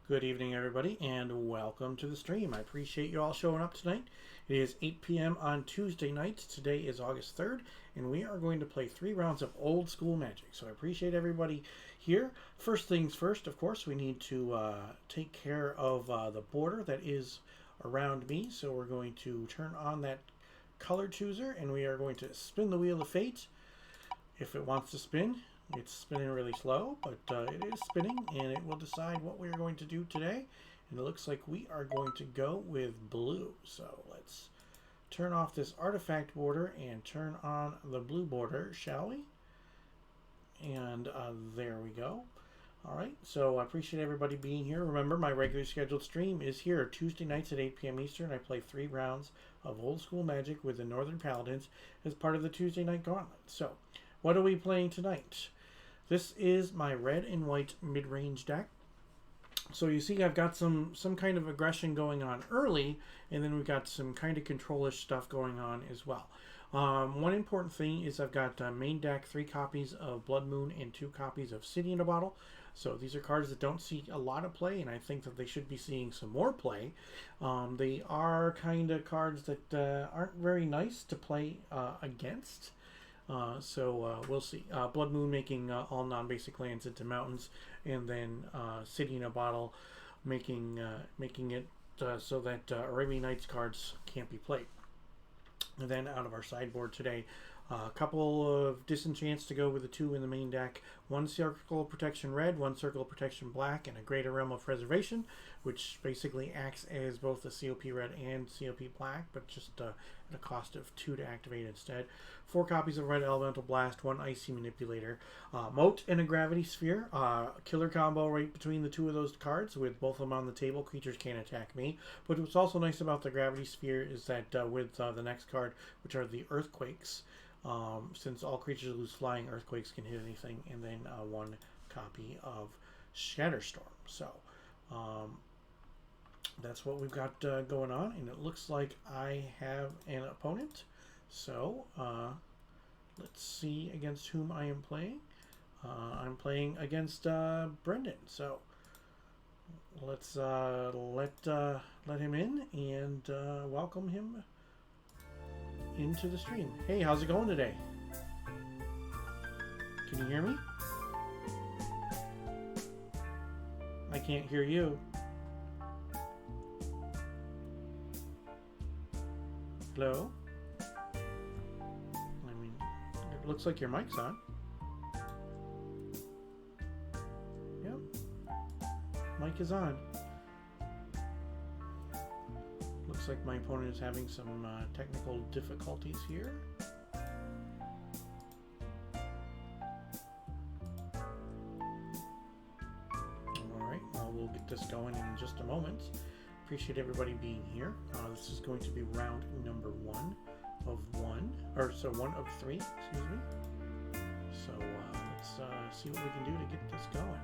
Good evening, everybody, and welcome to the stream. I appreciate you all showing up tonight. It is 8 p.m. on Tuesday night. Today is August 3rd, and we are going to play 3 rounds of old school Magic. So I appreciate everybody here. First things first, of course, we need to take care of the border that is around me. So we're going to turn on that color chooser, and we are going to spin the Wheel of Fate if it wants to spin. It's spinning really slow, but it is spinning, and it will decide what we are going to do today. And it looks like we are going to go with blue. So let's turn off this artifact border and turn on the blue border, shall we? And there we go. All right, so I appreciate everybody being here. Remember, my regularly scheduled stream is here Tuesday nights at 8 p.m. Eastern. I play 3 rounds of old school Magic with the Northern Paladins as part of the Tuesday Night Gauntlet. So what are we playing tonight? This is my red and white mid-range deck. So you see I've got some kind of aggression going on early, and then we've got some kind of control-ish stuff going on as well. One important thing is I've got main deck 3 copies of Blood Moon and 2 copies of City in a Bottle. So these are cards that don't see a lot of play, and I think that they should be seeing some more play. They are kind of cards that aren't very nice to play against. So we'll see. Blood Moon making all non-basic lands into mountains, and then City in a Bottle making it so that Arabian Nights cards can't be played. And then out of our sideboard today, a couple of disenchants to go with the 2 in the main deck. 1 Circle of Protection Red, 1 Circle of Protection Black, and a Greater Realm of Preservation, which basically acts as both the COP Red and COP Black, but just at a cost of 2 to activate instead. 4 copies of Red Elemental Blast, 1 Icy Manipulator, Moat, and a Gravity Sphere. Killer combo right between the 2 of those cards with both of them on the table. Creatures can't attack me. But what's also nice about the Gravity Sphere is that with the next card, which are the Earthquakes, since all creatures lose flying, Earthquakes can hit anything, and then 1 copy of Shatterstorm. So that's what we've got going on, and it looks like I have an opponent. So let's see against whom I am playing. I'm playing against Brendan. So let's let him in and welcome him into the stream. Hey, how's it going today? Can you hear me? I can't hear you. Hello? I mean, it looks like your mic's on. Yep. Mic is on. Looks like my opponent is having some technical difficulties here. this going in just a moment. Appreciate everybody being here. This is going to be round number 1 of 1, or so 1 of 3, excuse me. So let's see what we can do to get this going.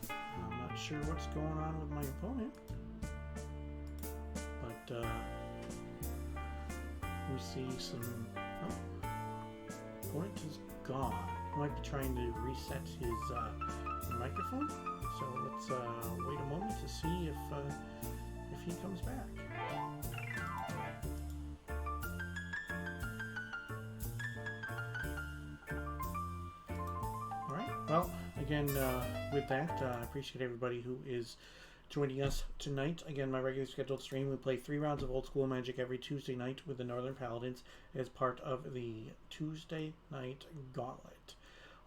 I'm not sure what's going on with my opponent, but we see some. Oh, opponent is gone. He might be trying to reset his microphone. So let's wait a moment to see if he comes back. Well, again, with that, I appreciate everybody who is joining us tonight. Again, my regularly scheduled stream, we play 3 rounds of Old School Magic every Tuesday night with the Northern Paladins as part of the Tuesday Night Gauntlet.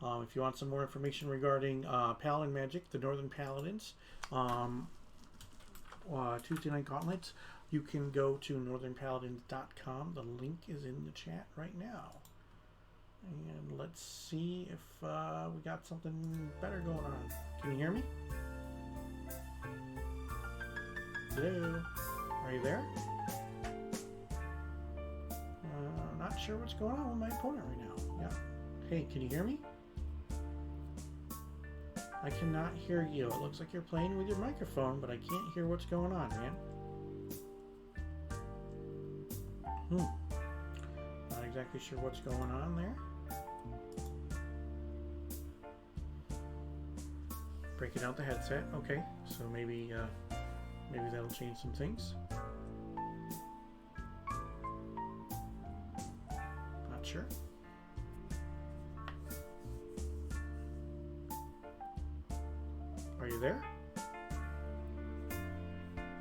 If you want some more information regarding Paladin Magic, the Northern Paladins, Tuesday Night Gauntlet, you can go to northernpaladins.com. The link is in the chat right now. And let's see if we got something better going on. Can you hear me? Hello? Are you there? Not sure what's going on with my opponent right now. Yeah. Hey, can you hear me? I cannot hear you. It looks like you're playing with your microphone, but I can't hear what's going on, man. Not exactly sure what's going on there. Breaking out the headset. Okay, so maybe that'll change some things. Not sure. Are you there?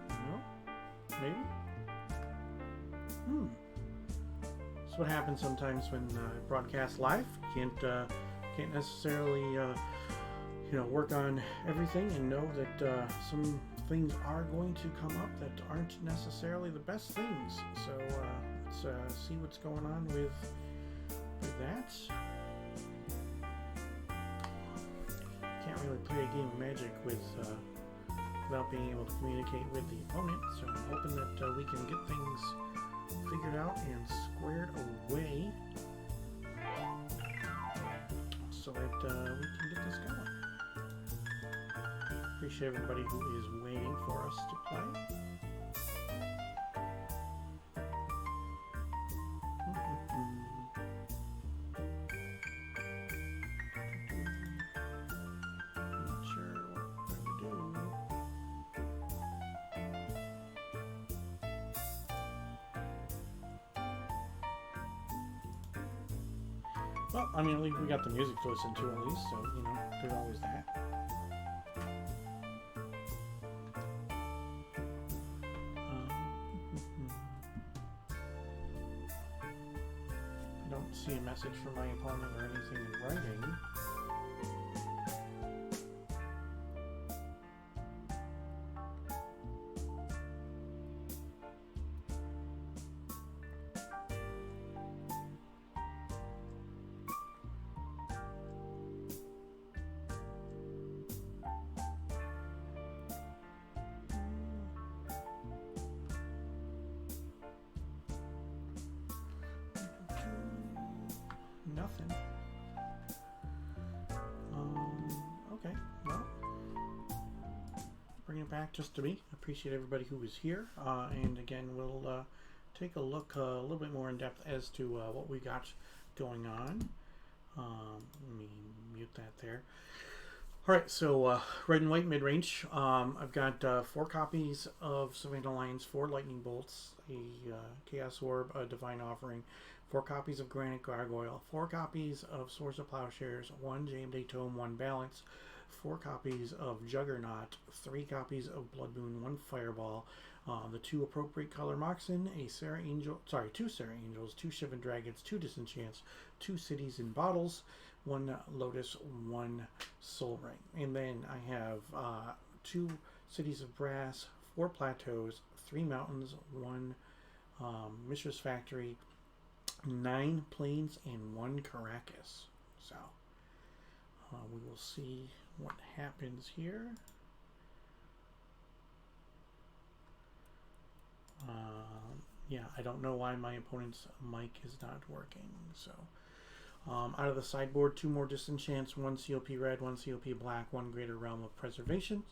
No? Maybe? That's what happens sometimes when broadcast live. Can't necessarily work on everything and know that some things are going to come up that aren't necessarily the best things. So let's see what's going on with that. Can't really play a game of Magic without being able to communicate with the opponent. So I'm hoping that we can get things figured out and squared away so that we can get this going. Appreciate everybody who is waiting for us to play. Not sure what we're going to do. Well, I mean, we got the music to listen to at least, so, there's always that. See a message from my opponent or anything in writing. Nothing. Okay, well, bring it back just to me. Appreciate everybody who was here, and again, we'll take a look a little bit more in depth as to what we got going on. Let me mute that there. All right, so red and white mid-range. I've got 4 copies of Savannah Lions, 4 lightning bolts, a chaos orb, a divine offering, 4 copies of Granite Gargoyle, 4 copies of Swords of Plowshares, 1 Jameday Tome, 1 Balance, 4 copies of Juggernaut, 3 copies of Blood Moon, 1 Fireball, the 2 appropriate color Moxen, 2 Sarah Angels, 2 Shivan Dragons, 2 Disenchants, 2 Cities in Bottles, 1 Lotus, 1 Soul Ring. And then I have 2 Cities of Brass, 4 plateaus, 3 mountains, 1 Mistress Factory, 9 plains, and 1 Caracas. So we will see what happens here. Yeah, I don't know why my opponent's mic is not working. So out of the sideboard, 2 more Disenchants, 1 COP red, 1 COP black, 1 Greater Realm of Preservation,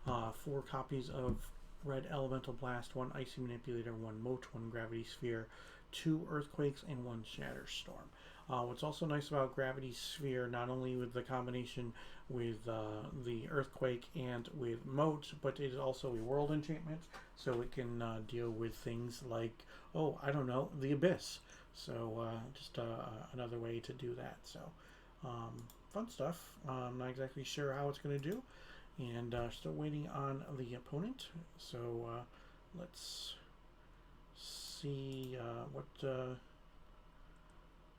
4 copies of Red Elemental Blast, 1 Icy Manipulator, 1 Moat, 1 Gravity Sphere, 2 Earthquakes, and 1 Shatter Storm. What's also nice about Gravity Sphere, not only with the combination with the Earthquake and with Moat, but it is also a world enchantment, so it can deal with things like, oh, I don't know, the Abyss. So just another way to do that. So fun stuff. I'm not exactly sure how it's going to do, and still waiting on the opponent. So let's see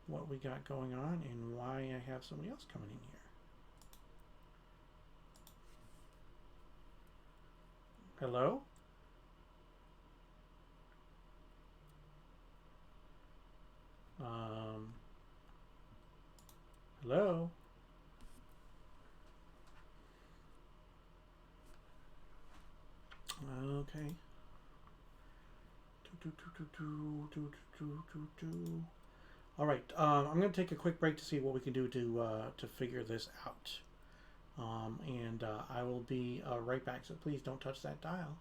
what we got going on and why I have somebody else coming in here. Hello? Hello? Okay. All right. I'm going to take a quick break to see what we can do to figure this out. And I will be right back. So please don't touch that dial.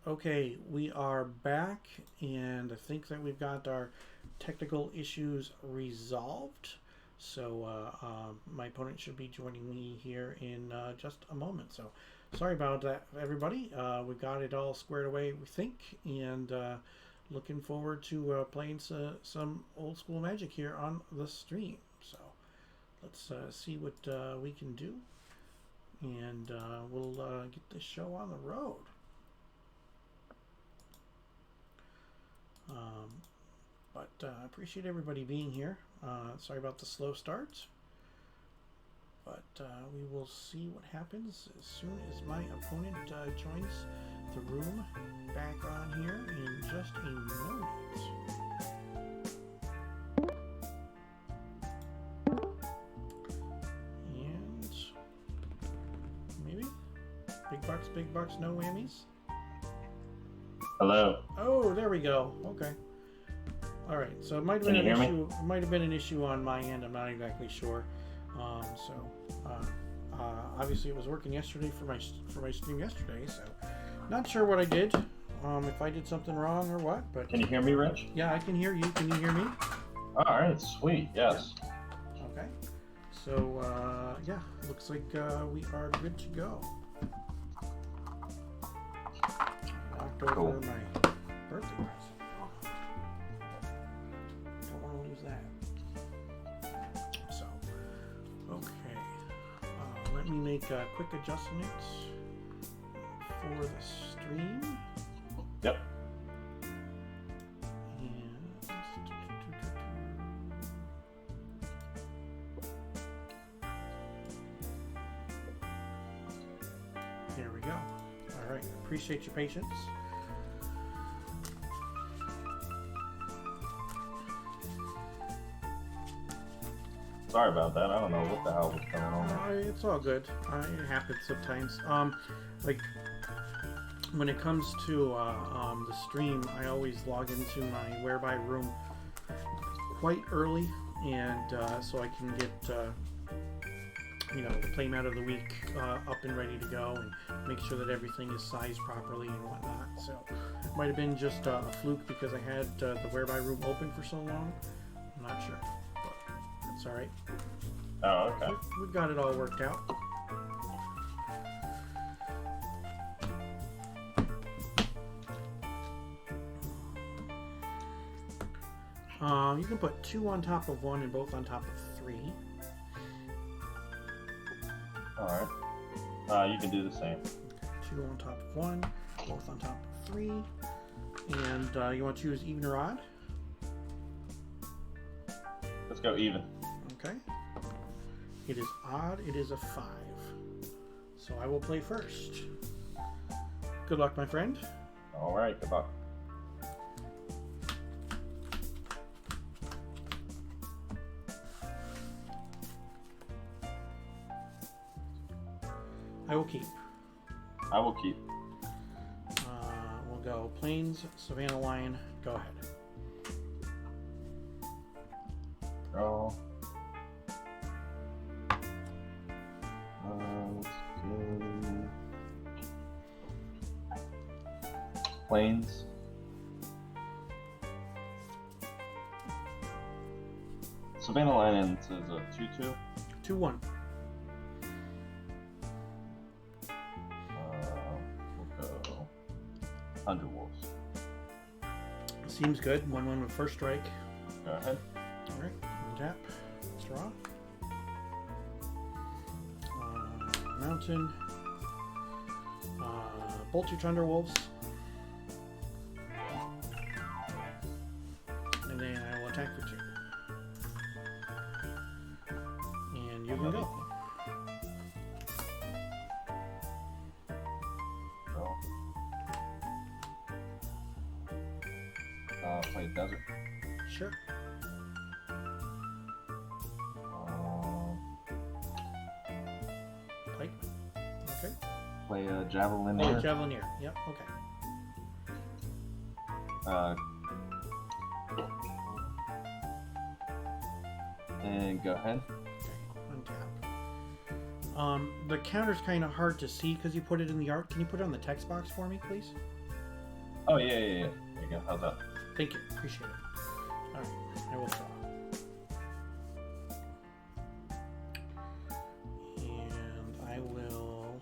Okay, we are back, and I think that we've got our technical issues resolved. So my opponent should be joining me here in just a moment. So sorry about that, everybody. We got it all squared away, we think, and looking forward to playing some old school Magic here on the stream. So let's see what we can do, and we'll get this show on the road. But I appreciate everybody being here. Sorry about the slow start, but we will see what happens as soon as my opponent joins the room back on here in just a moment. And maybe big bucks, no whammies. Hello. Oh, there we go. Okay. All right. So it might have been an issue. It might have been an issue on my end. I'm not exactly sure. Obviously it was working yesterday for my stream yesterday. So not sure what I did. If I did something wrong or what. But can you hear me, Rich? Yeah, I can hear you. Can you hear me? All right. Sweet. Yes. Yeah. Okay. So yeah, looks like we are good to go. Knocked over my birthday present. Don't want to lose that. So, okay. Let me make a quick adjustment for the stream. Yep. And there we go. All right. Appreciate your patience. Sorry about that. I don't know what the hell was going on there. It's all good. It happens sometimes. Like when it comes to the stream, I always log into my whereby room quite early, and so I can get the play mat of the week up and ready to go, and make sure that everything is sized properly and whatnot. So it might have been just a fluke because I had the whereby room open for so long. I'm not sure, but that's all right. Oh, okay. We've got it all worked out. You can put 2 on top of 1 and both on top of 3. Alright. You can do the same. 2 on top of 1, both on top of 3. And you want to choose even or odd? Let's go even. Okay. It is odd. It is a 5. So I will play first. Good luck, my friend. Alright, good luck. I will keep. I will keep. We'll go Plains, Savannah Lion. Go ahead. Draw. Let's go. Plains. Savannah Lion says a 2-2. 2-1. We'll go 100 Wolves. Seems good. 1-1 with first strike. Go ahead. Alright, tap. Draw. Mountain. Bolt your Thunderwolves. And then I will attack for 2. And you can go. Play Desert. Sure. Play. Okay. Play Javelin. Oh, Javelineer. Yep, okay. And go ahead. Okay, untap. The counter's kind of hard to see because you put it in the art. Can you put it on the text box for me, please? Oh, yeah. There you go. How's that? Thank you. Appreciate it. Alright, I will draw. And I will...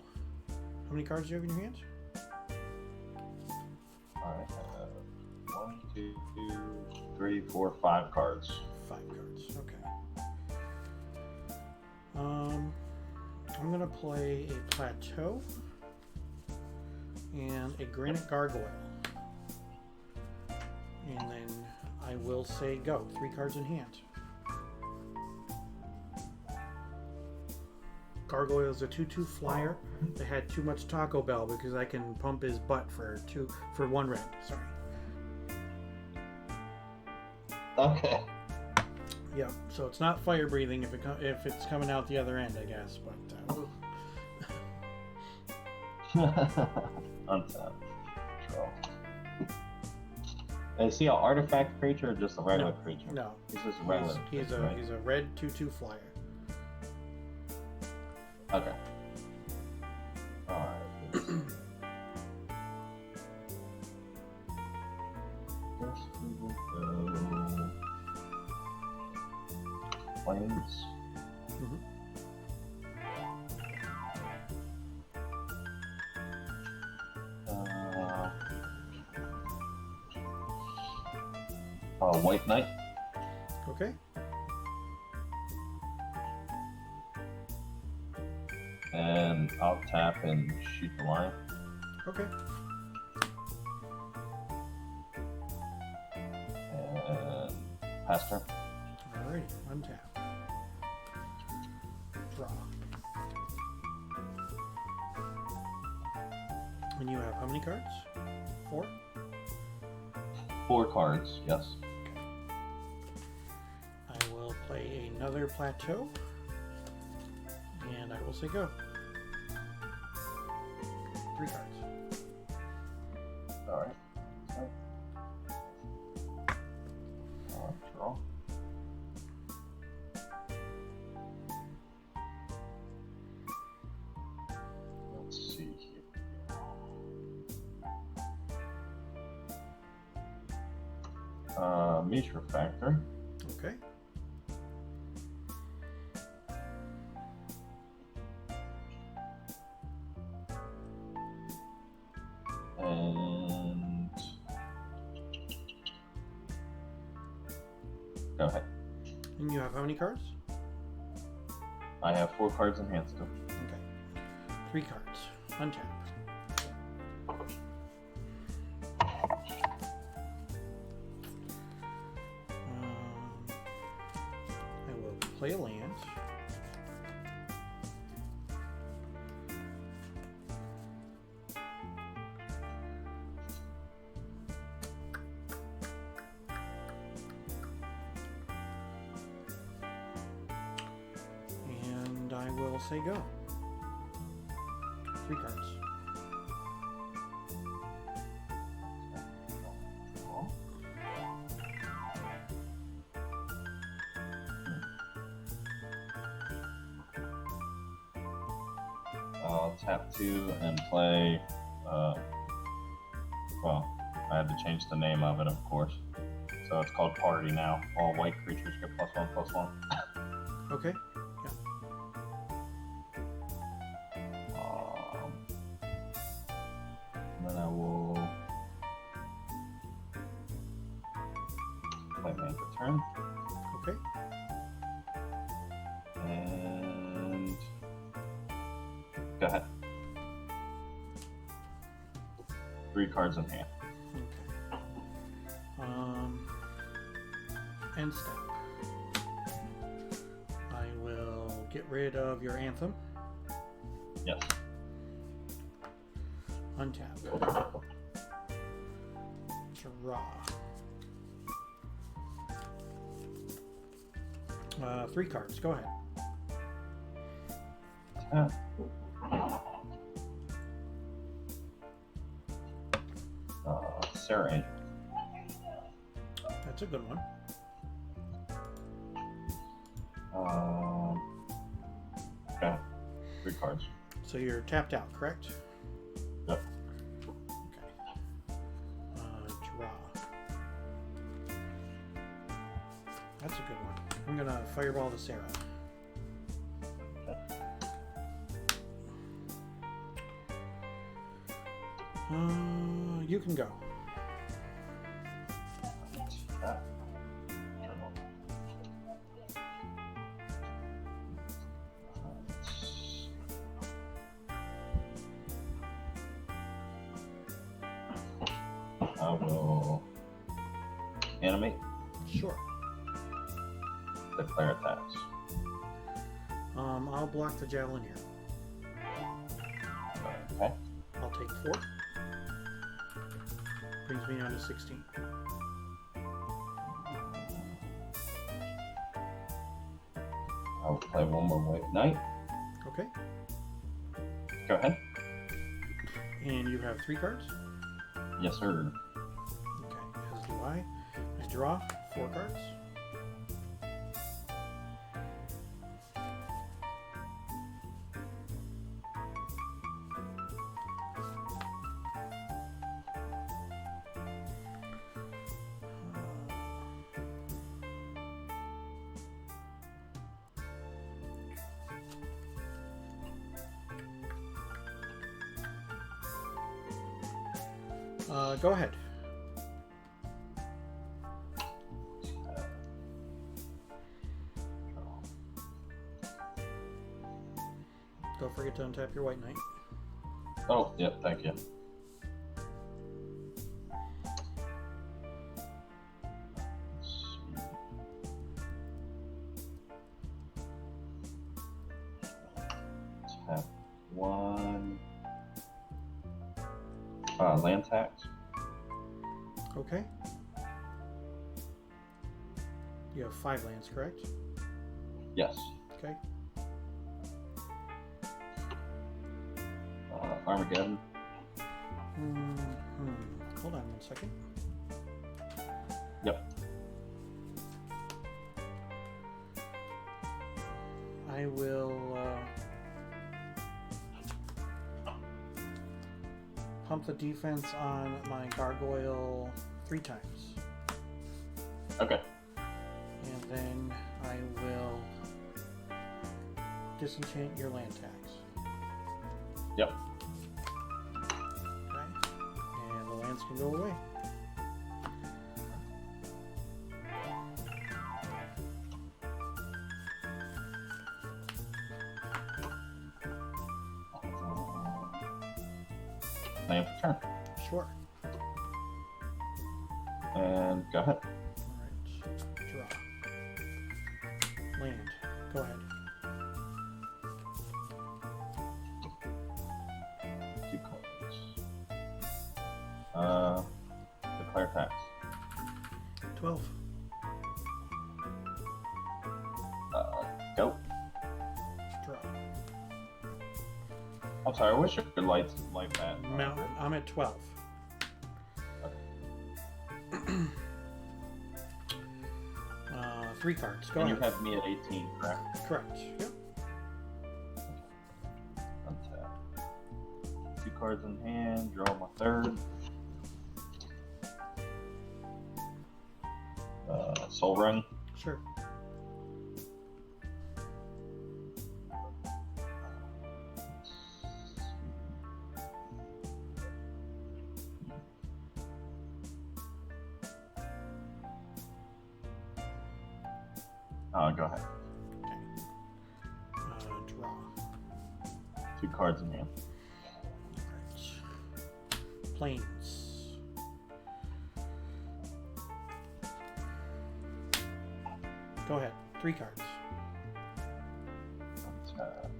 How many cards do you have in your hands? Alright. 1, 2, 3, 4, 5 cards. 5 cards. Okay. I'm gonna play a Plateau and a Granite Gargoyle. And then I will say go. 3 cards in hand. Gargoyle is a 2/2 flyer that had too much Taco Bell because I can pump his butt for 1 red. Sorry. Okay. Yeah. So it's not fire breathing if it's coming out the other end, I guess. But Untap. Draw. Is he an artifact creature or just a regular creature? No. He's just a regular. He's a red 2/2 flyer. Okay. Alright. First we will go Plains. White Knight. Okay. And I'll tap and shoot the lion. Okay. And pass turn. Alright, untap. Draw. And you have how many cards? 4? 4 cards, yes. I will play another Plateau. And I will say go. 3 cards. Mishra Factor. Okay. And go ahead. And you have how many cards? I have 4 cards in hand still. Okay. 3 cards. Untap. I will play a land. And I will say go. 3 cards. I'll tap 2 and play. Well, I had to change the name of it, of course. So it's called Party now. All white creatures get +1/+1. Okay. Then I will play my turn. Okay. And go ahead. 3 cards in hand. Okay. End step. I will get rid of your anthem. Yes. Untap. Draw. 3 cards. Go ahead. Tap. Sarah Angel. That's a good one. Okay. 3 cards. So you're tapped out, correct? Yep. Okay. Draw. That's a good one. I'm gonna fireball to Sarah. You can go. I will animate, Sure. declare attacks. I'll block the javelin here. Okay. I'll take 4. Brings me down to 16. I will play one more white knight. Okay. Go ahead. And you have 3 cards? Yes, sir. Okay, as do I. I draw 4 cards. Go ahead. Don't forget to untap your white knight. Oh, yep, thank you. Tap 1. Land tax. Okay. You have 5 lands, correct? Yes. Okay. Armageddon. Hold on 1 second. Yep. I will pump the defense on my gargoyle 3 times. disenchant your land tax. Yep. Okay. And the lands can go away. Land for turn. Sure. And go ahead. Alright. Draw. Land. Go ahead. 2 cards. Declare tax. 12. Go. Draw. I'm sorry, I wish your lights like that. I'm at 12. Okay. 3 cards. Go And ahead. you have me at 18, correct? Correct. Yep. Untap. 2 cards in hand, draw my 3rd. Soul Ring. Sure. Go ahead. Okay. Draw. 2 cards in hand. Alright. Plains. Go ahead. 3 cards. Untap.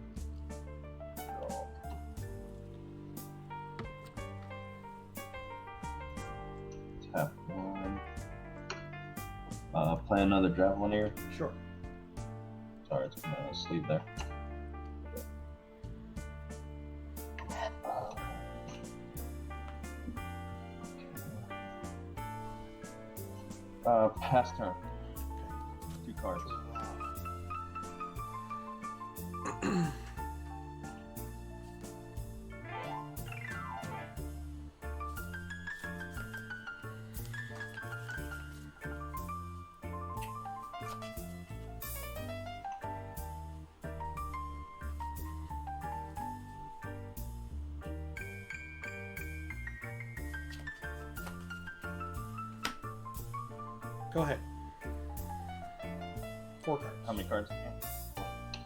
Draw. Tap 1. Play another Javelineer. Sure. Sorry, it's gonna sleeve there. Pass turn. 2 cards. Go ahead. 4 cards. How many cards? This is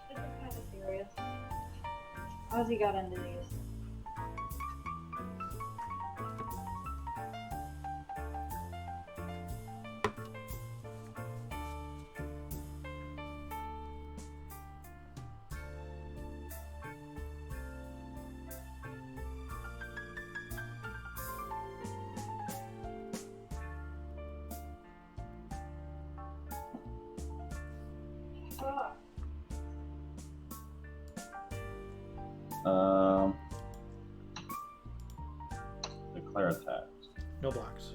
kind of serious. How's he got into these? Declare attack. No blocks.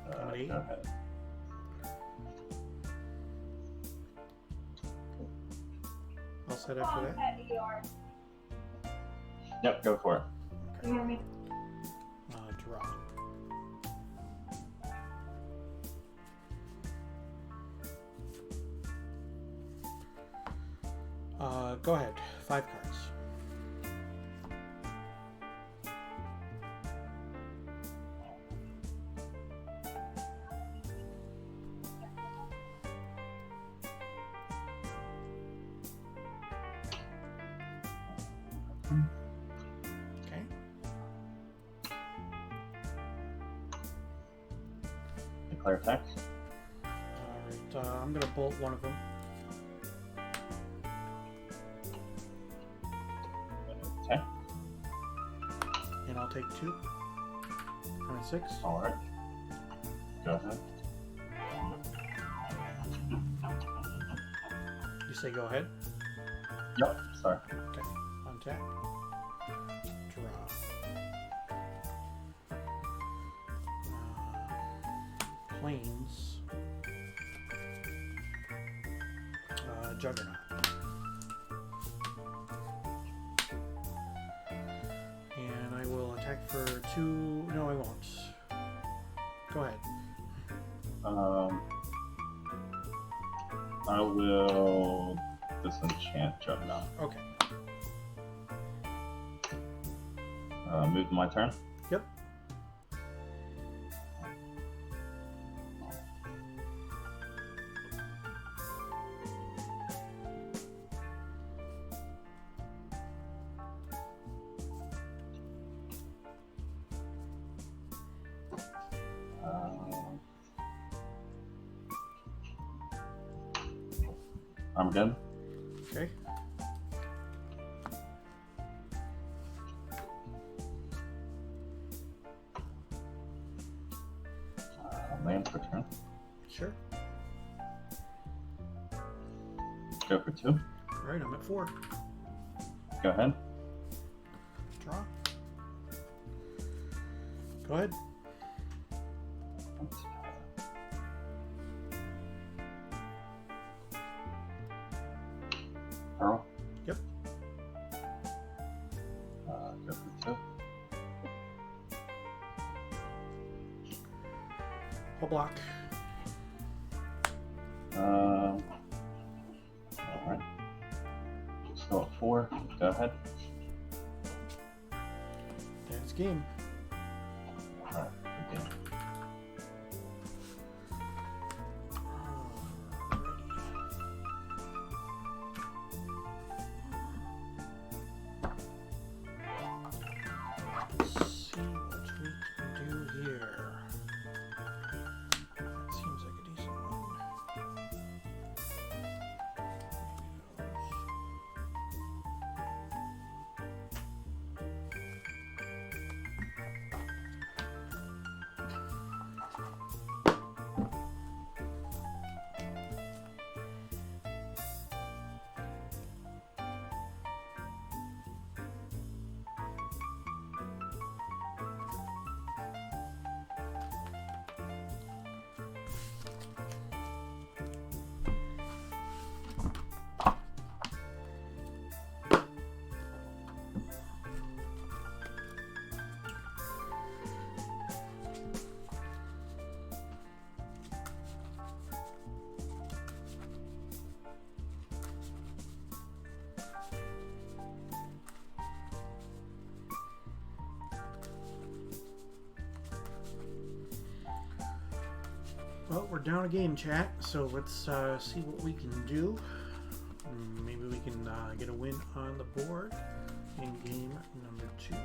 How many? Go ahead. All set after that? Yep, go for it. You hear me? Draw. Go ahead. 5 cards. Okay. Declare attack. Alright, I'm gonna bolt one of them. Attack. And I'll take 2. I'm at 6. Alright. Go ahead. You say go ahead? Yep, sorry. Okay. Untap. Draw. Plains. Juggernaut. And I will attack for 2. No, I won't. Go ahead. I will Disenchant Juggernaut. Okay. Move to my turn. Yep. I'm good. Okay. Land for turn. Sure. Go for 2. All right, I'm at 4. Go ahead. Draw. Go ahead. Pearl. Yep. Go for 2. I'll block. Alright. Still at 4. Go ahead. That's game. Alright, good game. Let's see what we can do here. That seems like a decent one. Well, we're down a game, chat, so let's see what we can do. Maybe we can get a win on the board in game number 2.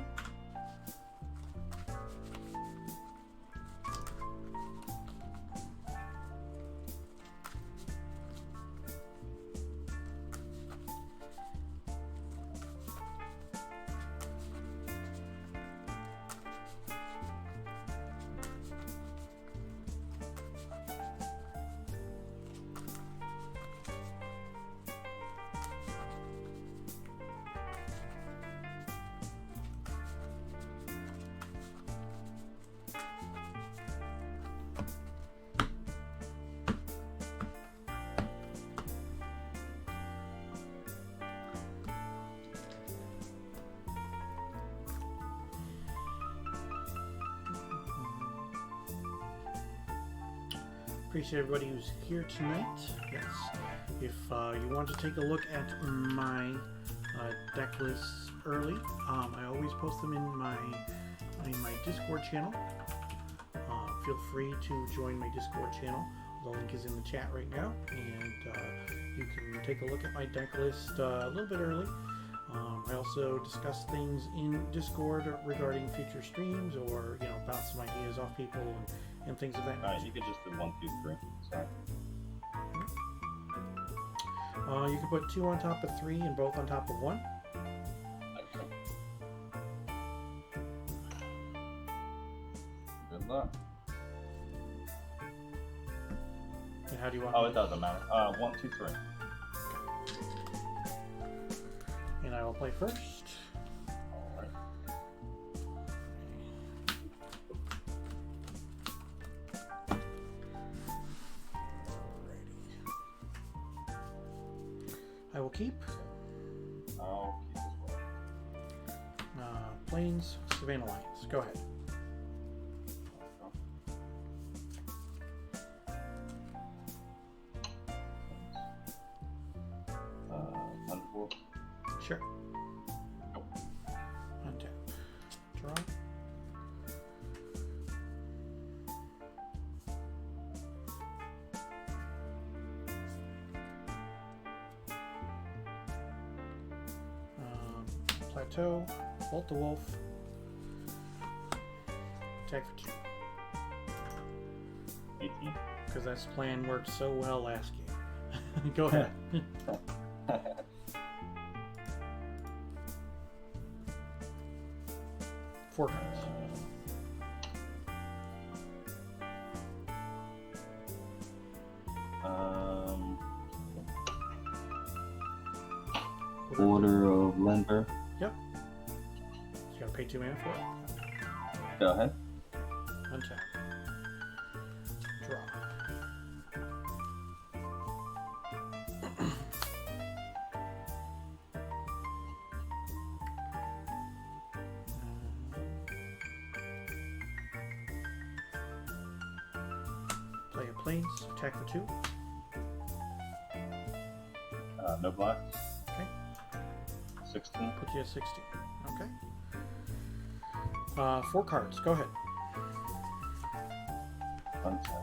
Appreciate everybody who's here tonight. Yes, if you want to take a look at my deck lists early, I always post them in my Discord channel. Feel free to join my Discord channel. The link is in the chat right now, and you can take a look at my deck list a little bit early. I also discuss things in Discord regarding future streams, or bounce some ideas off people and things of that nature. You could just do 1, 2, 3. Sorry. You can put 2 on top of 3 and both on top of 1. Okay. Good luck. And how do you want? Oh, it doesn't matter. 1, 2, 3. And I will play first. Alright. I will keep. I'll keep as well. Plains, Savannah Lions. Go ahead. Plateau. Bolt the wolf. Attack for 2. 18. Because that plan worked so well last game. Go ahead. 4 cards. Order of Limber. Yep. You gotta pay 2 mana for it. Go ahead. Untap. Draw. Play a plains. Attack for 2. No blocks. Okay. 16. Put you at 16. Okay. 4 cards. Go ahead. Untap.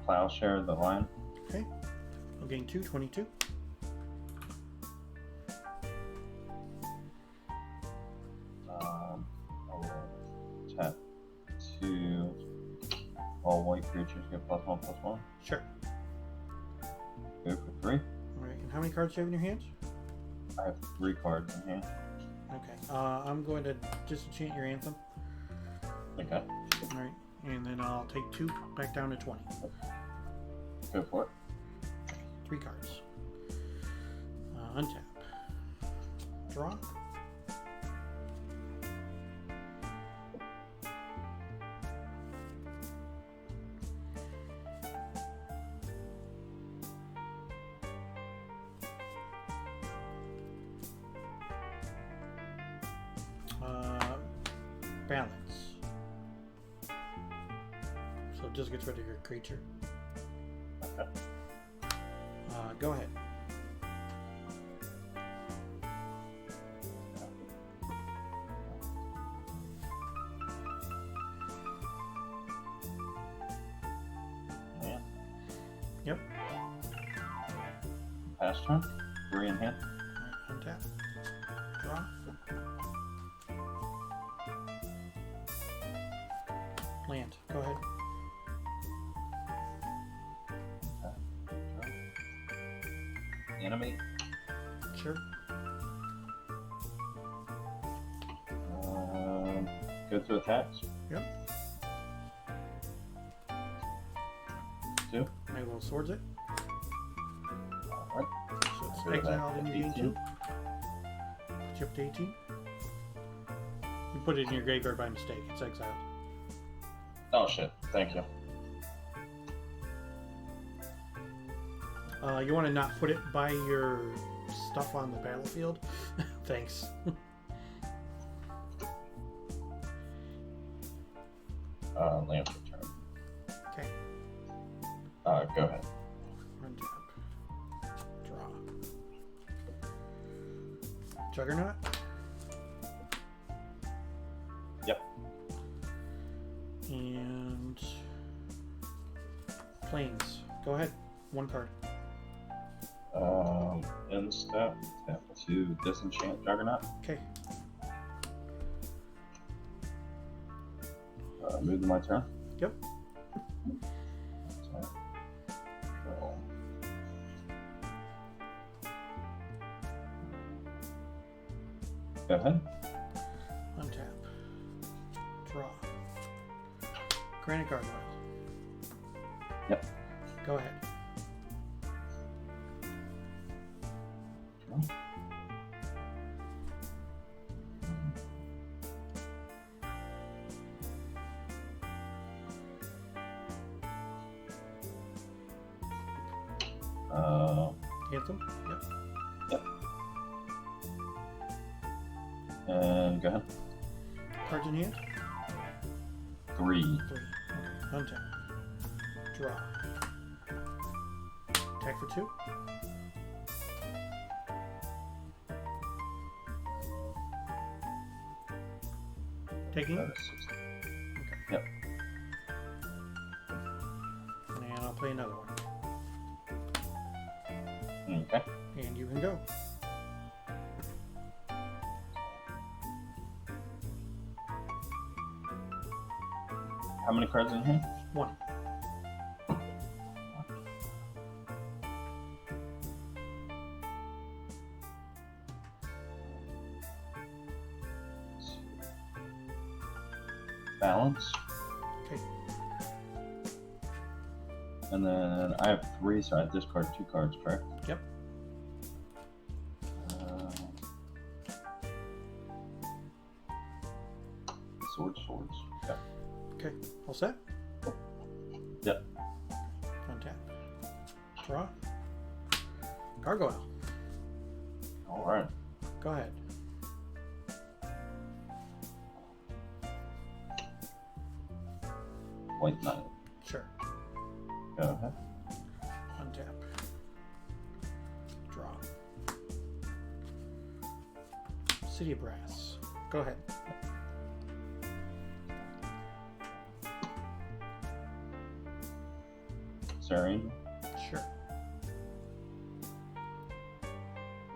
Plowshare the line. Okay. We'll gain 2, 22. I will tap 2. All white creatures get +1/+1. Sure. Go for 3. Alright, and how many cards do you have in your hands? I have 3 cards in hand. Okay. I'm going to disenchant your anthem. Okay. Alright. And then I'll take 2 back down to 20. Go for it. 3 cards. Untap. Draw. Balance. So it just gets rid of your creature. Okay. Go ahead. Yeah. Yep. Pass turn. 3 in hand. Alright, untap. Draw. Land. Go ahead. Animate. Sure. Go to attacks. Yep. 2. I will swords it. Alright. So it's Go to exiled that. and you gain 2. 18. Put you up to 18. You put it in your graveyard by mistake. It's exiled. Oh shit. Thank you. You want to not put it by your stuff on the battlefield? Thanks. Land return. Okay. Go ahead. Untap. Draw. Juggernaut? Yep. And planes. Go ahead. 1 card. End step. Tap 2. Disenchant Juggernaut. Okay. Move to my turn. Yep. Tap. Roll. Go ahead. Untap. Draw. Granite Gargoyle. Yep. Go ahead. Anthem? Yep. And go ahead. Cards in hand? 3. 3. Okay. Untap. Draw. Attack for 2. Taking? That is 60. Okay. Yep. And I'll play another one. Okay. And you can go. How many cards in here? 1. Balance. Okay. And then I have 3, so I discard 2 cards, correct? Yep. Swords. Yep. Okay. All set? Yep. Untap. Draw. Gargoyle. All right. Go ahead. White Knight. Sure. Go ahead. Untap. Draw. City of Brass. Go ahead. Serene. Sure.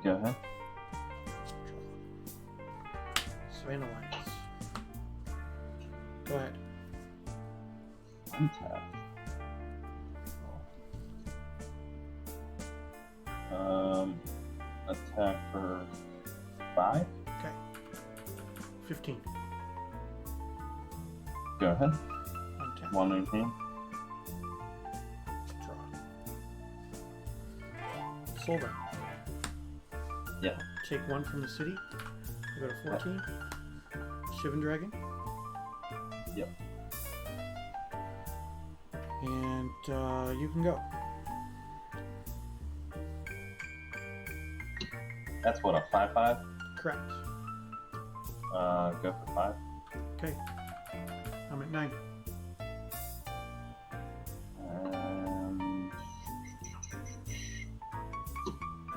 Go ahead. Savannah Lions. Go ahead. Untap. Attack for 5. Okay. 15. Go ahead. Untap. 118. Draw. Solver. Yeah. Take 1 from the city. Go to 14. Shivan Dragon. Yep. And you can go. That's what, a 5/5? Correct. Go for 5. Okay. I'm at 9.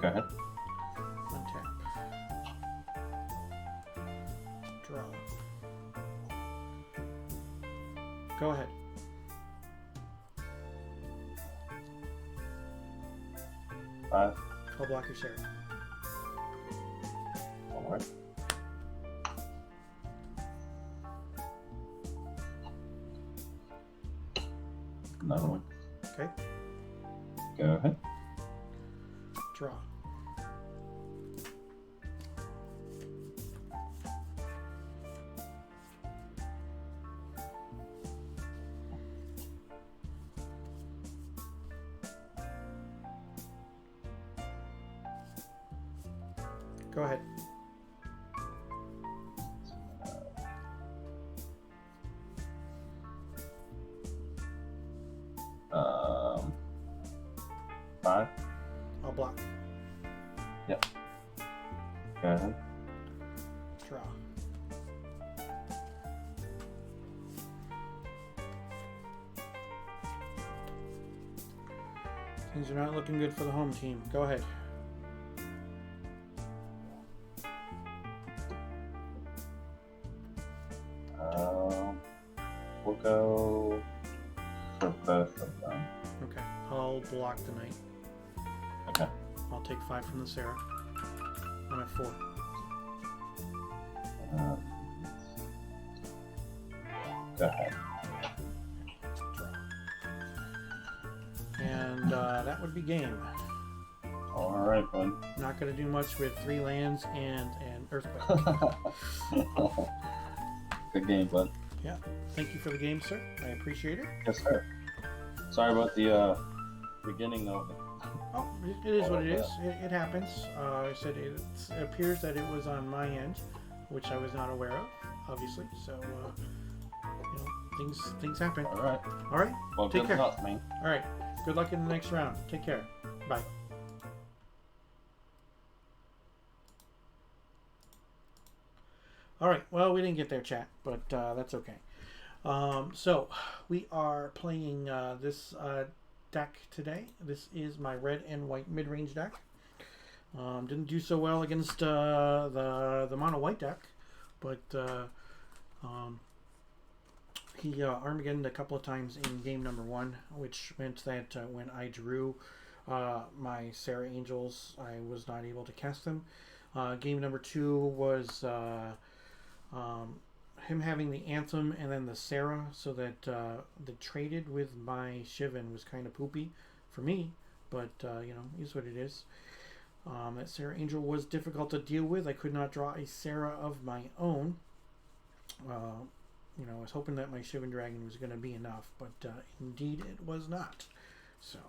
Go ahead. Untap. Draw. Go ahead. Five. I'll block your Sarah. All right. Another one. Okay. Go ahead. Draw. Go ahead. Um, 5. I'll block. Yep. Go ahead. Draw. Things are not looking good for the home team. Go ahead. We'll go for both of them. Okay. I'll block the knight. Okay. I'll take 5 from the Sarah. I'm at 4. Go ahead. Draw. And that would be game. All right, bud. Not going to do much with 3 lands and an earthquake. Good game, bud. Yeah. Thank you for the game, sir. I appreciate it. Yes, sir. Sorry about the beginning of it. Oh, it is what it is. It happens. I said it appears that it was on my end, which I was not aware of, obviously. So, things happen. All right. All right. Well, Take good care. luck, man. All right. Good luck in the next round. Take care. Bye. All right. Well, we didn't get there, chat, but that's okay. So we are playing this deck today. This is my red and white mid-range deck. Didn't do so well against the mono white deck, but He Armageddoned a couple of times in game number 1, which meant that when I drew my Sarah Angels, I was not able to cast them. Game number 2 was him having the Anthem and then the Sarah, so that the traded with my Shivan was kind of poopy for me, but you know, is what it is. That Sarah Angel was difficult to deal with. I could not draw a Sarah of my own. You know, I was hoping that my Shivan Dragon was going to be enough, but indeed it was not. So,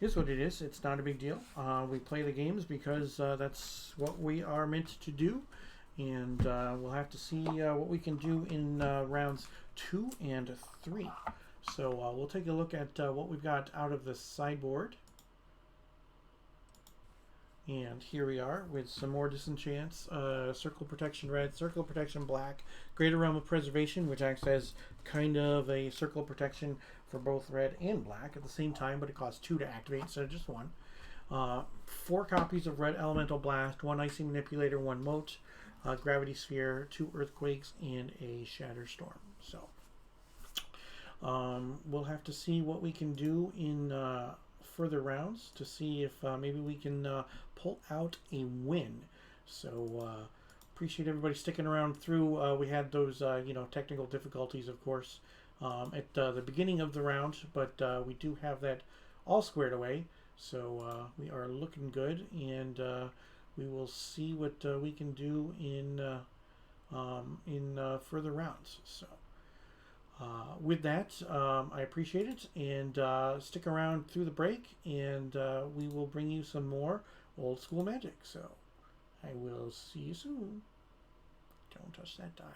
is what it is. It's not a big deal. We play the games because that's what we are meant to do, and we'll have to see what we can do in rounds 2 and 3. So we'll take a look at what we've got out of the sideboard. And here we are with some more disenchants. Circle Protection Red, Circle Protection Black, Greater Realm of Preservation, which acts as kind of a circle protection for both red and black at the same time, but it costs 2 to activate instead of just 1. 4 copies of Red Elemental Blast, 1 Icy Manipulator, 1 Moat, Gravity Sphere, 2 Earthquakes, and a Shatter Storm. So we'll have to see what we can do in further rounds to see if maybe we can pull out a win. So appreciate everybody sticking around through. We had those you know, technical difficulties, of course, at the beginning of the round, but we do have that all squared away. So we are looking good, and we will see what we can do in further rounds. So. With that, I appreciate it, and stick around through the break, and we will bring you some more old school magic. So I will see you soon. Don't touch that dial.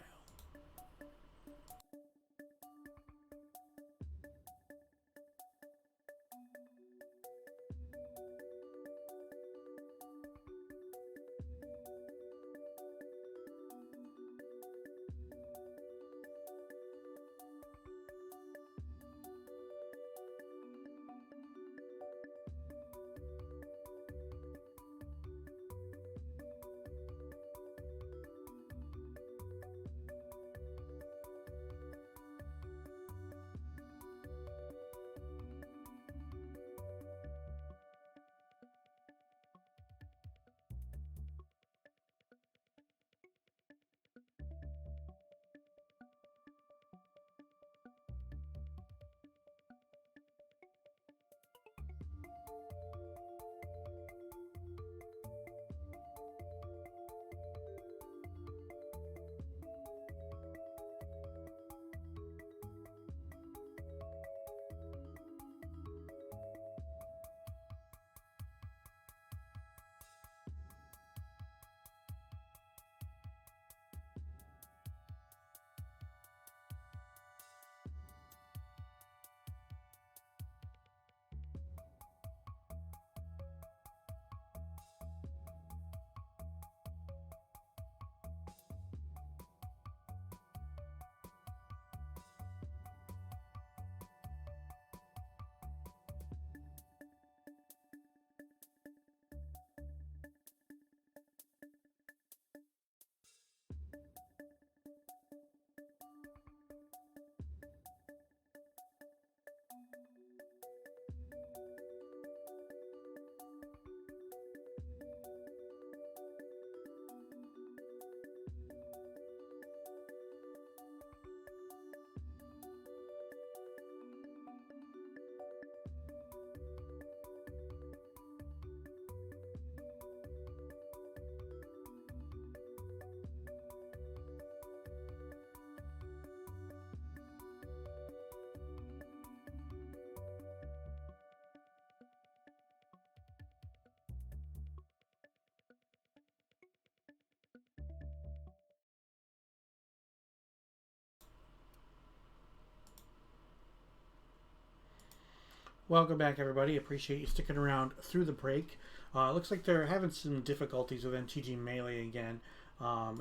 Welcome back, everybody. Appreciate you sticking around through the break. Looks like they're having some difficulties with MTG Melee again.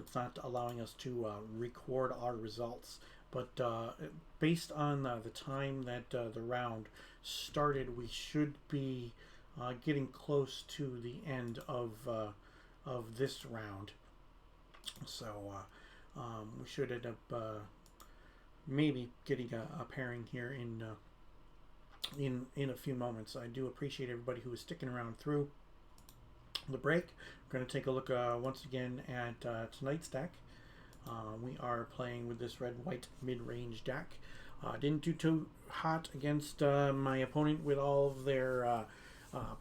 It's not allowing us to record our results. But based on the time that the round started, we should be getting close to the end of this round. So We should end up maybe getting a pairing here in a few moments. I do appreciate everybody who is sticking around through the break. We're going to take a look once again at tonight's deck. We are playing with this red-white mid-range deck. Didn't do too hot against my opponent with all of their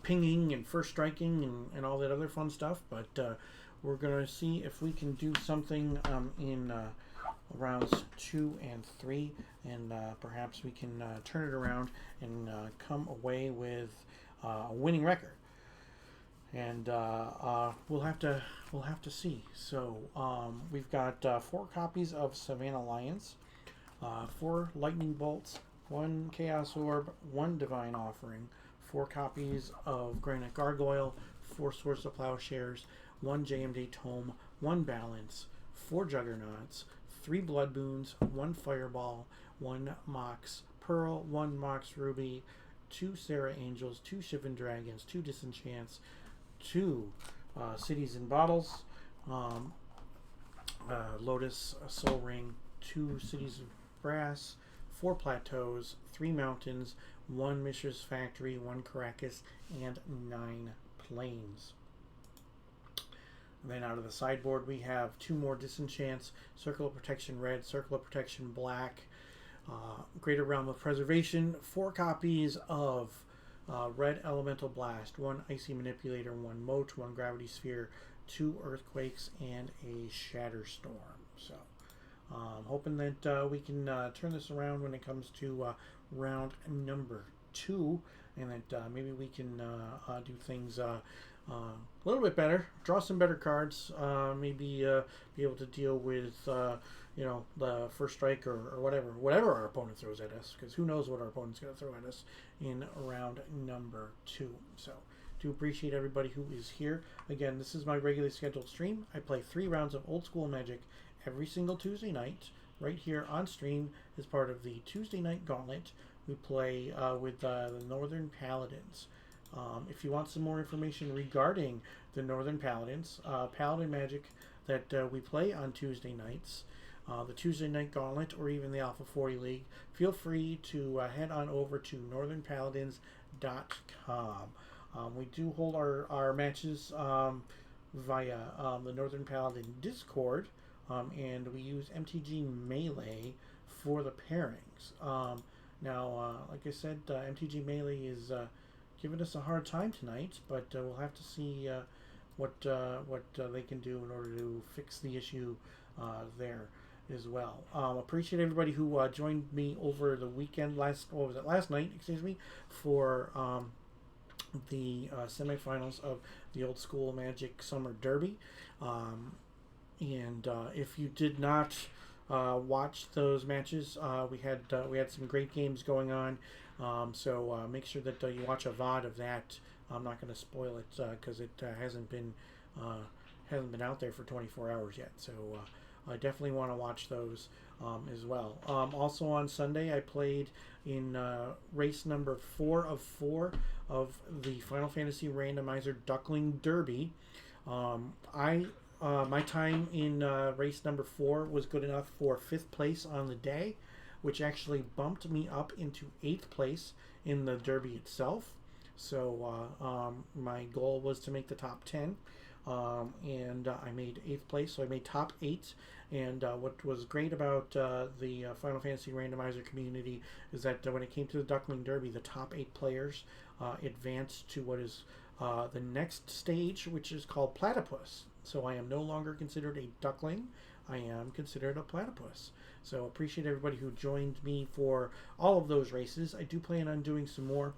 pinging and first striking and all that other fun stuff, but we're going to see if we can do something in rounds 2 and 3, and perhaps we can turn it around and come away with a winning record. And we'll have to see. So we've got 4 copies of Savannah Lions, 4 Lightning Bolts, 1 Chaos Orb, 1 Divine Offering, 4 copies of Granite Gargoyle, 4 Swords of Plowshares, 1 JMD Tome, 1 Balance, 4 Juggernauts, 3 Blood Boons, 1 Fireball, 1 Mox Pearl, 1 Mox Ruby, 2 Sarah Angels, 2 Shivan Dragons, 2 Disenchants, 2 Cities in Bottles, Lotus Soul Ring, 2 Cities of Brass, 4 Plateaus, 3 Mountains, 1 Mishra's Factory, 1 Caracas, and 9 Plains. And then out of the sideboard we have 2 more Disenchants, Circle of Protection Red, Circle of Protection Black, Greater Realm of Preservation, 4 copies of Red Elemental Blast, 1 Icy Manipulator, 1 Moat, 1 Gravity Sphere, 2 Earthquakes, and a Shatterstorm. So hoping that we can turn this around when it comes to round number 2, and that maybe we can do things a little bit better, draw some better cards, maybe be able to deal with the first strike or whatever our opponent throws at us, because who knows what our opponent's going to throw at us in round number 2. So do appreciate everybody who is here. Again, this is my regularly scheduled stream. I play 3 rounds of Old School Magic every single Tuesday night right here on stream as part of the Tuesday Night Gauntlet. We play with the Northern Paladins. If you want some more information regarding the Northern Paladins, Paladin Magic that we play on Tuesday nights, the Tuesday Night Gauntlet, or even the Alpha 40 League, feel free to head on over to northernpaladins.com. We do hold our matches via the Northern Paladin Discord, and we use MTG Melee for the pairings. Now, like I said, MTG Melee is giving us a hard time tonight, but we'll have to see what they can do in order to fix the issue there as well. Appreciate everybody who joined me over the weekend, last night, for the semifinals of the Old School Magic Summer Derby. And if you did not watch those matches, we had some great games going on. So make sure that you watch a VOD of that. I'm not going to spoil it because it hasn't been out there for 24 hours yet. So I definitely want to watch those as well. Also on Sunday, I played in race number 4 of 4 of the Final Fantasy Randomizer Duckling Derby. My time in race number 4 was good enough for 5th place on the day, which actually bumped me up into 8th place in the Derby itself. So my goal was to make the top 10, and I made 8th place, so I made top 8. And what was great about the Final Fantasy Randomizer community is that when it came to the Duckling Derby, the top 8 players advanced to what is the next stage, which is called Platypus. So I am no longer considered a duckling. I am considered a platypus. So appreciate everybody who joined me for all of those races. I do plan on doing some more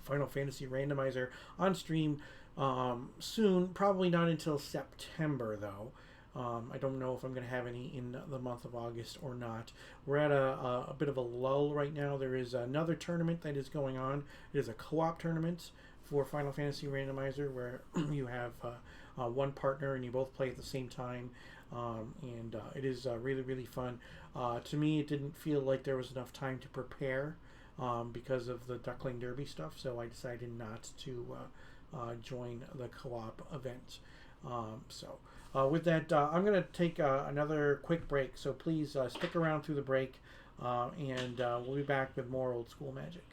Final Fantasy Randomizer on stream soon. Probably not until September, though. I don't know if I'm going to have any in the month of August or not. We're at a bit of a lull right now. There is another tournament that is going on. It is a co-op tournament for Final Fantasy Randomizer where you have one partner and you both play at the same time. And it is really, really fun. To me, it didn't feel like there was enough time to prepare because of the Duckling Derby stuff, so I decided not to join the co-op event. With that, I'm going to take another quick break, so please stick around through the break, and we'll be back with more old school magic.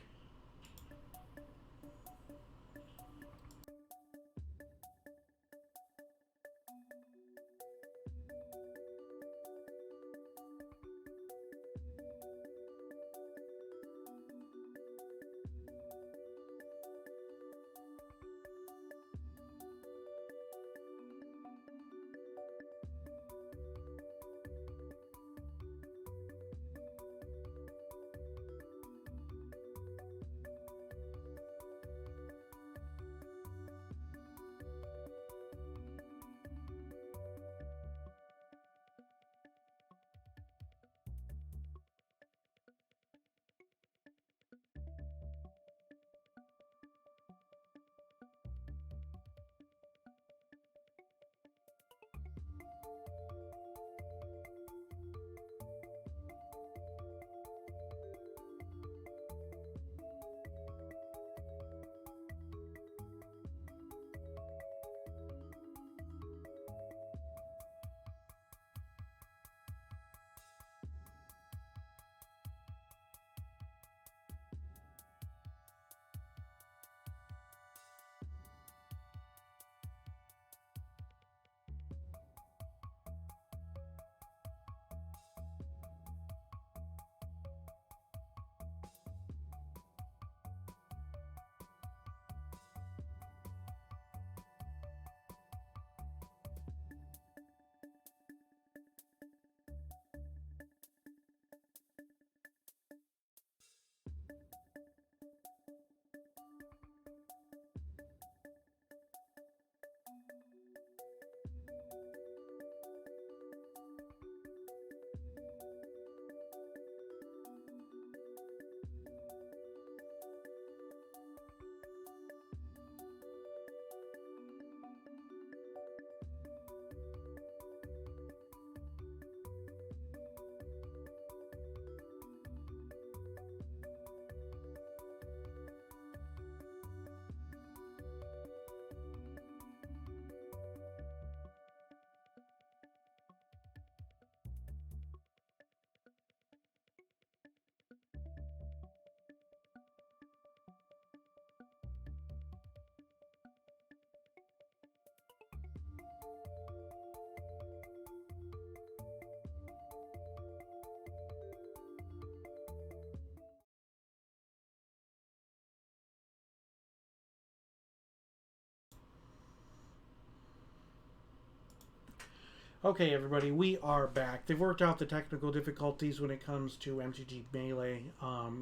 Okay, everybody, we are back. They've worked out the technical difficulties when it comes to MTG Melee,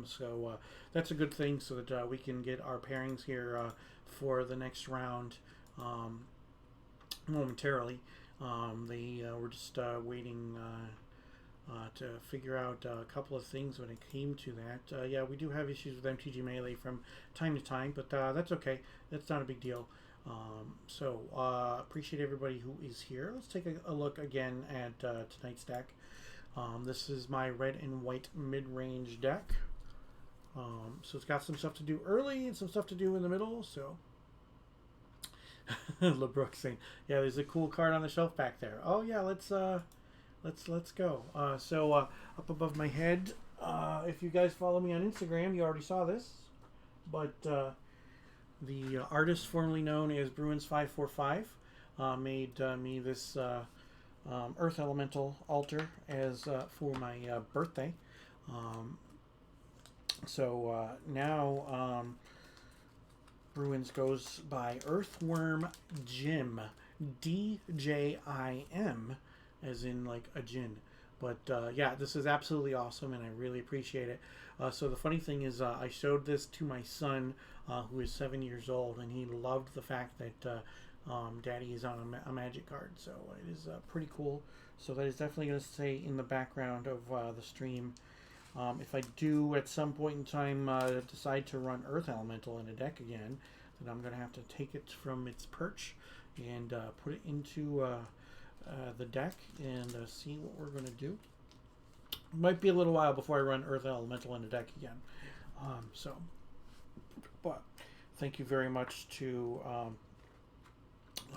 so that's a good thing, so that we can get our pairings here for the next round momentarily. They were just waiting to figure out a couple of things when it came to that. Yeah, we do have issues with MTG Melee from time to time, but that's okay. That's not a big deal. Appreciate everybody who is here. Let's take a look again at tonight's deck. This is my red and white mid-range deck. So it's got some stuff to do early and some stuff to do in the middle. So LeBrook saying, "Yeah, there's a cool card on the shelf back there." Oh yeah, let's go. Up above my head, if you guys follow me on Instagram, you already saw this, but the artist formerly known as Bruins545 made me this Earth Elemental altar as for my birthday. Now Bruins goes by Earthworm Jim, DJIM, as in like a gin. But yeah, this is absolutely awesome, and I really appreciate it. So the funny thing is, I showed this to my son, who is 7 years old, and he loved the fact that Daddy is on a magic card. So it is pretty cool. So that is definitely going to stay in the background of the stream. If I do at some point in time decide to run Earth Elemental in a deck again, then I'm going to have to take it from its perch and put it into the deck and see what we're going to do. Might be a little while before I run Earth Elemental in a deck again. But thank you very much to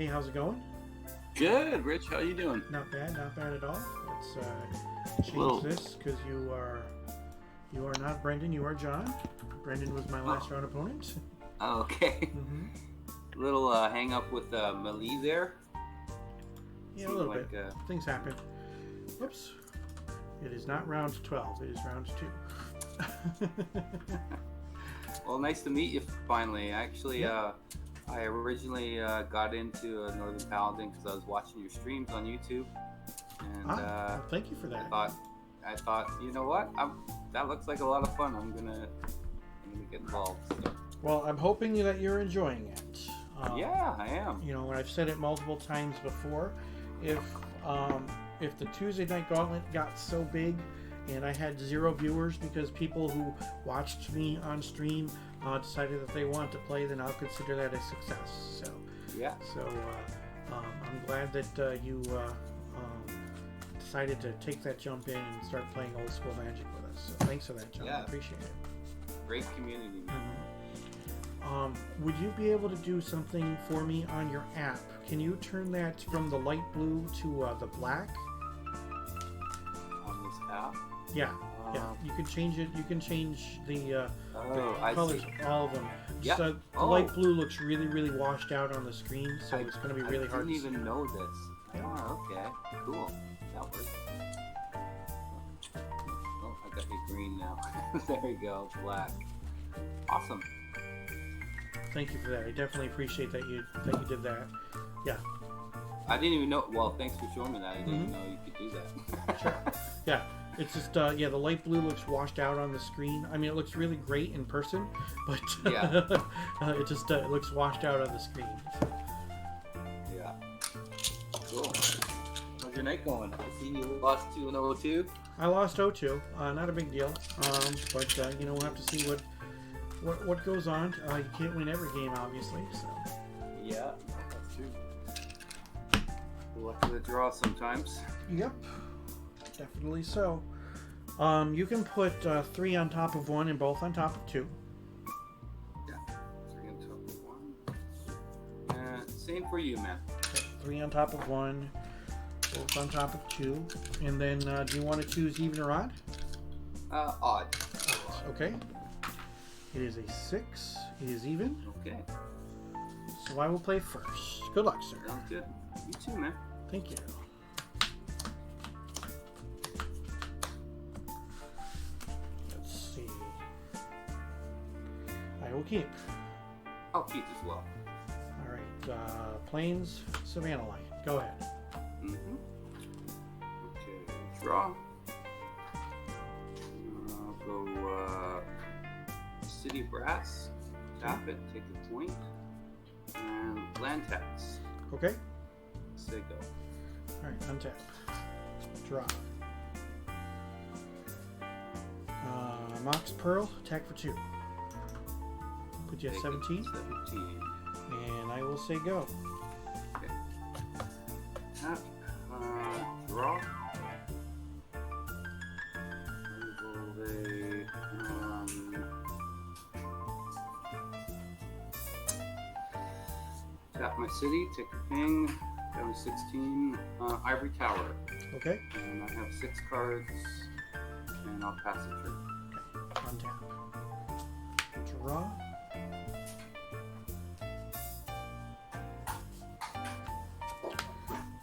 Hey, how's it going? Good, Rich. How you doing? Not bad at all. Let's change Whoa. this because you are not Brendan. You are John. Brendan was my last round opponent. Oh, okay. Mm-hmm. Little hang up with Melee there. Yeah, a Seemed little like, bit. Things happen. Whoops. It is not round 12. It is round 2. Well, nice to meet you finally. Actually, I originally got into Northern Paladin because I was watching your streams on YouTube, and well, thank you for that. I thought, you know what? That looks like a lot of fun. I'm gonna get involved. So. Well, I'm hoping that you're enjoying it. Yeah, I am. You know, and I've said it multiple times before. If the Tuesday Night Gauntlet got so big and I had 0 viewers because people who watched me on stream decided that they want to play, then I'll consider that a success. So Yeah. So I'm glad that you decided to take that jump in and start playing old school Magic with us. So thanks for that, John. I Yeah. appreciate it. Great community. Would you be able to do something for me on your app? Can you turn that from the light blue to the black? On this app. Yeah, yeah. You can change it. You can change the I colors, see. all of them. Yeah. Just, the light blue looks really, really washed out on the screen, so it's going to be really hard. I didn't even know this. Yeah. Oh, okay. Cool. That works. Oh, I got you green now. There we go. Black. Awesome. Thank you for that. I definitely appreciate that you did that. Yeah. I didn't even know. Well, thanks for showing me that. I didn't even know you could do that. Sure. Yeah. It's just the light blue looks washed out on the screen. I mean, it looks really great in person, but Yeah. it just it looks washed out on the screen. Yeah. Cool. How's your night going? I see you lost 2-0 too. I lost 0-2. Not a big deal. But you know, we'll have to see what goes on. You can't win every game, obviously. So. Yeah, that's true. Luck of the draw sometimes. Yep. Definitely so. You can put 3 on top of 1 and both on top of 2. Yeah. 3 on top of 1. Same for you, man. Okay, 3 on top of 1, both on top of 2. And then, do you want to choose even or odd? Odd. Okay. It is a 6. It is even. Okay. So I will play first. Good luck, sir. Sounds good. You too, man. Thank you. Let's see. I will keep. I'll keep as well. All right. Plains, Savannah Lion. Go ahead. Okay, draw. I'll go City Brass. Tap it, take a point. And land tax. Okay. Say go. All right. Untap. Draw. Mox Pearl. Attack for 2. Put you at Take 17. it, 17. And I will say go. Okay. Tap. Draw. Tap my city, take a ping, down to 16, Ivory Tower. Okay. And I have 6 cards, and I'll pass the turn. Okay. Untap. Draw.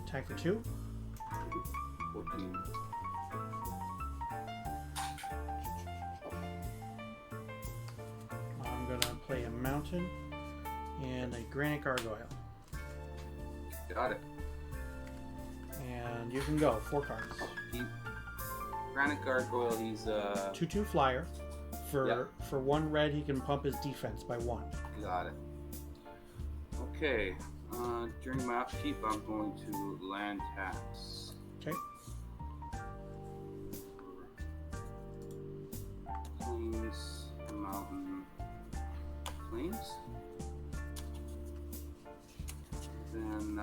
Attack for 2. 14. I'm gonna play a mountain and a granite gargoyle. Got it. And you can go 4 cards. Keep Granite Gargoyle, he's 2/2 flyer. For Yep. for 1 red, he can pump his defense by 1. got it. Okay. During my upkeep, I'm going to land tax. Okay. Plains, mountain, plains. Then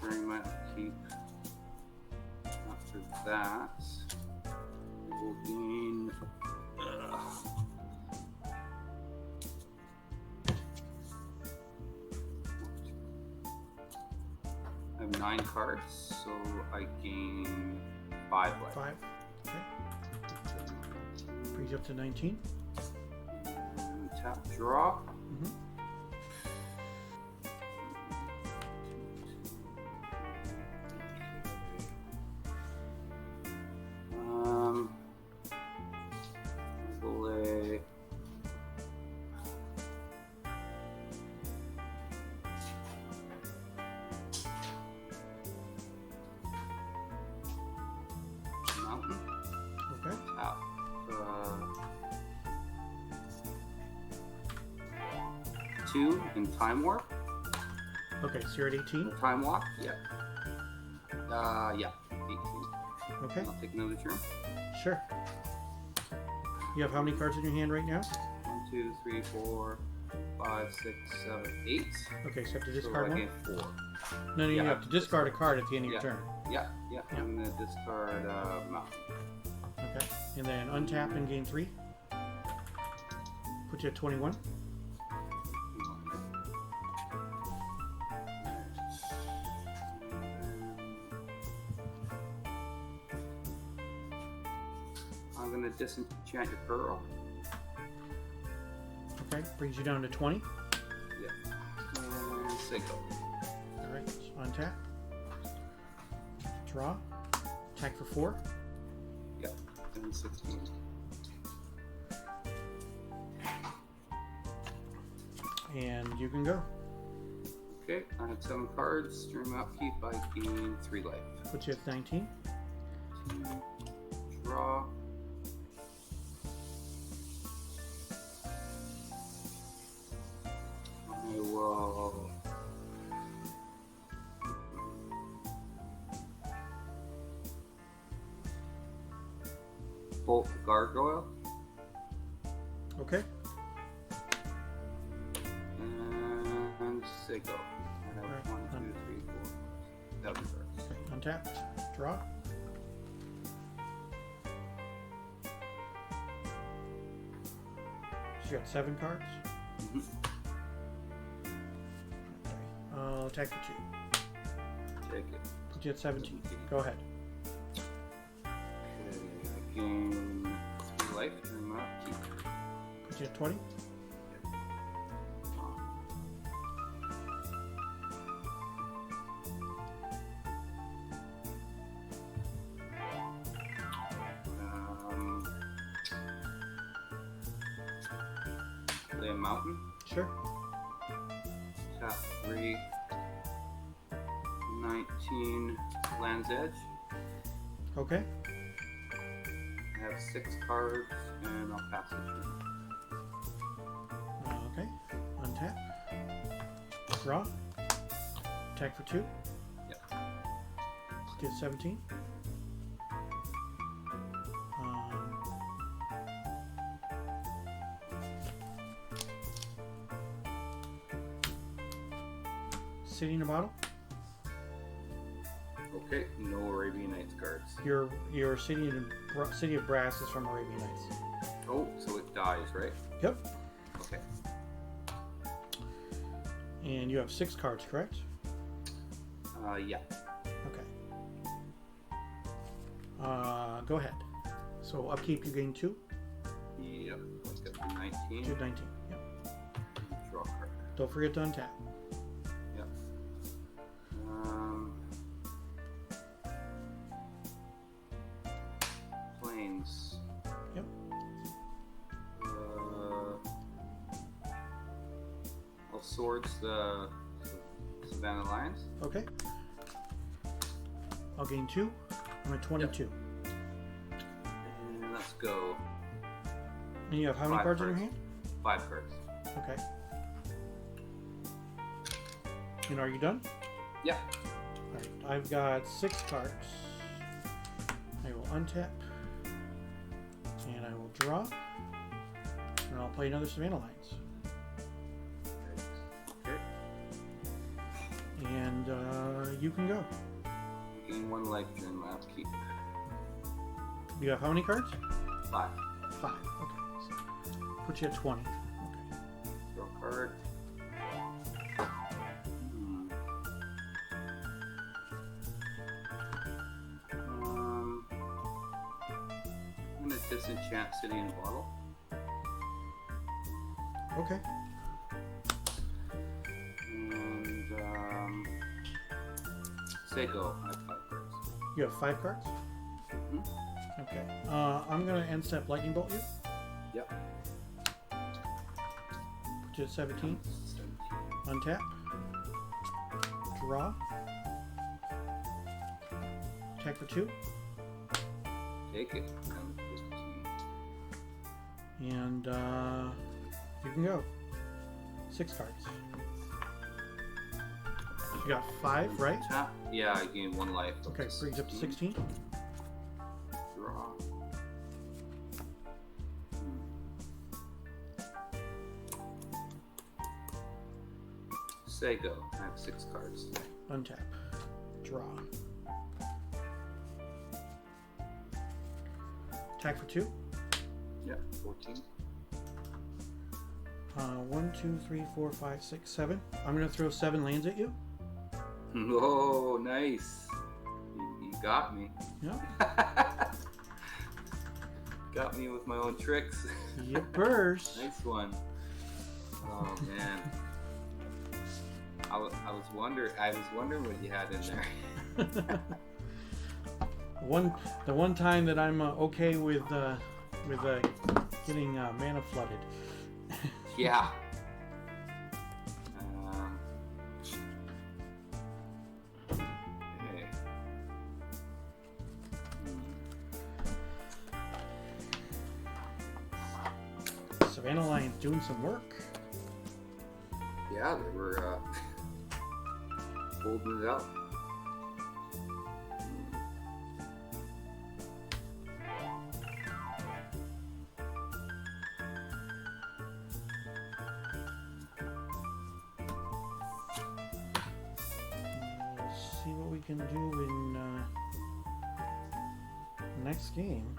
during my upkeep, after that, we will gain. have 9 cards, so I gain 5 life. 5. Okay. Brings you up to 19. And tap draw. Mm-hmm. Play. Mountain. Okay. Tap. 2 in time warp. Okay, so you're at 18. Time walk. Yeah. Yeah. 18. Okay, I'll take another turn. sure. You have how many cards in your hand right now? 1, 2, 3, 4, 5, 6, 7, 8. Okay, so you have to So discard I one? gain 4. No, you yeah. have to discard a card at the end of Yeah. your turn. Yeah. Yeah. I'm gonna discard mountain. Okay, and then untap and gain 3. Put you at 21. I'm gonna disenchant your pearl. Okay, brings you down to 20. And single. Alright, so untap. Draw. Attack for 4. Yep. And 16. And you can go. Okay, I have 7 cards. During my upkeep, I gain 3 life. Put you at 19. Draw. I will bolt the gargoyle Okay. and say go. I have Right. 1, 2, 3, 4, 7 cards. Okay. Untap. Draw. So you got 7 cards. Mhm. Okay. Attack for 2. Take it. Put you at 17. Go ahead. Okay, I gain 3 life during my upkeep. Put you at 20. Play a mountain. Sure. Tap 3. 19 Land's Edge. Okay. I have 6 cards and I'll pass the turn. Okay. Untap. Draw. Attack for 2. Yep. Let's get 17. City in a bottle. Okay, no Arabian Nights cards. Your city of brass is from Arabian Nights. Oh, so it dies, right? Yep. Okay. And you have 6 cards, correct? Yeah. Okay. Go ahead. So upkeep, you gain 2. Yep. I've got 19. 2 19. Yep. Draw a card. Don't forget to untap. Yep. Planes. Yep. All swords, the Savannah Lions. Okay. I'll gain 2. I'm at 22. And let's go. And you have how many 5 cards in your cards. hand? 5 cards. Okay. And are you done? Yeah. Alright, I've got 6 cards. I will untap. And I will draw. And I'll play another Savannah Lions. Okay. And you can go. Gain 1 life during my upkeep. You have how many cards? 5. 5. Okay. So put you at 20. Okay. Draw a card. Disenchant City in a Bottle. Okay. And say go. I have 5 cards. You have 5 cards? Mm-hmm. Okay. I'm going to end step lightning bolt you. Yep. Put you at 17. 17. Untap. Draw. Attack for 2. Take it. And you can go. 6 cards. You got 5, right? Tap. Yeah, I gained 1 life. Okay, brings up to 16. Draw. Say go. I have 6 cards. Untap. Draw. Attack for 2. Yeah, 14. 1, 2, 3, 4, 5, 6, 7. I'm going to throw 7 lands at you. Oh, nice. You got me. Yeah. Got me with my own tricks. Yippers. Nice one. Oh man. I was wondering what you had in there. The one time that I'm okay with getting mana flooded. Yeah. Okay. Savannah Lion's doing some work. Yeah, they were holding it up. Let's see what we can do in next game.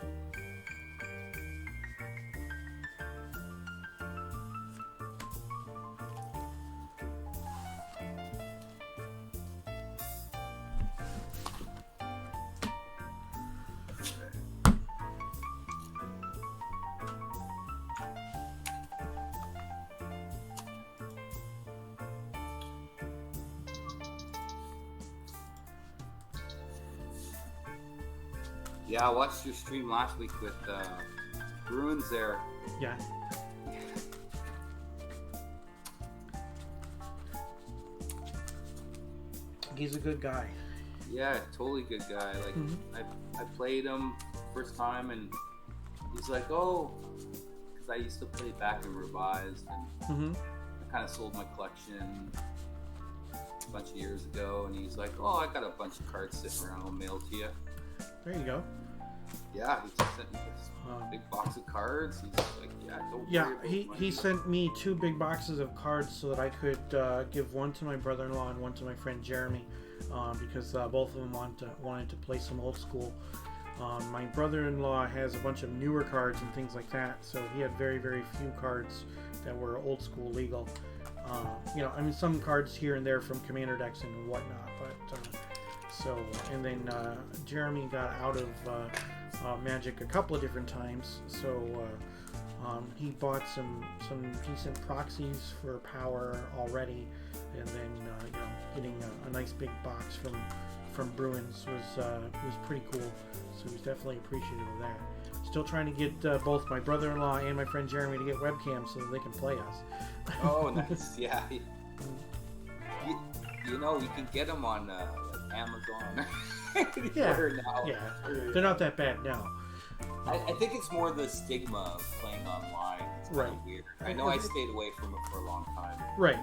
Yeah, I watched your stream last week with Bruins there. Yeah. He's a good guy. Yeah, totally good guy. Like I played him first time, and he's like, "Oh," because I used to play back and revised, and I kind of sold my collection a bunch of years ago. And he's like, "Oh, I got a bunch of cards sitting around. I'll mail to you." There you go. Yeah, he just sent me this big box of cards. He's like, "Yeah, don't Yeah, worry about he money." sent me 2 big boxes of cards so that I could give one to my brother-in-law and one to my friend Jeremy, because both of them wanted to play some old school. My brother-in-law has a bunch of newer cards and things like that, so he had very, very few cards that were old school legal. I mean, some cards here and there from Commander decks and whatnot, but and then Jeremy got out of Magic a couple of different times, so he bought some decent proxies for power already, and then getting a nice big box from Bruins was pretty cool. So he's definitely appreciative of that. Still trying to get both my brother-in-law and my friend Jeremy to get webcams so that they can play us. Oh, nice. Yeah. You can get them on like Amazon. Yeah. Now. Yeah. They're not that bad now. I think it's more the stigma of playing online. It's kind of weird. I know I stayed away from it for a long time. Right.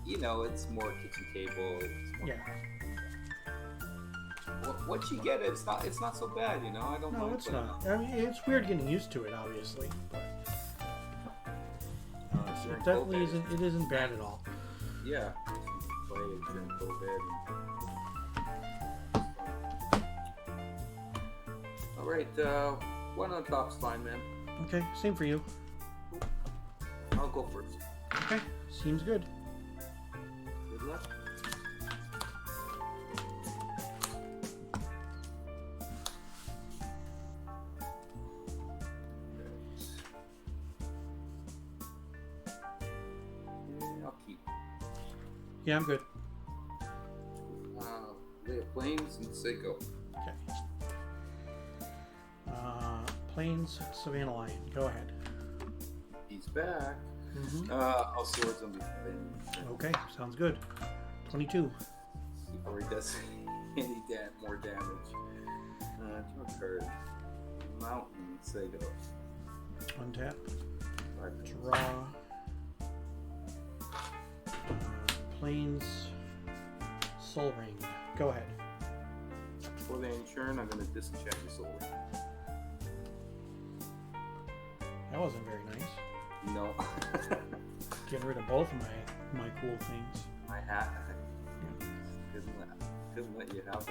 It's more kitchen table. It's more, Yeah. Once you get it, it's not so bad. I don't No, mind it's playing not. I mean, it's weird getting used to it, obviously, but it definitely isn't. It isn't bad at all. Yeah. Play it during COVID. All right. One on top's fine, man. Okay, same for you. I'll go first. Okay, seems good. Good luck. Yeah, I'm good. Lay of Flames and say go. Okay. Plains, Savannah Lion. Go ahead. He's back. Mm-hmm. I'll swords him before Okay, sounds good. 22. he does any more damage. Draw a card. Mountain, say go. Untap. 5 Draw. Plains, Soul Ring. Go ahead. For the insurance, I'm going to disenchant your soul. That wasn't very nice. No. Getting rid of both of my cool things. My hat. Couldn't let you have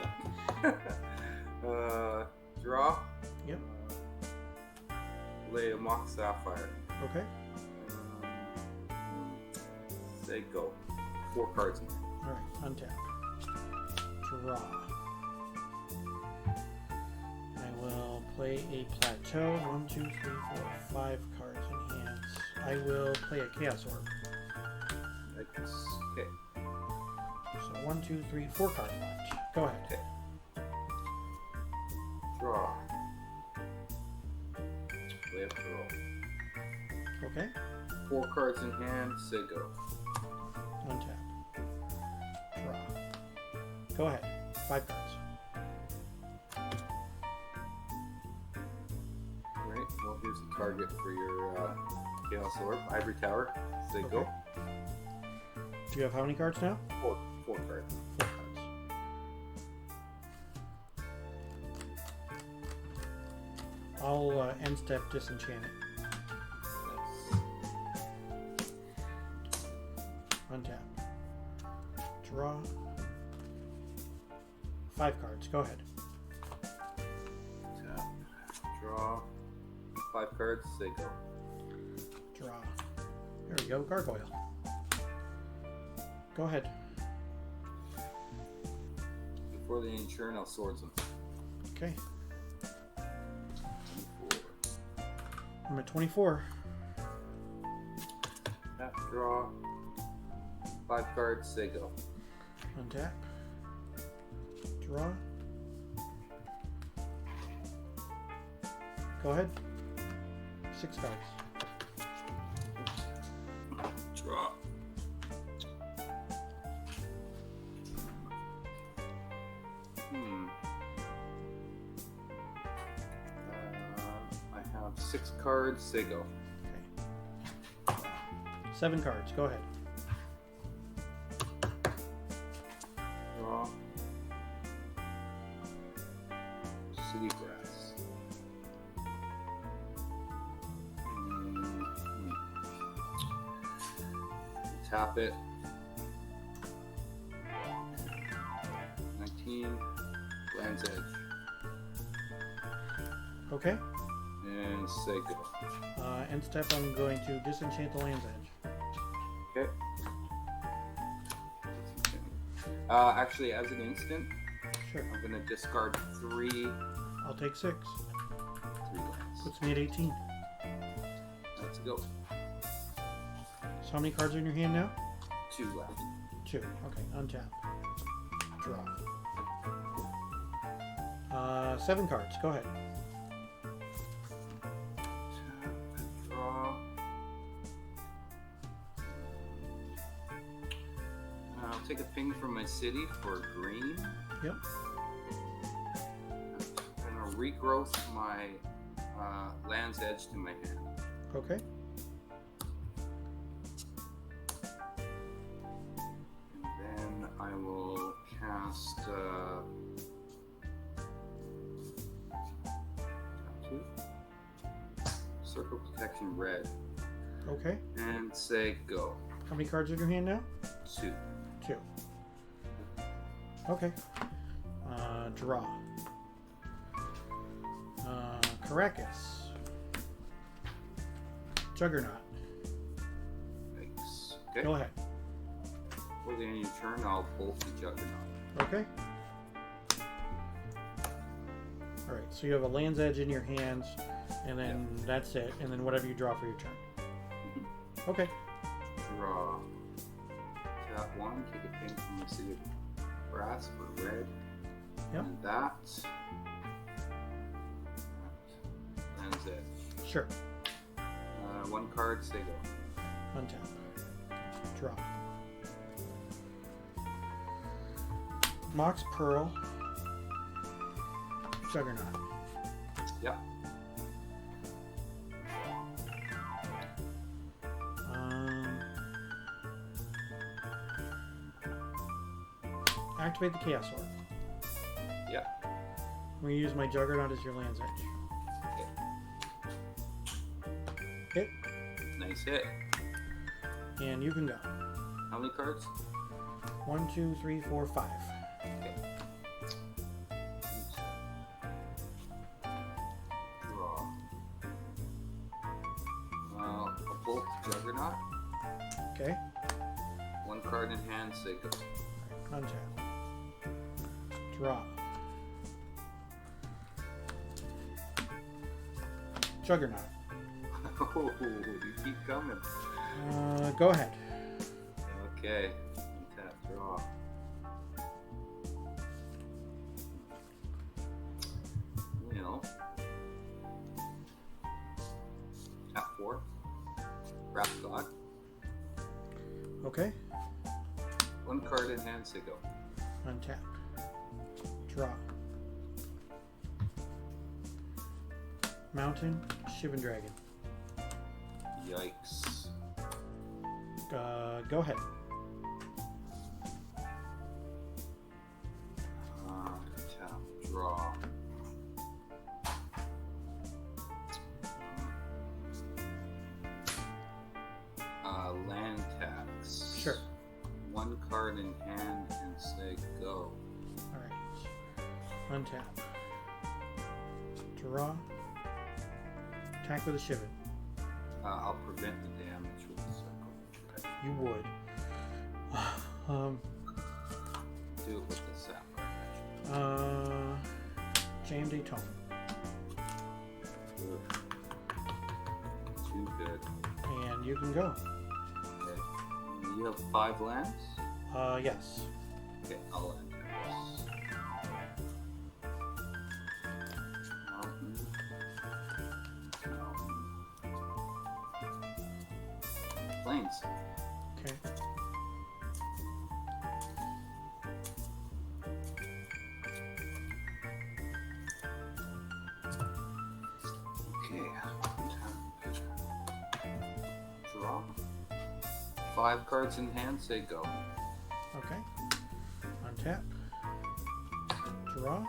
that. Draw. Yep. Lay a mock sapphire. Okay. Say go. 4 cards. Alright, untap. Draw. I will play a plateau. 1, 2, 3, 4, 5 cards in hands. I will play a Chaos Orb. Okay. So 1, 2, 3, 4 cards left. Go ahead. Okay. Draw. Play a throw. Okay. 4 cards in hand. Say go. Untap. Draw. Go ahead. 5 cards. Alright, well here's the target for your Chaos Orb. Ivory Tower. Say go. Okay. Do you have how many cards now? 4 cards. 4 cards. I'll end step disenchant it. Untap. Draw. 5 cards. Go ahead. Tap. Draw. 5 cards. Say go. Draw. There we go. Gargoyle. Go ahead. Before the insurance, I'll swords them. Okay. 4. I'm at 24. Tap. Draw. 5 cards. Say go. Untap. Draw. Go ahead. 6 cards. Draw. I have 6 cards. Say go. Okay. 7 cards. Go ahead. Draw. City Grass. Tap it. 19. Land's Edge. Okay. And say go. End step, I'm going to disenchant the Land's Edge. Okay. Actually, as an instant, Sure. I'm gonna discard 3 I'll take 6. lands. Puts me at 18. Let's go. So how many cards are in your hand now? 2 left. 2. Okay. Untap. Draw. 7 cards. Go ahead. Draw. I'll take a ping from my city for green. Yep. I'm gonna regrowth my Land's Edge to my hand. Okay. And then I will cast 2. Circle Protection Red. Okay. And say go. How many cards are in your hand now? 2. 2. Okay. Draw. Caracas. Juggernaut. Thanks. Okay. Go ahead. For the end of your turn, I'll bolt the Juggernaut. Okay. Alright, so you have a Land's Edge in your hands, and then that's it, and then whatever you draw for your turn. Okay. Draw. Tap 1, take a ping from the city of brass for red. Yep. And that lands it. Sure. 1 card, say go. Untap. Draw. Mox Pearl. Juggernaut. Yep. Activate the Chaos Orb. Yep. I'm going to use my Juggernaut as your Land's Edge. Hit. Nice hit. And you can go. How many cards? 1, 2, 3, 4, 5. Okay. Draw. A Bolt Juggernaut. Okay. 1 card in hand, say go. Untap. Draw. Juggernaut. Oh, you keep coming. Go ahead. Okay. Tap, draw. Well. Tap 4. Wrath God. Okay. 1 card in hand, say go. Untap. Draw. Mountain. Shivan Dragon. Yikes. Go ahead. Tap, draw. Land tax. Sure. 1 card in hand and say go. Alright. Untap. Draw. Attack with a Shivan. I'll prevent the damage with the circle. You would. Do it with the sapphire. James A. Tone. Too good. And you can go. Okay. You have 5 lands? Yes. Okay, I'll land this. Planes. Okay. Okay. Draw. 5 cards in hand, say go. Okay. Untap. Draw.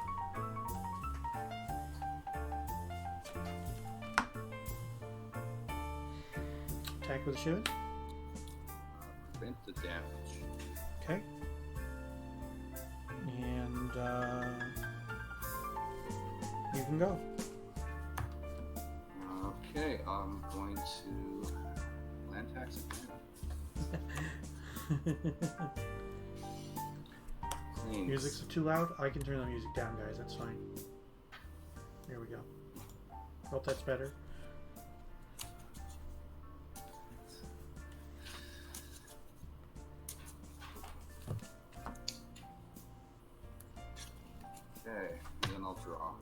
Attack with a Shivan. Prevent the damage. Okay. And you can go. Okay, I'm going to land tax again. Planes. Music's too loud? I can turn the music down, guys. That's fine. Here we go. Hope that's better. Okay, and then I'll draw.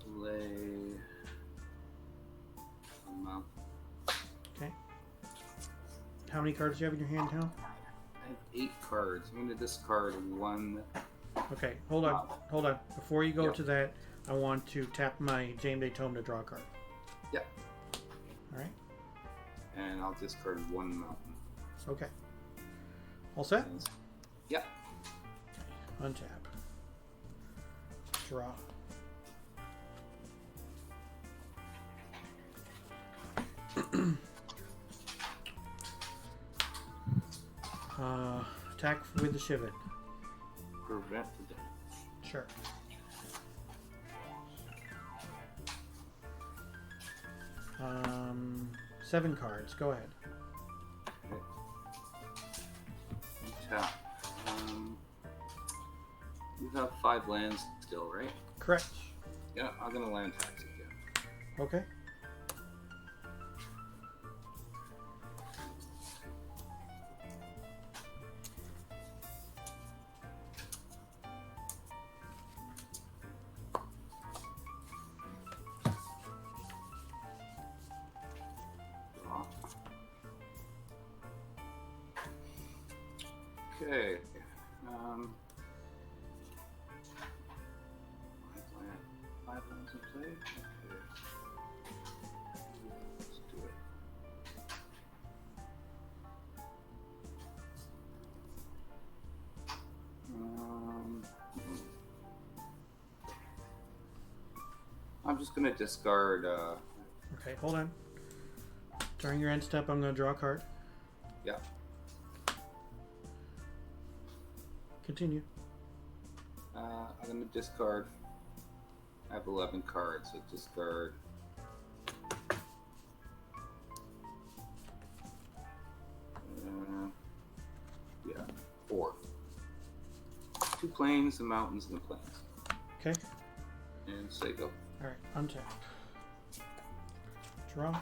Lay a mount. Okay. How many cards do you have in your hand now? I have 8 cards. I'm going to discard 1. Okay, hold on. Hold on. Before you go Yep. to that, I want to tap my James A. Tome to draw a card. Yep. Alright. And I'll discard 1 mountain. Okay. All set? Yep. Okay. Untap. Draw. Attack with the Shivan. Prevent the damage. Sure. Um, 7 cards. Go ahead. Okay. Tap. You have 5 lands still, right? Correct. Yeah, I'm gonna land tax again. Okay. Okay. Five lands in play. Okay. Let's do it. I'm just gonna discard. Okay, hold on. During your end step, I'm going to draw a card. Yeah. Continue. I'm gonna discard. I have 11 cards, so discard. Yeah, 4. 2 plains, the mountains, and the plains. Okay. And say go. Alright, untap. Draw.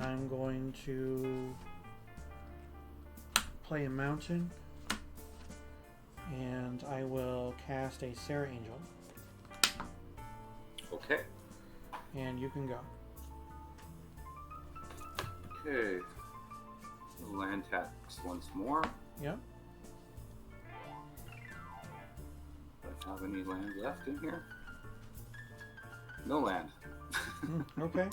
I'm going to play a mountain, and I will cast a Sarah Angel, Okay. and you can go. Okay. Land tax once more. Yep. Do I have any land left in here? No land. Okay.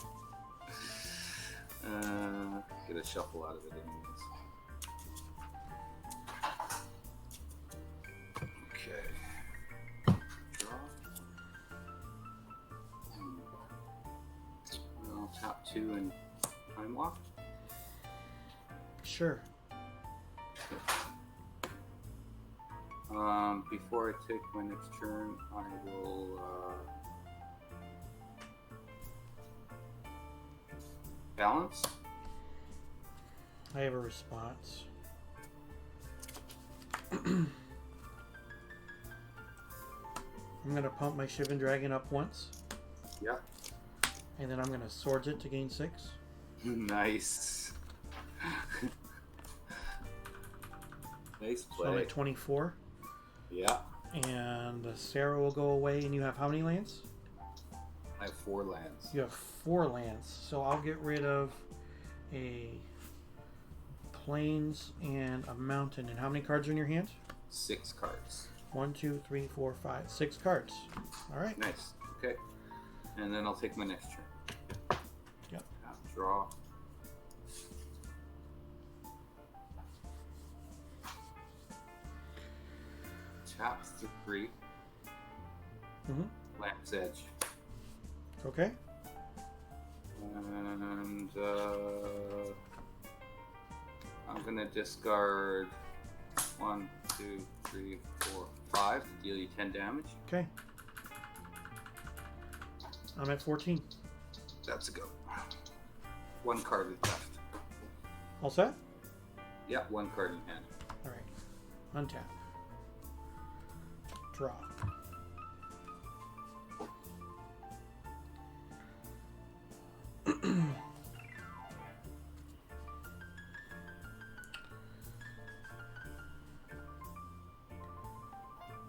Get a shuffle out of it anyways. Okay. Draw. I'll tap 2 and time lock. Sure. Before I take my next turn, I will balance. I have a response. I'm going to pump my Shivan Dragon up once, Yeah. and then I'm going to Swords it to gain 6. Nice. Nice So I'm play. at 24. Yeah. And the Sarah will go away, and you have how many lands? I have 4 lands. You have 4 lands, so I'll get rid of a plains and a mountain. And how many cards are in your hand? 6 cards. 1, 2, 3, 4, 5, 6 cards. All right. Nice. Okay. And then I'll take my next turn. Yep. Draw. Tap 3. Mm-hmm. Land's Edge. Okay. And I'm gonna discard 1, 2, 3, 4, 5 to deal you 10 damage. Okay. I'm at 14. That's a go. 1 card is left. All set? Yeah, 1 card in hand. All right. Untap. Draw.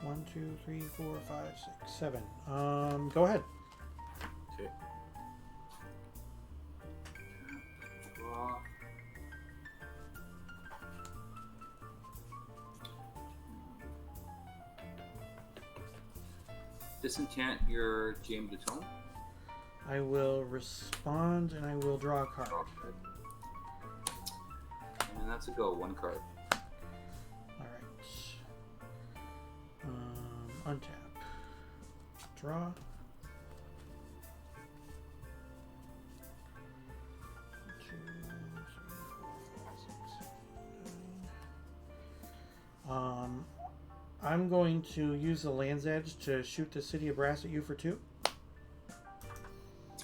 One, 2, 3, 4, 5, 6, 7. Go ahead. Okay. Draw. Disenchant your James de Tone. I will respond and I will draw a card. Draw a card. And that's a go. 1 card. All right. Untap. Draw. Two, three, four, 5, 6, 7, 9. I'm going to use the Land's Edge to shoot the City of Brass at you for 2.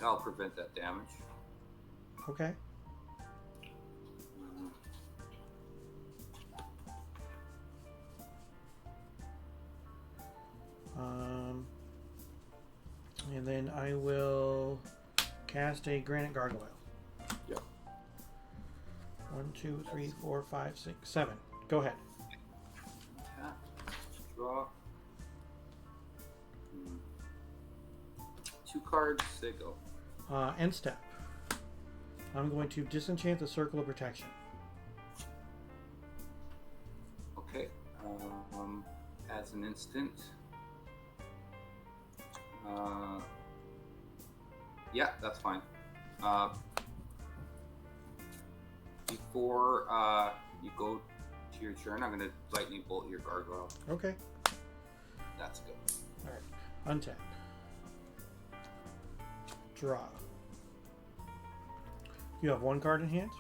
I'll prevent that damage. Okay. And then I will cast a Granite Gargoyle. Yep. 1, 2, 3, 4, 5, 6, 7. Go ahead. Tap. Draw. 2 cards. Say go. End step. I'm going to disenchant the Circle of Protection. Okay. As an instant. Yeah, that's fine. Before you go to your turn, I'm going to lightning bolt your gargoyle. Okay. That's good. All right. Untap. Draw. You have 1 card in hand?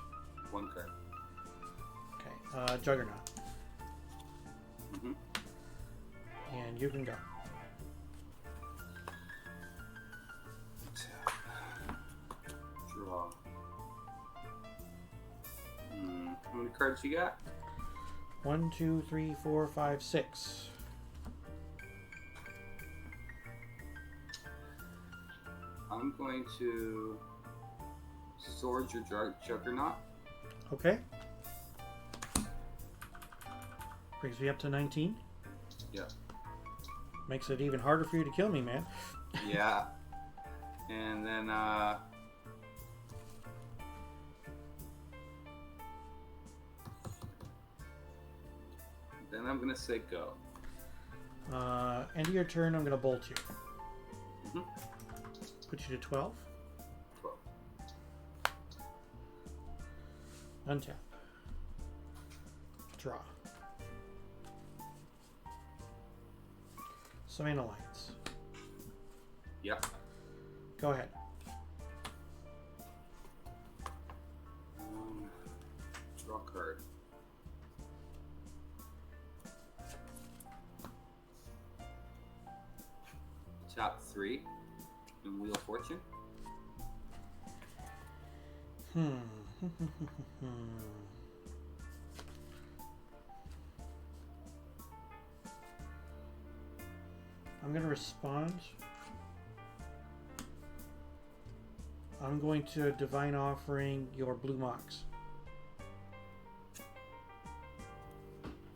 1 card. Okay. Juggernaut. Mm-hmm. And you can go. Draw. How many cards you got? 1, 2, 3, 4, 5, 6. I'm going to sword your juggernaut. Okay. Brings me up to 19. Yeah. Makes it even harder for you to kill me, man. Yeah. And then I'm gonna say go. End of your turn, I'm going to bolt you. Mm-hmm. Put you to 12. 12. Untap. Draw. Summon Alliance. Yep. Go ahead. Draw card. Tap 3 and Wheel of Fortune. I'm going to respond. I'm going to Divine Offering your Blue Mox.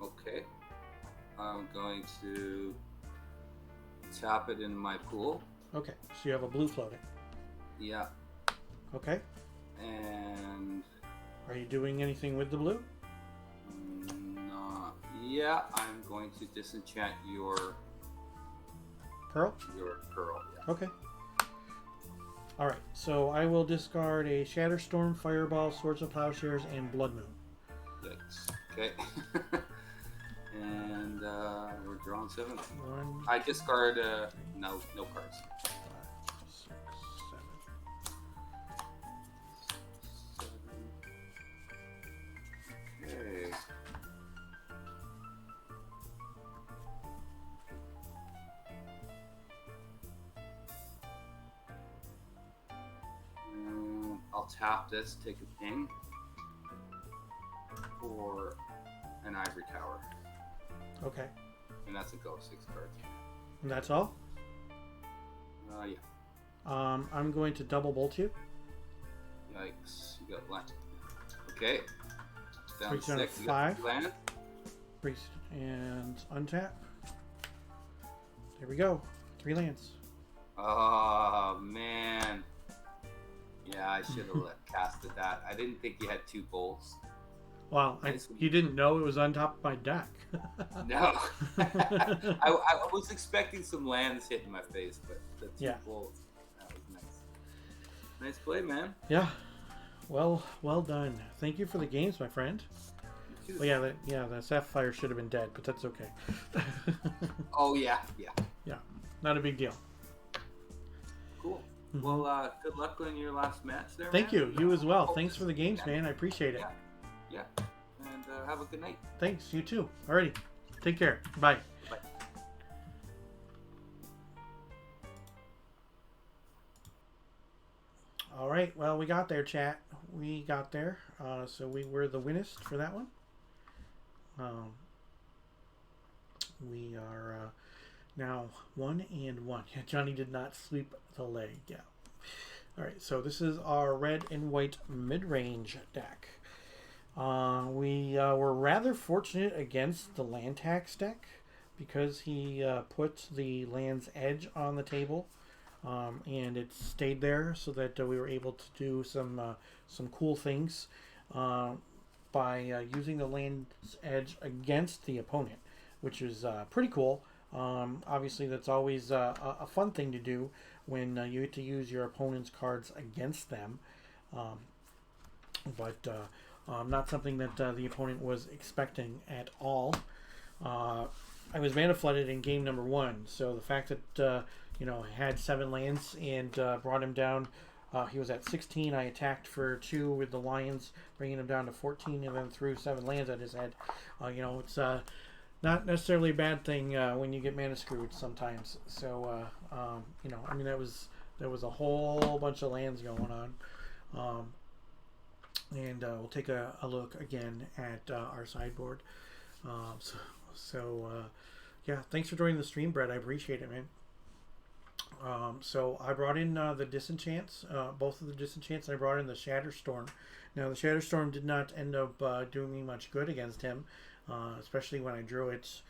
Okay. I'm going to tap it in my pool. Okay, so you have a blue floating. Yeah. Okay. And Are you doing anything with the blue? not. Yeah, I'm going to disenchant your Pearl? pearl. Yeah. Okay. Alright, so I will discard a Shatterstorm, Fireball, Swords of Plowshares, and Blood Moon. Yikes. Okay. And we're drawing 7. 1, I discard no cards. 5, 6, 7. Okay. I'll tap this, take a ping for an ivory tower. Okay. And that's a go, 6 cards. And that's all? Yeah. I'm going to double bolt you. Yikes. You got land. Okay. Down Brings to you down to 6. You got 5. land. Brings and untap. There we go. 3 lands. Oh, man. Yeah, I should have casted that. I didn't think you had 2 bolts. Wow, Nice. you didn't know it was on top of my deck. No. I was expecting some lands hitting my face, but the 2 bolts, that was nice. Nice play, man. Yeah. Well done. Thank you for the games, my friend. You too. Well, the Sapphire should have been dead, but that's okay. Oh, yeah. Yeah, not a big deal. Cool. Mhm. Well, good luck on your last match there, Thank man. you. You as well. Thanks for the games, man. I appreciate it. Yeah. And have a good night. Thanks. You too. Alrighty. Take care. Bye. Bye. All right. Well, we got there, chat. We got there. So we were the winnest for that one. We are now 1-1. Yeah, Johnny did not sweep the leg. Yeah. All right. So this is our red and white mid-range deck. We were rather fortunate against the land tax deck because he put the land's edge on the table and it stayed there so that we were able to do some cool things by using the land's edge against the opponent, which is pretty cool. Obviously, that's always a fun thing to do when you get to use your opponent's cards against them, but not something that the opponent was expecting at all. I was mana flooded in game number 1, so the fact that I had 7 lands and brought him down. He was at 16. I attacked for 2 with the Lions, bringing him down to 14, and then threw 7 lands at his head. It's not necessarily a bad thing when you get mana screwed sometimes. So, there was a whole bunch of lands going on. And we'll take a look again at our sideboard. Yeah, thanks for joining the stream, Brett. I appreciate it, man. So I brought in the Disenchants, both of the Disenchants. I brought in the Shatterstorm. Now, the Shatterstorm did not end up doing me much good against him, especially when I drew it.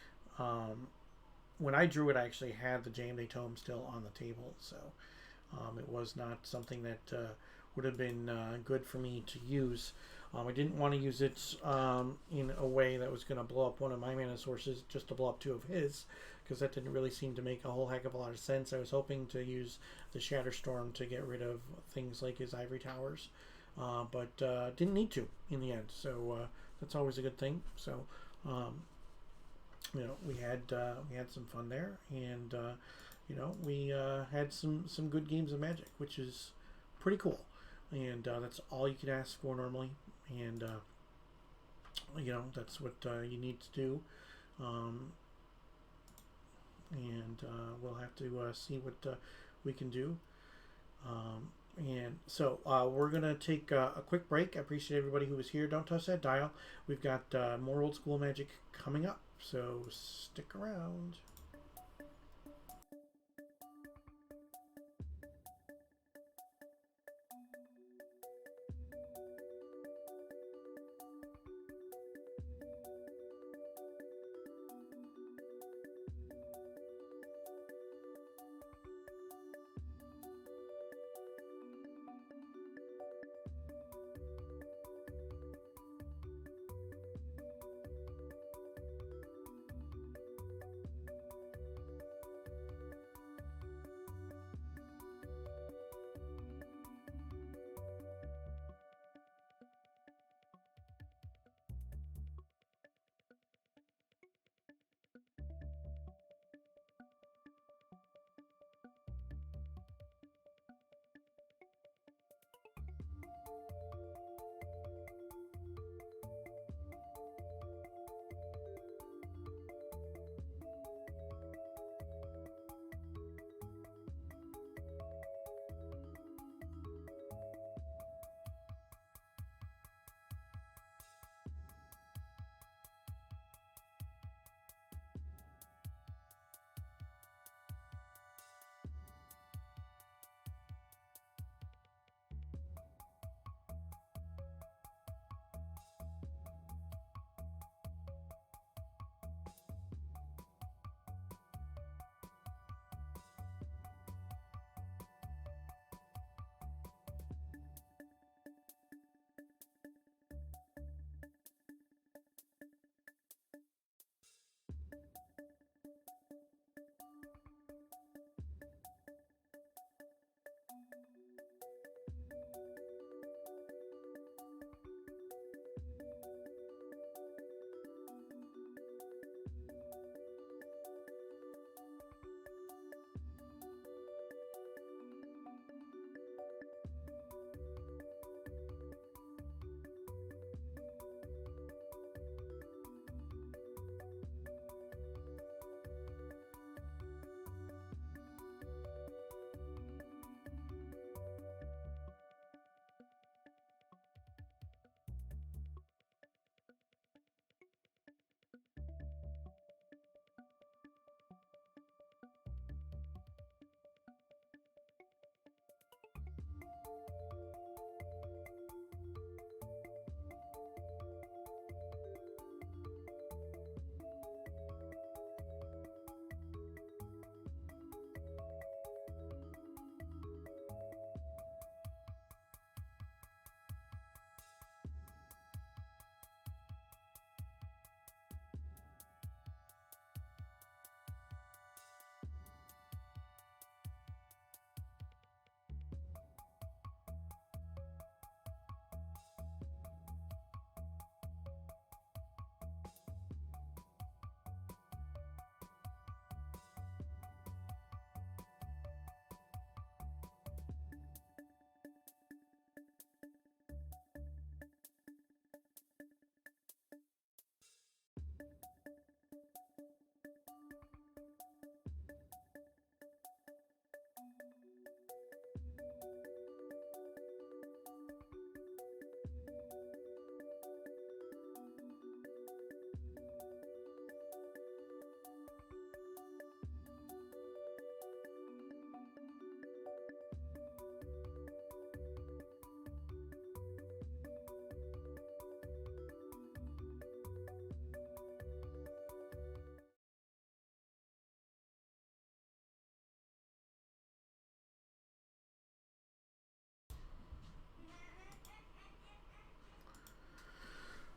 When I drew it, I actually had the Jayemdae Tome still on the table, so it was not something that would have been good for me to use. I didn't want to use it in a way that was going to blow up one of my mana sources just to blow up 2 of his, because that didn't really seem to make a whole heck of a lot of sense. I was hoping to use the Shatterstorm to get rid of things like his Ivory Towers, but didn't need to in the end, so that's always a good thing. So we had some fun there, and we had some good games of Magic, which is pretty cool, and that's all you can ask for normally. And that's what you need to do, and we'll have to see what we can do. And so we're gonna take a quick break. I appreciate everybody who was here. Don't touch that dial. We've got more old school Magic coming up, so stick around.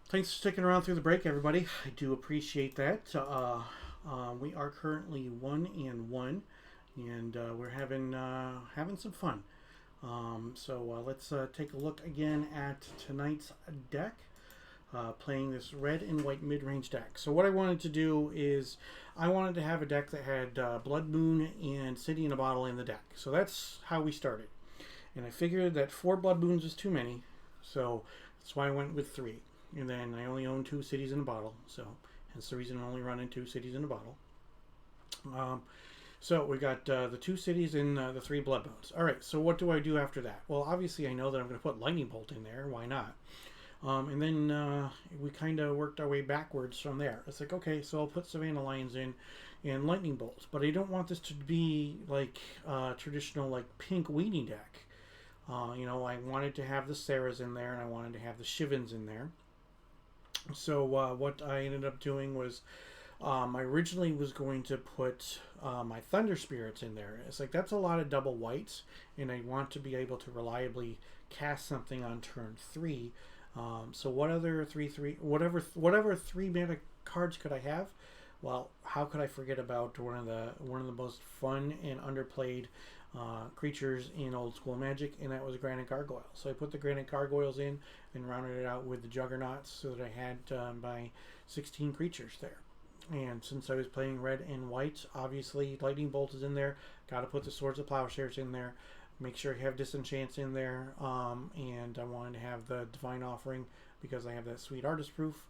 Thanks for sticking around through the break, everybody. I do appreciate that. We are currently 1-1, and we're having some fun. So let's take a look again at tonight's deck. Playing this red and white mid-range deck. So what I wanted to do is I wanted to have a deck that had Blood Moon and City in a Bottle in the deck. So that's how we started. And I figured that 4 Blood Moons was too many, so that's why I went with 3. And then I only own 2 Cities in a Bottle, so hence the reason I'm only running 2 Cities in a Bottle. So we got the 2 Cities and the 3 Blood Moons. Alright, so what do I do after that? Well, obviously I know that I'm going to put Lightning Bolt in there. Why not? And then we kind of worked our way backwards from there. It's like, okay, so I'll put Savannah Lions in and Lightning Bolts. But I don't want this to be like traditional like pink weenie deck. You know, I wanted to have the Sarahs in there and I wanted to have the Shivans in there. So what I ended up doing was I originally was going to put my Thunder Spirits in there. It's like that's a lot of double whites and I want to be able to reliably cast something on turn 3. So what other whatever 3 mana cards could I have? Well, how could I forget about one of the most fun and underplayed creatures in old school Magic, and that was Granite Gargoyle. So I put the Granite Gargoyles in and rounded it out with the Juggernauts so that I had my 16 creatures there. And since I was playing red and white, obviously Lightning Bolt is in there. Got to put the Swords of Plowshares in there. Make sure you have Disenchants in there, and I wanted to have the Divine Offering because I have that sweet Artist Proof,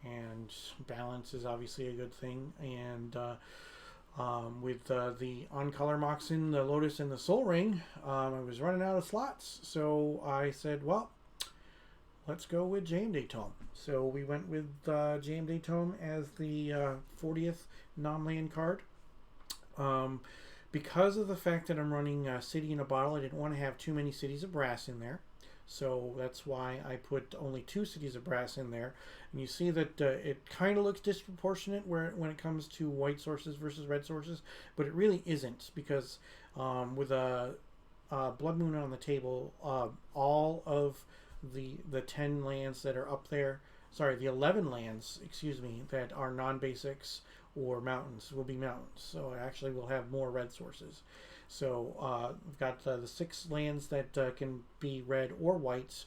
and balance is obviously a good thing. And with the On-Color Moxen, the Lotus, and the Soul Ring, I was running out of slots, so I said, well, let's go with Jayemdae Tome. So we went with Jayemdae Tome as the 40th non-land card. Because of the fact that I'm running City in a Bottle, I didn't want to have too many Cities of Brass in there. So that's why I put only 2 Cities of Brass in there. And you see that it kind of looks disproportionate when it comes to white sources versus red sources. But it really isn't, because with a Blood Moon on the table, all of the 10 lands that are up there, sorry, the 11 lands, excuse me, that are non-basics or mountains will be mountains. So I actually will have more red sources. So we've got the 6 lands that can be red or whites,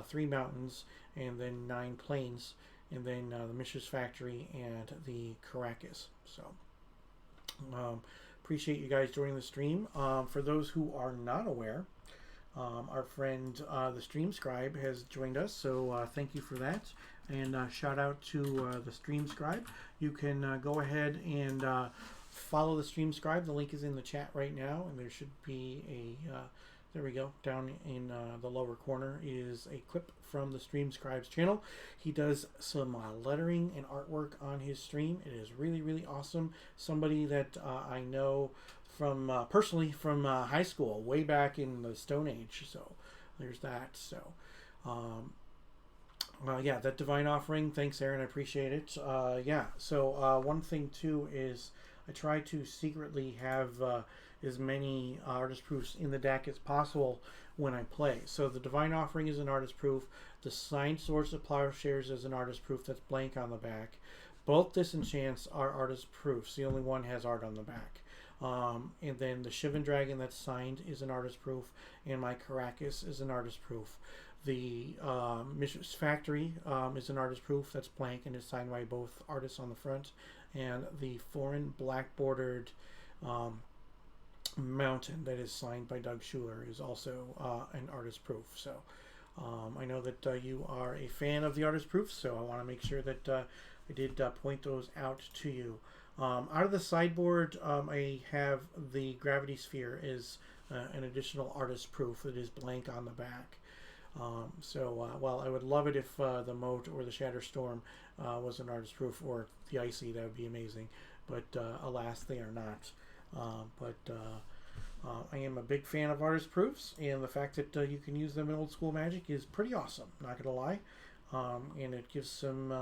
3 mountains, and then 9 plains, and then the Mishra's Factory and the Caracas. So appreciate you guys joining the stream. For those who are not aware, our friend the Stream Scribe has joined us, so thank you for that. And shout out to the Stream Scribe. You can go ahead and follow the Stream Scribe. The link is in the chat right now, and there should be a there we go. Down in the lower corner is a clip from the Stream Scribe's channel. He does some lettering and artwork on his stream. It is really, really awesome. Somebody that I know from personally from high school, way back in the Stone Age. So there's that. So yeah, that Divine Offering. Thanks, Aaron. I appreciate it. Yeah. So one thing too is I try to secretly have as many Artist Proofs in the deck as possible when I play. So the Divine Offering is an Artist Proof. The Signed Swords of Plowshares is an Artist Proof that's blank on the back. Both Disenchants are Artist Proofs. The only one has art on the back. And then the Shivan Dragon that's signed is an Artist Proof, and my Caracas is an Artist Proof. The Mishra's Factory is an Artist Proof that's blank and is signed by both artists on the front. And the foreign black bordered mountain that is signed by Doug Schuler is also an Artist Proof. So I know that you are a fan of the Artist Proofs, so I want to make sure that I did point those out to you. Out of the sideboard, I have the Gravity Sphere is an additional Artist Proof that is blank on the back. Well, I would love it if the Moat or the Shatterstorm was an Artist Proof, or the Icy. That would be amazing, but alas, they are not. I am a big fan of Artist Proofs, and the fact that you can use them in old school Magic is pretty awesome, not gonna lie. And it gives some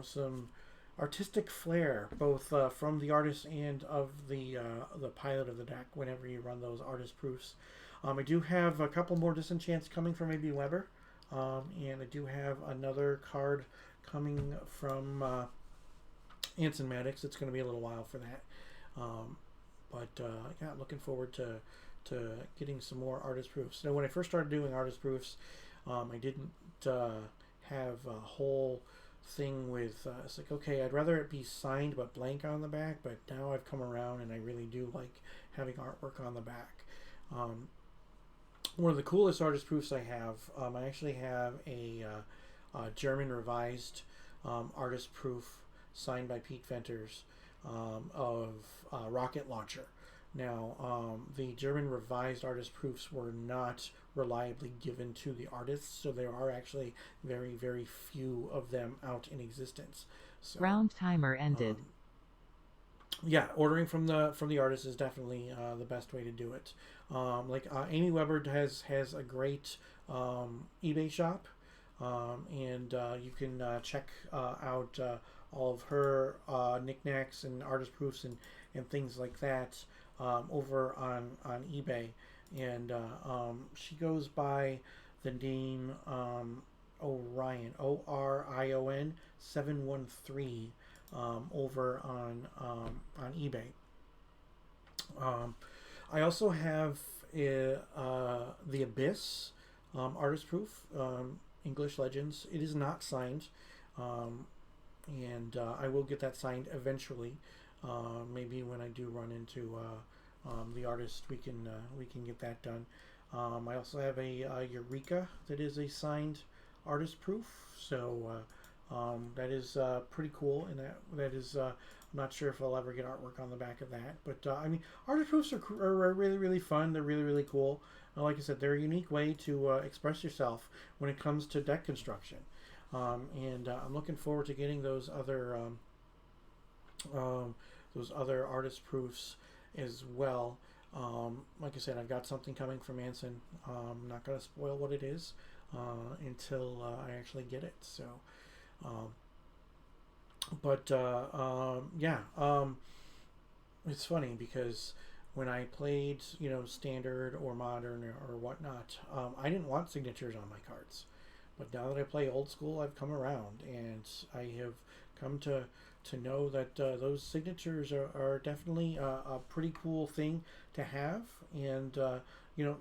some artistic flair, both from the artist and of the pilot of the deck whenever you run those Artist Proofs. I do have a couple more Disenchants coming from A.B. Weber. and I do have another card coming from Anson Maddox. It's going to be a little while for that. But yeah, looking forward to getting some more artist proofs. Now, when I first started doing artist proofs, I didn't have a whole thing with it's like, okay, I'd rather it be signed but blank on the back, but now I've come around and I really do like having artwork on the back. One of the coolest artist proofs I have, I actually have a German revised artist proof signed by Pete Venters of Rocket Launcher. Now, the German revised artist proofs were not reliably given to the artists, so there are actually very, very few of them out in existence. So, Round timer ended. yeah, ordering from the artist is definitely the best way to do it. Amy Weber has a great eBay shop, and you can check out all of her knickknacks and artist proofs and things like that over on eBay. And she goes by the name Orion, Orion 713 over on eBay. I also have the Abyss artist proof, English Legends. It is not signed, and I will get that signed eventually. Maybe when I do run into the artist, we can get that done. I also have a Eureka that is a signed artist proof, so that is pretty cool, and that is I'm not sure if I'll ever get artwork on the back of that, but I mean, artist proofs are really, really fun. They're really, really cool. Like I said, they're a unique way to express yourself when it comes to deck construction, and I'm looking forward to getting those other artist proofs as well. Like I said, I've got something coming from Anson. I'm not going to spoil what it is until I actually get it. So, it's funny because when I played, standard or modern or whatnot, I didn't want signatures on my cards. But now that I play old school, I've come around, and I have come to know that those signatures are definitely a pretty cool thing to have. And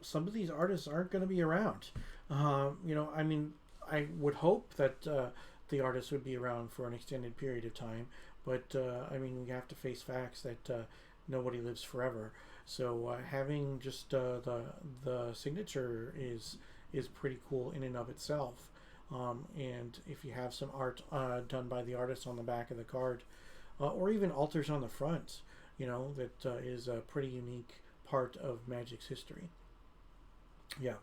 some of these artists aren't going to be around. I mean, I would hope that the artists would be around for an extended period of time, but I mean, we have to face facts that nobody lives forever. So having just the signature is pretty cool in and of itself. And if you have some art done by the artist on the back of the card, or even altars on the front, that is a pretty unique part of Magic's history. Yeah.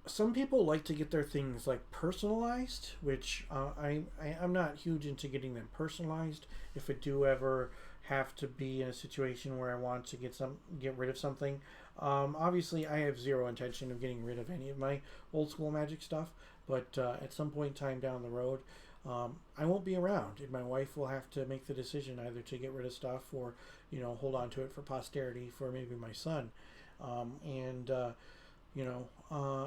Some people like to get their things like personalized, which I'm not huge into getting them personalized. If I do ever have to be in a situation where I want to get rid of something, obviously I have zero intention of getting rid of any of my old school Magic stuff, but at some point in time down the road, I won't be around, and my wife will have to make the decision either to get rid of stuff or hold on to it for posterity for maybe my son.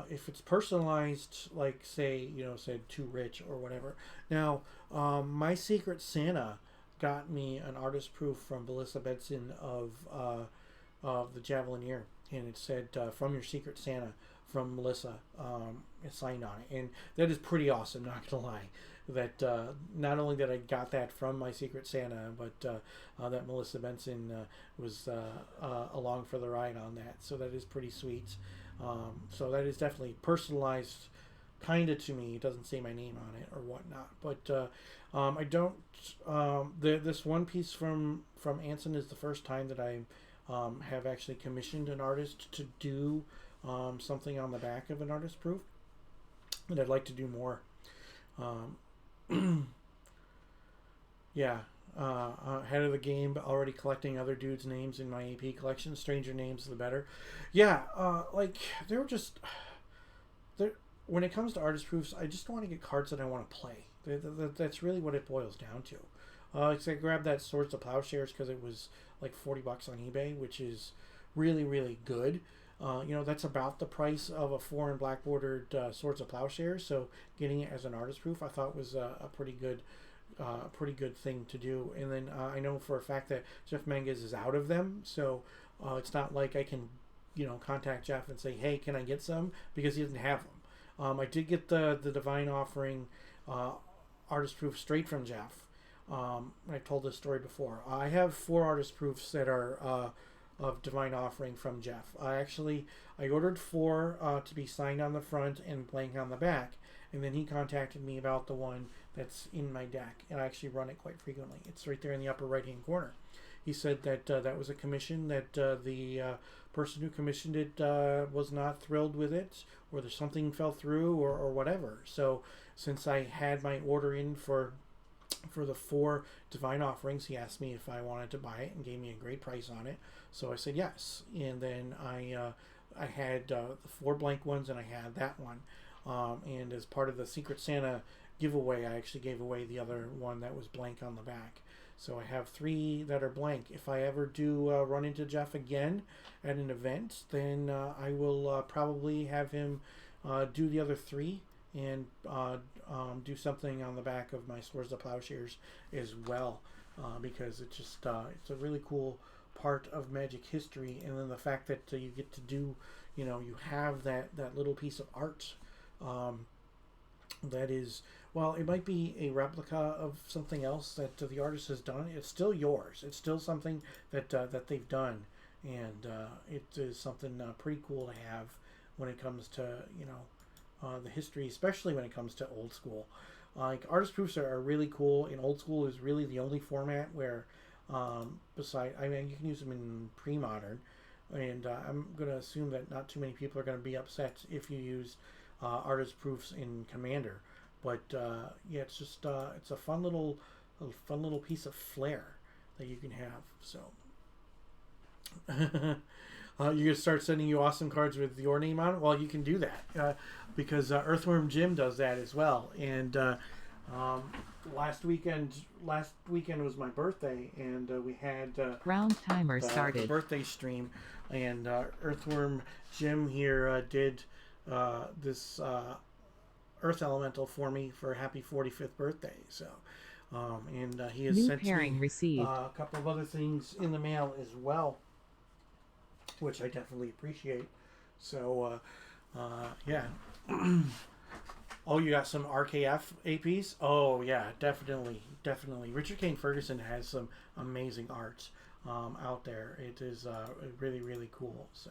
If it's personalized, like say said Too Rich or whatever. Now, my Secret Santa got me an artist proof from Melissa Benson of the Javelineer, and it said from your Secret Santa from Melissa. It's signed on it, and that is pretty awesome, not gonna lie. That not only that I got that from my Secret Santa, but that Melissa Benson was along for the ride on that, so that is pretty sweet. So that is definitely personalized kind of to me. It doesn't say my name on it or whatnot, but I don't this one piece from Anson is the first time that I have actually commissioned an artist to do something on the back of an artist proof, and I'd like to do more. Yeah, ahead of the game, but already collecting other dudes' names in my AP collection. Stranger names, the better. Yeah, they're just when it comes to artist proofs, I just want to get cards that I want to play. That's really what it boils down to. So I grabbed that Swords to Plowshares because it was like $40 on eBay, which is really, really good. that's about the price of a 4 and black bordered Swords of Plowshares. So getting it as an artist proof, I thought was a pretty good thing to do. And then I know for a fact that Jeff Menges is out of them, so it's not like I can, contact Jeff and say, hey, can I get some? Because he doesn't have them. I did get the Divine Offering artist proof straight from Jeff. I told this story before. I have 4 artist proofs that are of Divine Offering from Jeff. I ordered 4 to be signed on the front and blank on the back, and then he contacted me about the one that's in my deck, and I actually run it quite frequently. It's right there in the upper right hand corner. He said that that was a commission, that the person who commissioned it was not thrilled with it, or there's something fell through, or whatever. So since I had my order in for the 4 Divine Offerings, he asked me if I wanted to buy it and gave me a great price on it. So I said yes, and then I had the 4 blank ones, and I had that one. And as part of the Secret Santa giveaway, I actually gave away the other one that was blank on the back. So I have 3 that are blank. If I ever do run into Jeff again at an event, then I will probably have him do the other 3 and do something on the back of my Swords of Plowshares as well, because it's just it's a really cool part of Magic history. And then the fact that you get to do, you have that little piece of art that is, well, it might be a replica of something else that the artist has done. It's still yours. It's still something that they've done, and it is something pretty cool to have when it comes to the history, especially when it comes to old school. Like artist proofs are really cool, and old school is really the only format where, you can use them in pre-modern, and I'm going to assume that not too many people are going to be upset if you use artist proofs in Commander. But yeah, it's just it's a fun little piece of flair that you can have. So you're gonna start sending you awesome cards with your name on it. Well, you can do that because Earthworm Jim does that as well. And last weekend was my birthday, and we had round timer started the birthday stream, and Earthworm Jim here did this Earth Elemental for me for a happy 45th birthday. So and he has new sent pairing me received a couple of other things in the mail as well, which I definitely appreciate. So yeah. Oh, you got some RKF APs? Oh yeah, definitely. Richard Kane Ferguson has some amazing art out there. It is really, really cool. So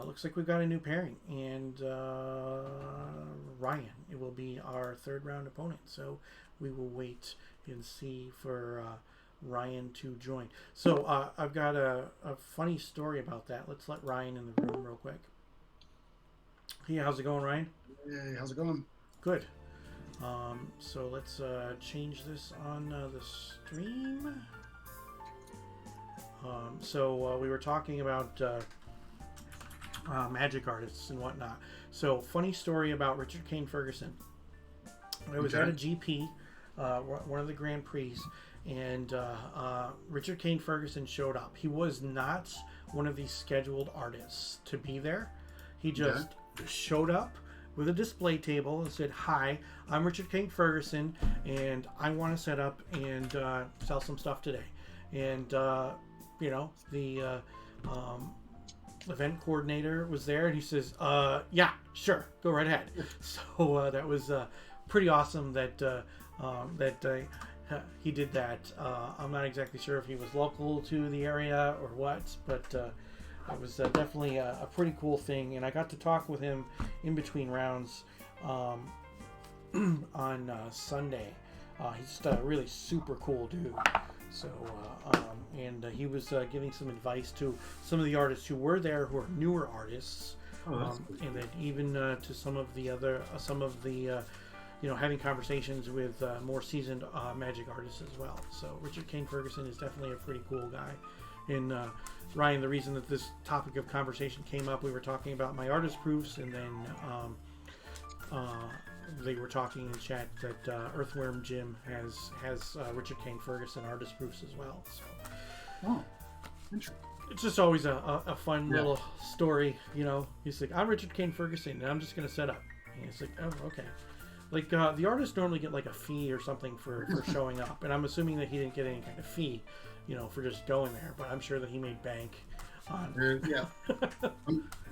looks like we've got a new pairing, and Ryan, it will be our 3rd round opponent. So we will wait and see for Ryan to join. So I've got a funny story about that. Let's let Ryan in the room real quick. Hey, how's it going, Ryan? Hey, how's it going? Good. So let's change this on the stream. So we were talking about magic artists and whatnot. So funny story about Richard Kane Ferguson. I was at a GP, one of the Grand Prix, and Richard Kane Ferguson showed up. He was not one of these scheduled artists to be there. He just showed up with a display table and said, "Hi, I'm Richard Kane Ferguson, and I want to set up and sell some stuff today." And the event coordinator was there, and he says, "Yeah, sure, go right ahead." So that was pretty awesome that he did that. I'm not exactly sure if he was local to the area or what, but it was definitely a pretty cool thing. And I got to talk with him in between rounds on Sunday. He's just a really super cool dude. So, and he was giving some advice to some of the artists who were there, who are newer artists, and then even to some of the having conversations with more seasoned magic artists as well. So Richard Kane Ferguson is definitely a pretty cool guy. And Ryan, the reason that this topic of conversation came up, we were talking about my artist proofs, and then they were talking in chat that Earthworm Jim has Richard Kane Ferguson artist proofs as well. So, It's just always a fun little story, you know. He's like, I'm Richard Kane Ferguson, and I'm just gonna set up. And it's like, oh, okay. Like the artists normally get like a fee or something for showing up, and I'm assuming that he didn't get any kind of fee, you know, for just going there. But I'm sure that he made bank on. Yeah.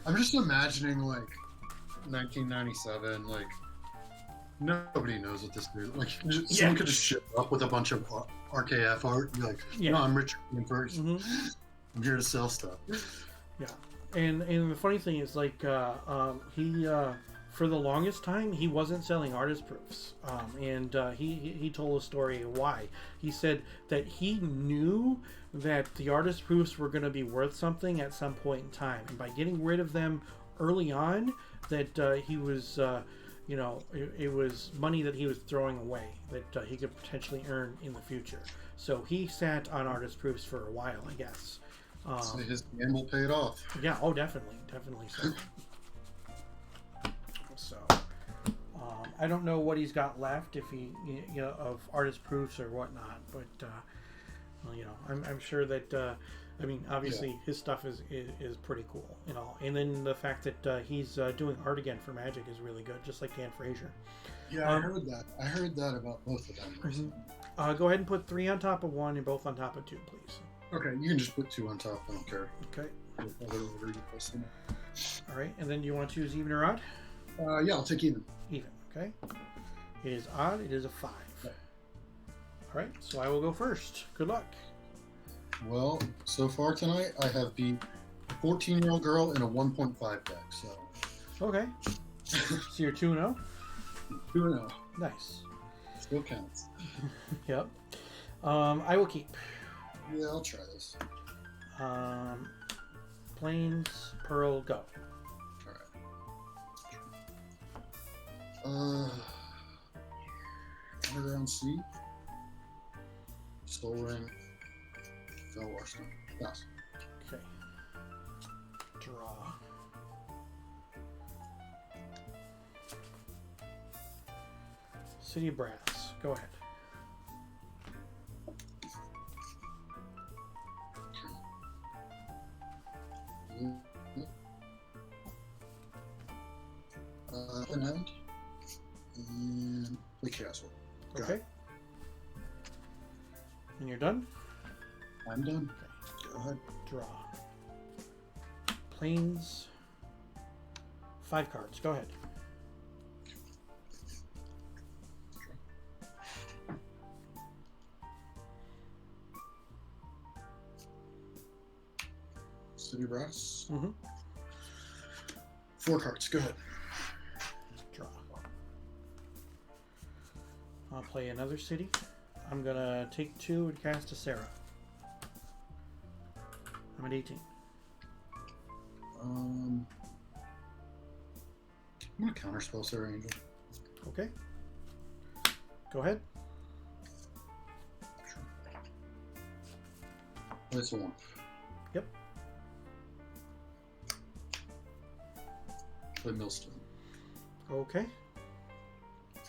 I'm just imagining like 1997, like nobody knows what this is. Like someone could just show up with a bunch of RKF art and be like, no, I'm Richard Kane Ferguson. I'm here to sell stuff. Yeah, and the funny thing is, like, he for the longest time he wasn't selling artist proofs, and he told a story of why. He said that he knew that the artist proofs were going to be worth something at some point in time, and by getting rid of them early on, that he was, you know, it was money that he was throwing away that he could potentially earn in the future. So he sat on artist proofs for a while, I guess. So his gamble paid off. Yeah, oh, definitely so. So, I don't know what he's got left, if he, you know, of artist proofs or whatnot, but, well, you know, I'm sure that, I mean, obviously his stuff is pretty cool, you know, and then the fact that he's doing art again for Magic is really good, just like Dan Frazier. Yeah, I heard that. I heard that about both of them. Go ahead and put 3 on top of 1 and both on top of 2, please. Okay, you can just put 2 on top. I don't care. Okay. Whatever order you place them in. All right, and then do you want to choose even or odd? Yeah, I'll take even. Even, okay. It is odd. It is a 5. Yeah. All right, so I will go first. Good luck. Well, so far tonight, I have beat a 14-year-old girl in a 1.5 deck, so... Okay. So you're 2-0? 2-0. Nice. Still counts. Yep. I will keep. Yeah, I'll try this. Plains, Pearl, go. Alright. Underground Sea. Soul Ring. Fell Washington. Yes. Okay. Draw. City of Brass. Go ahead. Island. And the castle. Got Okay. it. And you're done? I'm done. Go ahead. Draw. Plains. 5 cards. Go ahead. City Brass. Mm-hmm. 4 cards. Go ahead. Draw. I'll play another city. I'm gonna take 2 and cast a Sarah. I'm at 18. I'm gonna counterspell Sarah Angel. Okay. Go ahead. Sure. That's a 1. Yep. Play Millstone. Okay.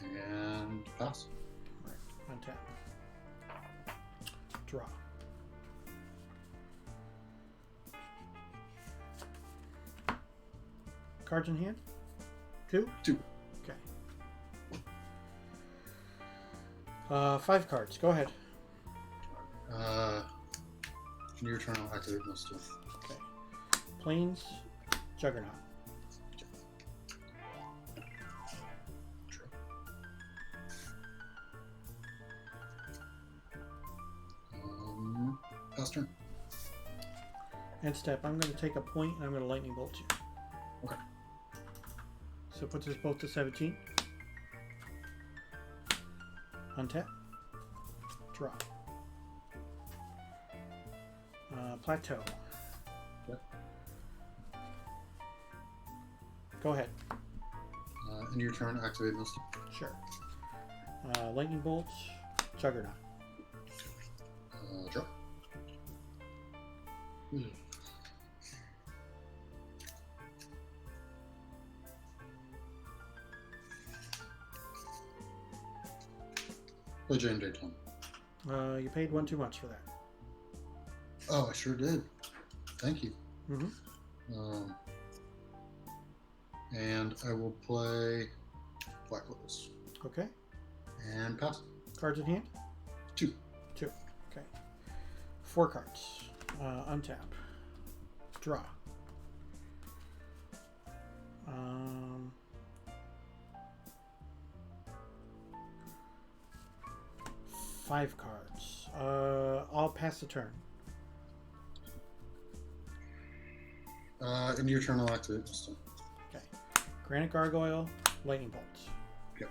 And pass. All right. Untap. Draw. Cards in hand? 2? 2. Okay. 5 cards. Go ahead. Your turn, I'll activate Millstone. Okay. Plains, Juggernaut. Sure. Pass turn. End step. I'm going to take a point and I'm going to lightning bolt you. Okay. So it puts us both to 17. Untap. Draw. Plateau. Yep. Go ahead. In your turn, activate Millstone. Sure. Lightning bolt, Juggernaut. Draw. Play Jane Daytime. You paid 1 too much for that. Oh, I sure did. Thank you. Mm-hmm. And I will play Black Lotus. Okay. And pass. Cards in hand? 2. 2. Okay. 4 cards. Untap. Draw. 5 cards. I'll pass the turn. Into your turn, I'll activate this time. Okay. Granite Gargoyle, Lightning Bolt. Yep.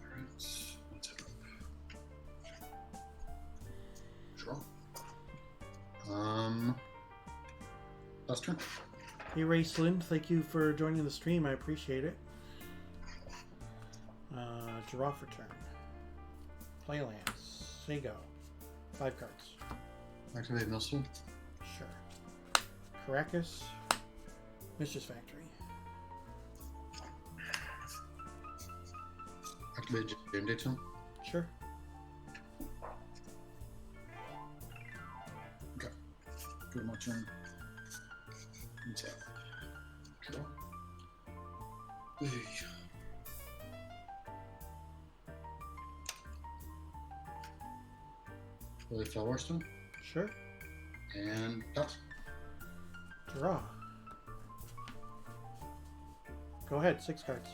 Alright, let's hit up. Draw. Last turn. Hey Raceland, thank you for joining the stream. I appreciate it. Draw for turn. Play lands. Say go. 5 cards. Activate Millstone. Sure. Caracas. Mistress Factory. Activate Game Day Tone. Sure. Okay. Good, my turn. Untap. Draw. Hey. Play Flowerstone. Sure. And pass. Draw. Go ahead. 6 cards.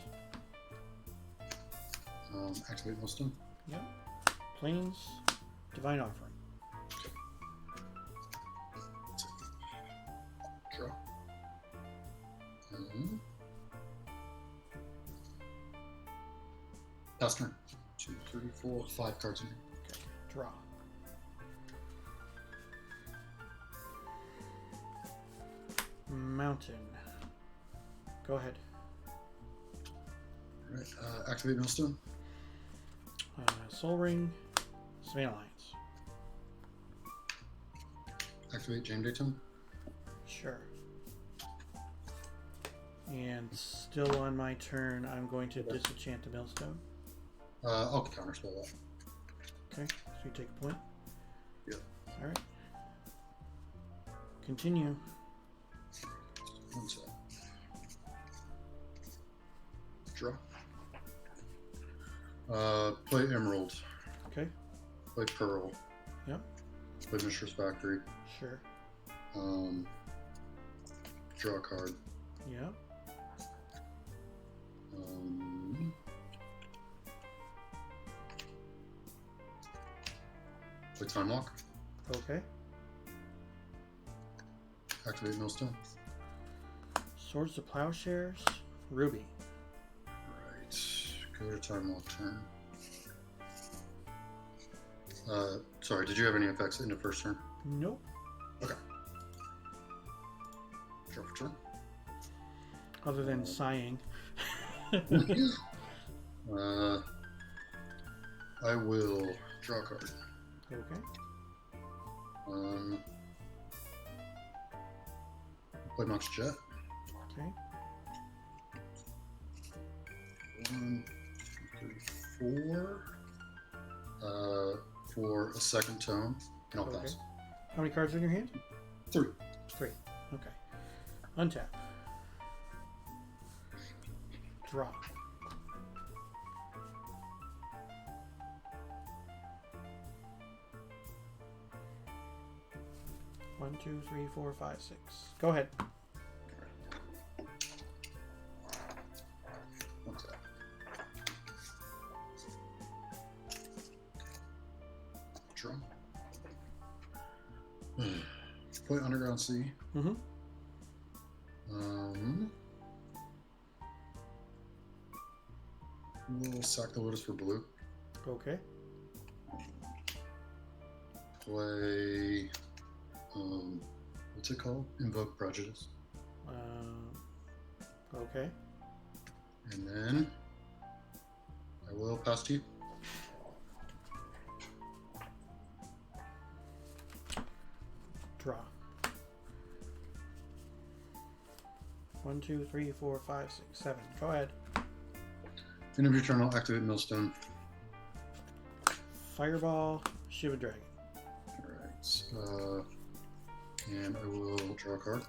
Activate Millstone. Yep. Plains. Divine Offering. Draw. Pass turn. 2, 3, 4, 5 cards in here. Okay. Draw. Mountain. Go ahead. Alright, activate Millstone. Soul Ring. Savannah Lions. Activate Jane Dayton. Sure. And still on my turn, I'm going to disenchant the Millstone. I'll counterspell that. Okay, so you take a point. Yep. Alright. Continue. One sec. Draw. Play Emerald. Okay, Play Pearl. Yep. Play Mistress Factory. sure. Draw a card. Yep. Play Time Walk. Okay. Activate Millstone. Swords to Plowshares. Ruby. Right. Go to Time Walk turn. Sorry, did you have any effects in the first turn? Nope. Okay. Draw for turn. Other than sighing. I will draw a card. Okay. Play Mox Jet. Okay. 1, 2, 3, 4. For a second tone, and I'll Okay. pass. How many cards are in your hand? 3. 3. Okay. Untap. Draw. One, 2, 3, 4, 5, 6. Go ahead. One sec. Draw. Play Underground Sea. Mm-hmm. We'll sack the Lotus for blue. Okay. Play, what's it called? Invoke Prejudice. Okay. And then I will pass to you. Draw. 1, 2, 3, 4, 5, 6, 7. Go ahead. End of your turn, I'll activate Millstone. Fireball, Shiva Dragon. Alright. And I will draw a card.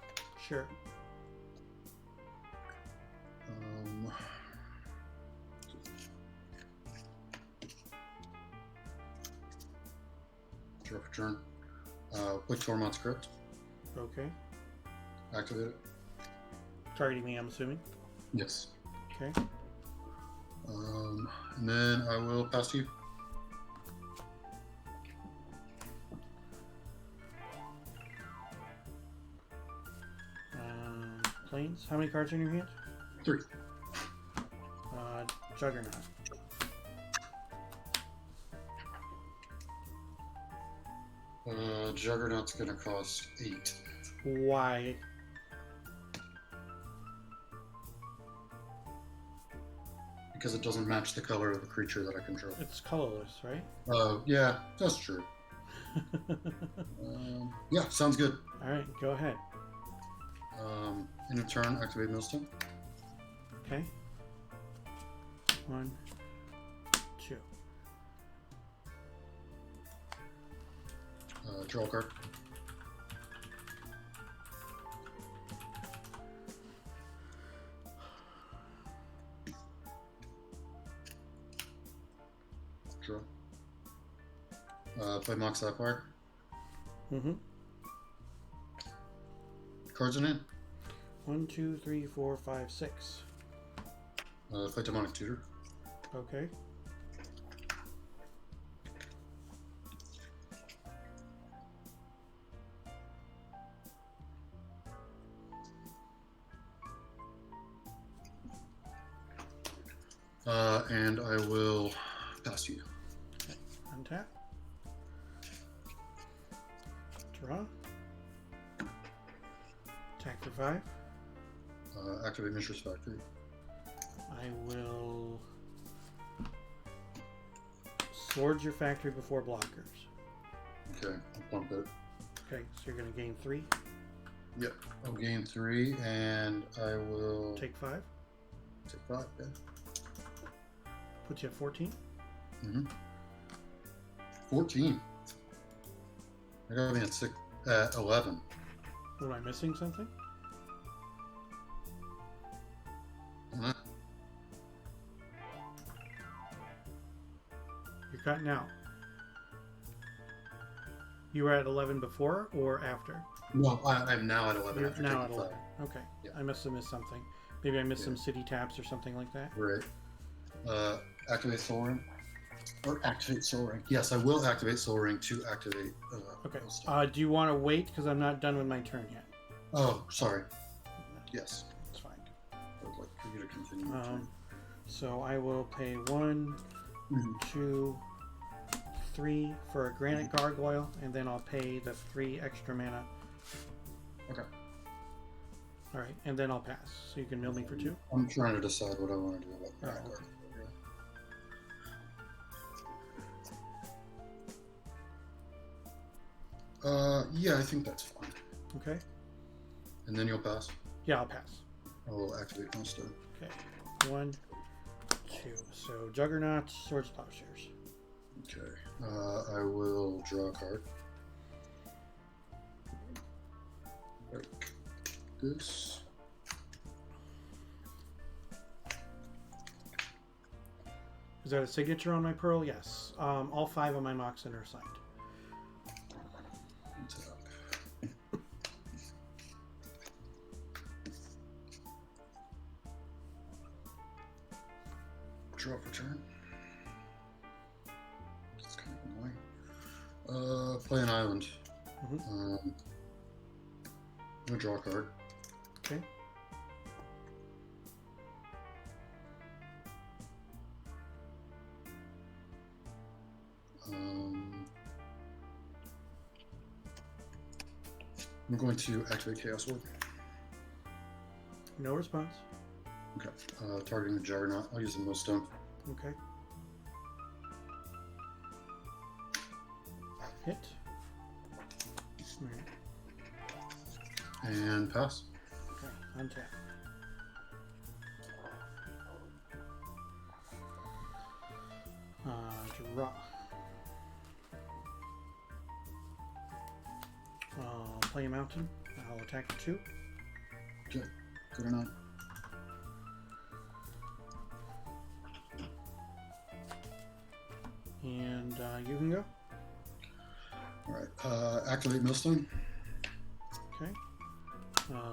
Sure. Draw for turn. Play Tormont's Crypt. Okay. Activate it. Targeting me, I'm assuming. Yes. Okay. And then I will pass to you. Planes. How many cards are in your hand? 3. Juggernaut. Juggernaut's gonna cost 8. Why? Because it doesn't match the color of the creature that I control. It's colorless, right? Yeah, that's true. Yeah, sounds good. All right, go ahead. In your turn, activate Millstone. Okay. 1, 2. Draw a card. Draw. Play Mock Sapphire. Mm-hmm. Cards in hand. 1, 2, 3, 4, 5, 6. Play Demonic Tutor. Okay. And I will pass to you. Okay. Untap. Draw. Attack for 5. Activate Mistress Factory. I will sword your factory before blockers. Okay, I'll pump it. Okay, so you're going to gain 3. Yep. I'll gain 3, and I will Take 5. take 5. Yeah. Put you at 14. 14. I got me at 11. Am I missing something? Uh, You're cutting out. You were at 11 before or after? No, I'm now at 11. You're after now at taking 11. Okay. Yeah. I must have missed something. Maybe I missed Yeah. some city taps or something like that. 5. Right. Activate Soul Ring. Or activate Soul Ring. Yes, I will activate Soul Ring to activate. Okay. Millstone. Do you want to wait? Because I'm not done with my turn yet. Oh, sorry. Yes. It's fine. I would like for you to continue. your turn. So I will pay 1, Mhm. 2, 3 for a granite gargoyle, and then I'll pay the 3 extra mana. Okay. All right, and then I'll pass. So you can mill me for 2. I'm trying to decide what I want to do about that Oh, card. Yeah, I think that's fine. Okay. And then you'll pass. Yeah, I'll pass. I will activate Millstone. Okay. 1, 2. So Juggernaut, Swords, Plowshares. Okay. I will draw a card. Like this. Is that a signature on my pearl? Yes. All 5 of my Moxen are signed. Tap. Draw for turn. It's kind of annoying. Play an island. Mhm. I'm gonna draw a card. Okay. I'm going to activate Chaos Orb. No response. Okay. Targeting the Juggernaut. I'll use the Millstone. Okay. Hit. Alright. And pass. Okay. Untap. Draw. play a mountain. I'll attack for 2. Okay. Good or not? And you can go. All right. Activate Millstone. Okay.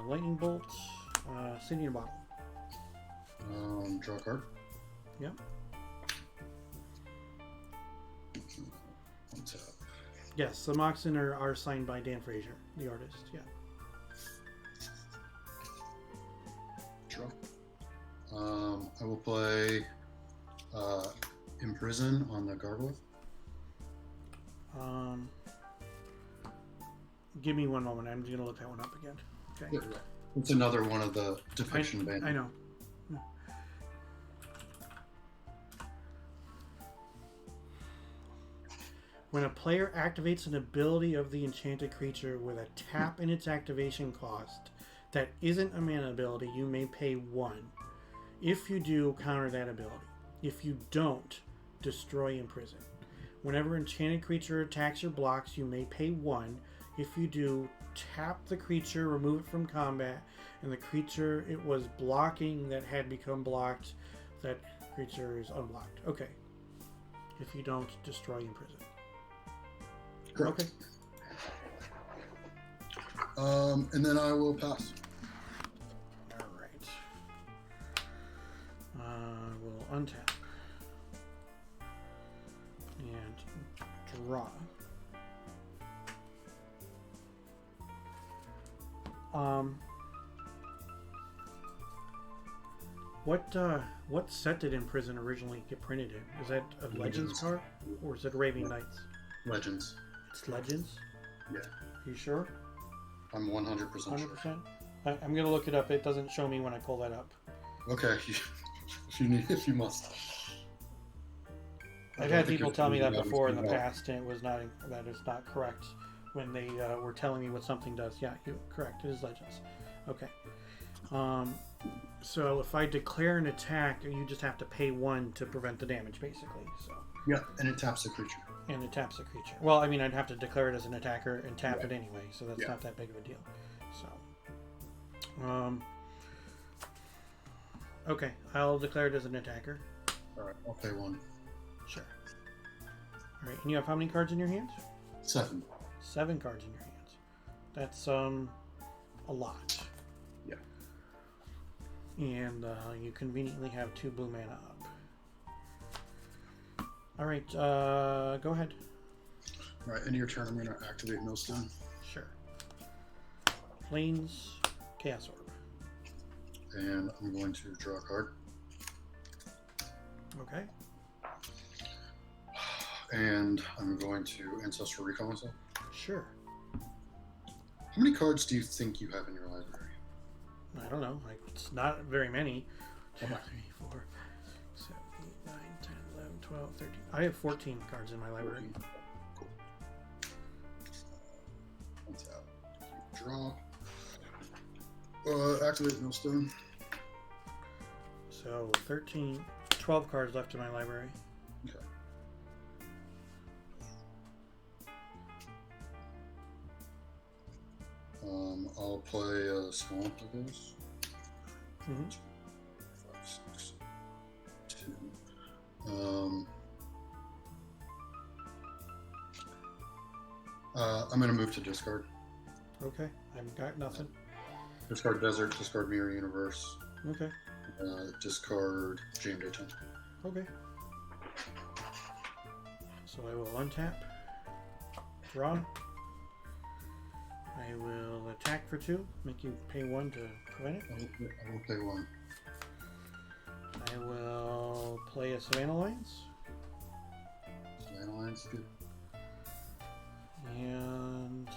Lightning bolt. City in a bottle. Draw a card. Yep. One tap. Yes, the Moxen are signed by Dan Frazier, the artist. Yeah. Draw. I will play Imprison on the Gargoyle. Give me one moment. I'm going to look that one up again. Okay. Yeah. It's another one of the depiction bands. I know. When a player activates an ability of the enchanted creature with a tap in its activation cost that isn't a mana ability, you may pay 1. If you do, counter that ability. If you don't, destroy Imprison. Whenever enchanted creature attacks or blocks, you may pay 1. If you do, tap the creature, remove it from combat, and the creature it was blocking that had become blocked, that creature is unblocked. Okay. If you don't, destroy Imprison. Correct. Okay. And then I will pass. All right. We'll untap and draw. What set did Imprison originally get printed in? Is that a Legends card, or is it Raving Knights? Legends. It's Legends. Yeah. You sure? I'm 100% sure. 100%. I'm gonna look it up. It doesn't show me when I pull that up. Okay. if you must. I've had people tell me that before in the past, and that is not correct when they were telling me what something does. Yeah, you're correct. It is Legends. Okay. So if I declare an attack, you just have to pay 1 to prevent the damage, basically. So. Yeah, and it taps the creature. And it taps the creature. Well, I mean, I'd have to declare it as an attacker and tap it anyway, so that's not that big of a deal. So, okay, I'll declare it as an attacker. All right, I'll pay 1. Sure. All right, and you have how many cards in your hands? 7. 7 cards in your hands. That's a lot. Yeah. And you conveniently have 2 blue mana up. All right, go ahead. All right, end of your turn, I'm going to activate Millstone. Sure. Plains, Chaos Orb. And I'm going to draw a card. Okay. And I'm going to Ancestral Recall myself. Sure. How many cards do you think you have in your library? I don't know. It's not very many. 2, 3, 4, 7, 8, 9, 10, 11, 12, 13. I have 14 cards in my library. Cool. One tap. Draw. Activate Millstone. So 12 cards left in my library. Okay. I'll play a Swamp, I guess. Mm-hmm. 5, 6, 2. I'm going to move to discard. Okay, I've got nothing. Discard Desert, discard Mirror Universe, Okay, discard Jam Daytime. okay. So I will untap, draw. I will attack for 2, make you pay 1 to prevent it. I will pay 1. I will play a Savannah Alliance. Savannah Alliance, good. And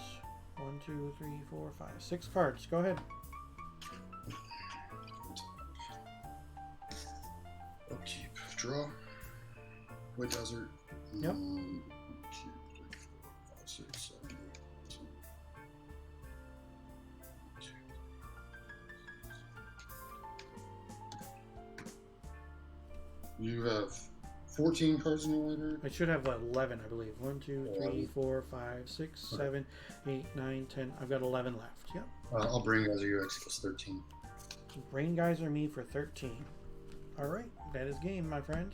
1, 2, 3, 4, 5, 6 cards. Go ahead. Upkeep, draw. Play Desert. Yep. 1, 2, 3, 4, 5, 6, 7, 8, 9, 10. You have 14 cards in the library. I should have 11, I believe. 1, 2, 3, 4, 5, 6, 7, 8, 9, 10. I've got 11 left. Yep. I'll bring guys UX plus 13. Brain guys are me for 13. All right, that is game, my friend.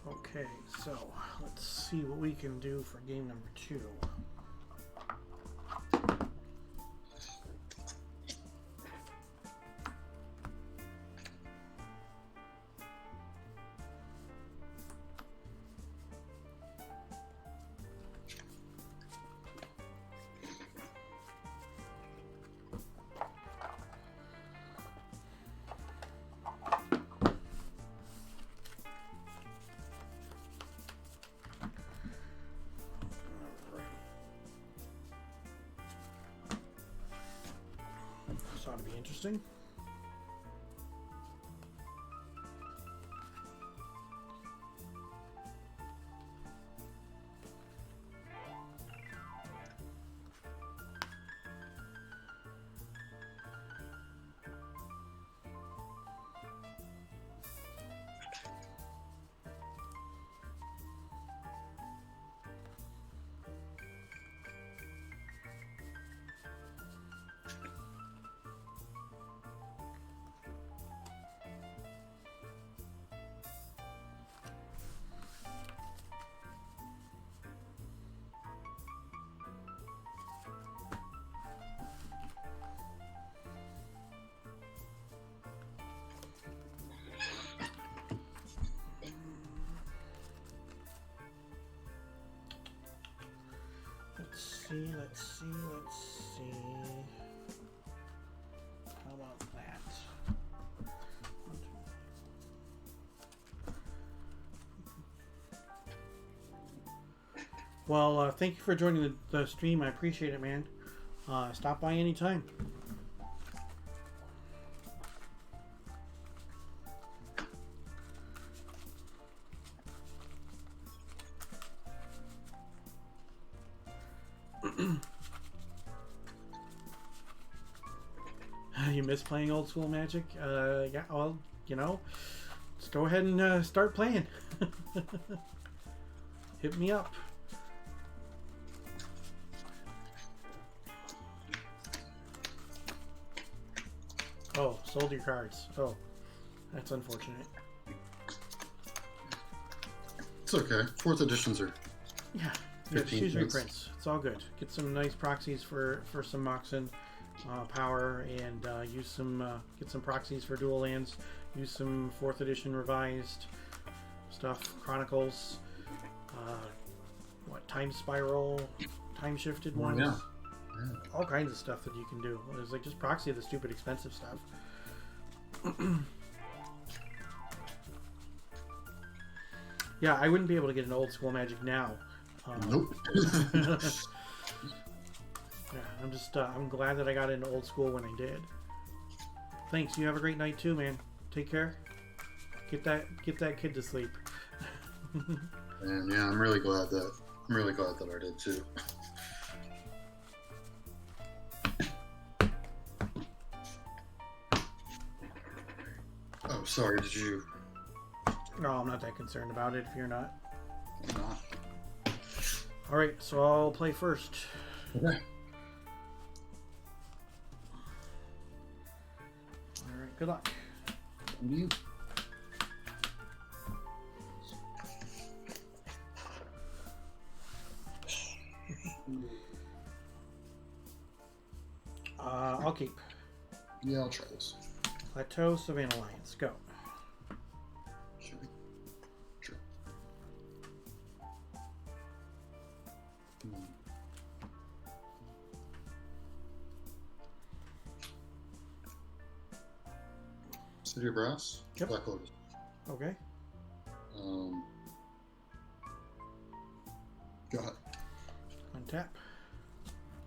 Okay, so let's see what we can do for game number 2. This ought to be interesting. Let's see. How about that? Well, thank you for joining the stream. I appreciate it, man. Stop by anytime. You miss playing old school Magic? Yeah, well, you know, let's go ahead and start playing. Hit me up. Oh, sold your cards. Oh, that's unfortunate. It's okay. 4th editions are. Yeah, 15 choose cents. reprints. It's all good. Get some nice proxies for some Moxen power, and use some get some proxies for dual lands. Use some 4th edition revised stuff, Chronicles, what time spiral, time shifted ones. Yeah. All kinds of stuff that you can do. It's like just proxy the stupid expensive stuff. Yeah, I wouldn't be able to get an old school Magic now. Nope. Yeah, I'm glad that I got into old school when I did. Thanks. You have a great night too, man. Take care. Get that kid to sleep. And yeah, I'm really glad that I did too. Oh, sorry. Did you? No, I'm not that concerned about it if you're not. I'm not. All right, so I'll play first. Okay. All right, good luck. What do you? I'll keep. Yeah, I'll try this. Plateau Savannah Alliance. Go. Sure. Sure. City of Brass. Yep. Black Lotus. Okay. Go ahead. Untap.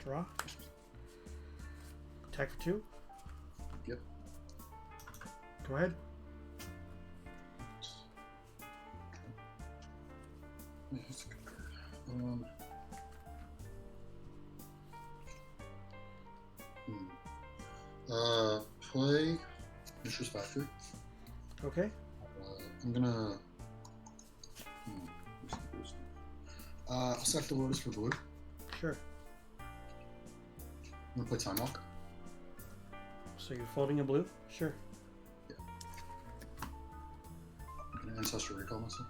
Draw. Attack for 2. Yep. Go ahead. Yeah, that's a good card. Um, play Mishra's Factory. Okay. I'm gonna. I'll select the Lotus for blue. Sure. I'm gonna play Time Walk. So you're floating a blue? Sure. I'm gonna Ancestral Recall myself.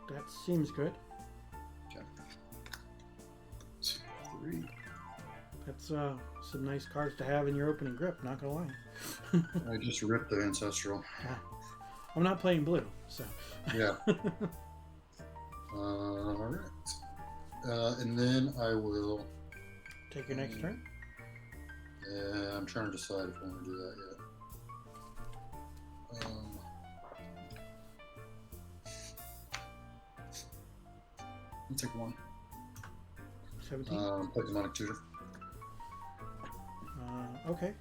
That seems good. Okay. 2, 3. That's some nice cards to have in your opening grip, not gonna lie. I just ripped the Ancestral. I'm not playing blue, so. Yeah. Alright. And then I will. Take your next turn. Yeah, I'm trying to decide if I want to do that yet. I'll take one. 17. Play Demonic Tutor. Okay.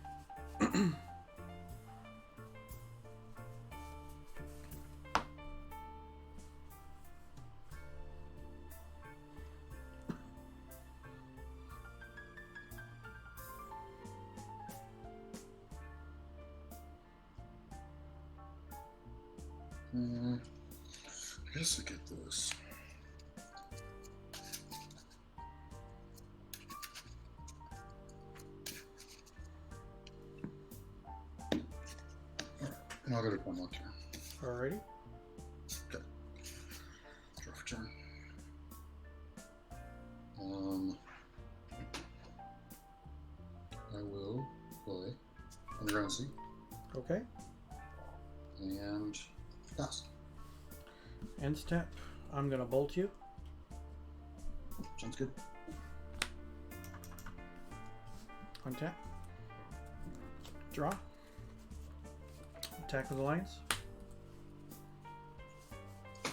I guess I get this. And I'll go to one more turn. Alrighty. Okay. Draw for turn. I will play Underground Sea Okay. and pass. End step. I'm gonna bolt you. Sounds good. Untap. Draw. Attack with Alliance.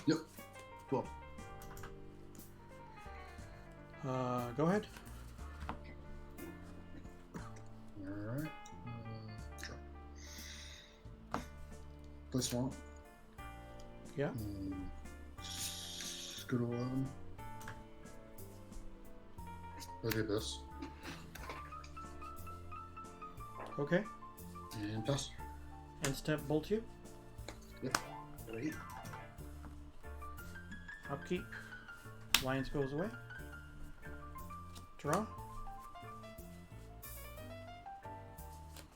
Yep. 12. Go ahead. Alright. Draw. Play Swamp. Yeah. Go to 11. Play the Abyss. Okay. And pass. End step. Bolt you. Yep. Go to 8. Upkeep. Alliance goes away. Draw.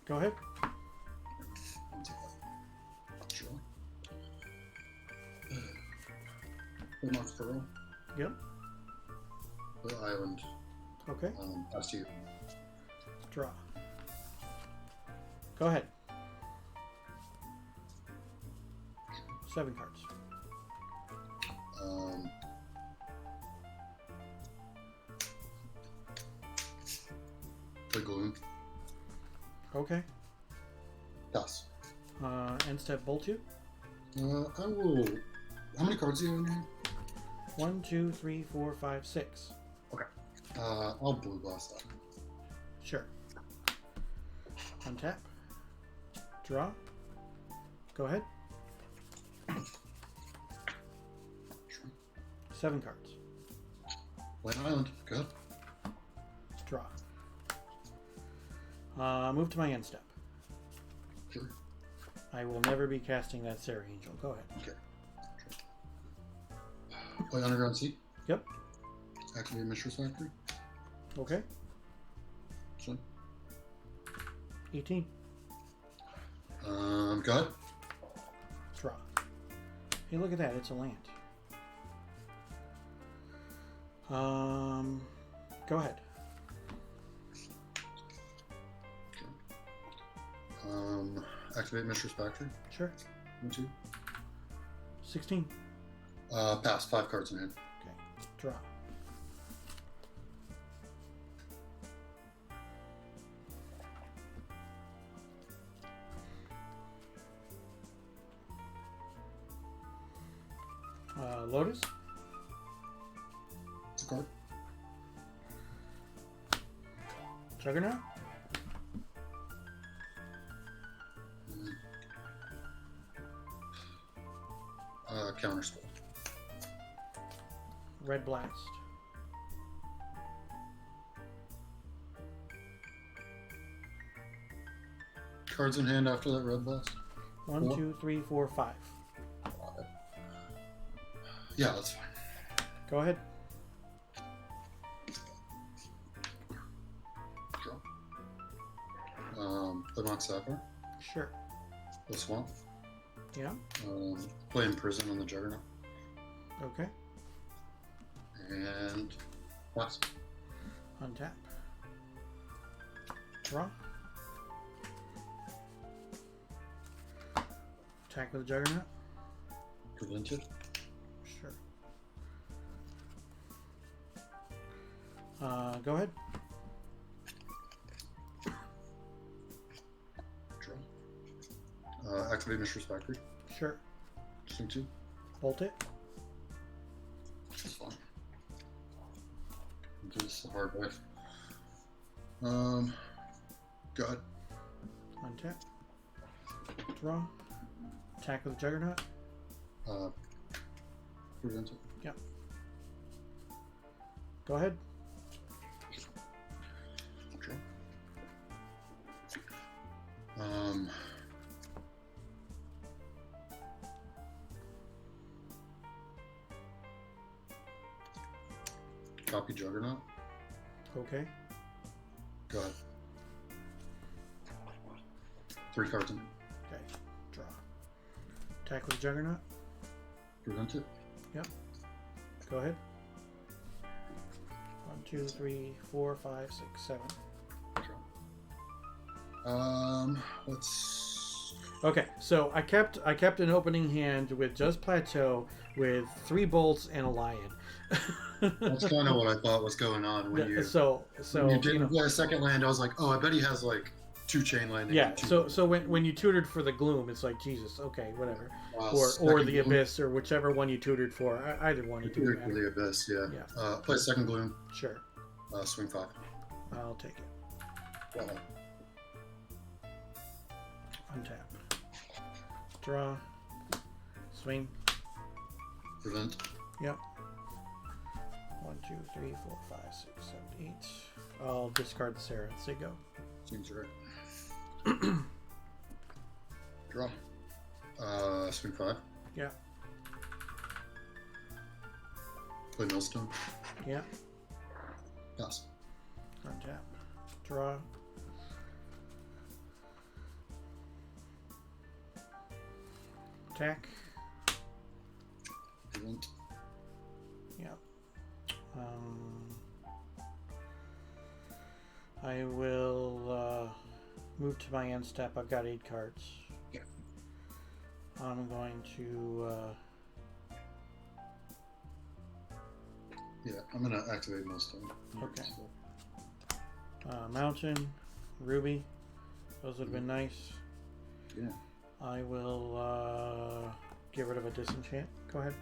Go ahead. I'll take that. Sure. Play Mark Pearl. Yep. Play Island. Okay. Pass to you. Draw. Go ahead. 7 cards. Play Gloom. Okay. Pass. End step. Bolt you. I will. How many cards do you have in your hand? 1, 2, 3, 4, 5, 6. Okay. I'll Blue Blast that. Sure. Untap. Draw. Go ahead. 7 cards. Play Island. Go ahead. Draw. Move to my end step. Sure. I will never be casting that Sarah Angel. Go ahead. Okay. Play Underground Sea. Yep. Activate Mishra's Factory. Okay. Sure. 18. Go ahead. Draw. Hey, look at that. It's a land. Go ahead. Activate Mishra's Factory. Sure. 1, 2. 16. Pass. 5 cards in hand. Okay. Draw. Lotus. It's a card. Juggernaut. Counter Spell. Red Blast. cards in hand after that red blast? 1, Four? 2, 3, 4, 5. Yeah, that's fine. Go ahead. Plymouth Sapphire. Sure. The Swamp. Yeah. Play Imprison on the Juggernaut. Okay. And pass. Untap. Draw. Attack with the Juggernaut. Prevent it. Sure. Go ahead. Draw. Activate Mistress Factory. Sure. Swing 2. Bolt it. That's fine. Do this the hard way. Go ahead. Untap. Draw. Attack with the Juggernaut. Prevent it. Yep. Go ahead. Draw. Copy Juggernaut. Okay. Go ahead. 3 cards in. Okay. Draw. Attack with the Juggernaut. Prevent it. Yep. Go ahead. 1, 2, 3, 4, 5, 6, 7. Draw. Let's. Okay, so I kept an opening hand with just Plateau with 3 bolts and a lion. That's kind of what I thought was going on when you. So when you didn't play a second land, I was like, oh, I bet he has like 2 chain lightning. yeah. and 2 So when you tutored for the Gloom, it's like Jesus. Okay, whatever. Or second the Gloom. Abyss or whichever one you tutored for. Either one. It didn't For matter. the Abyss, yeah. Yeah. Play second Gloom. Sure. Swing 5. I'll take it. Go ahead. Untap. Draw. Swing. Prevent. Yep. 1, 2, 3, 4, 5, 6, 7, 8. I'll discard the Sarah. Say go. Seems right. Draw. Swing 5. Yeah. Play Millstone. Yeah. Pass. Untap. Draw. Attack. Prevent. Yeah. I will move to my end step. I've got 8 cards. Yeah. I'm going to. Yeah, I'm gonna activate Millstone. Okay. Mountain, Ruby. Those would have been nice. Yeah. I will get rid of a disenchant. Go ahead.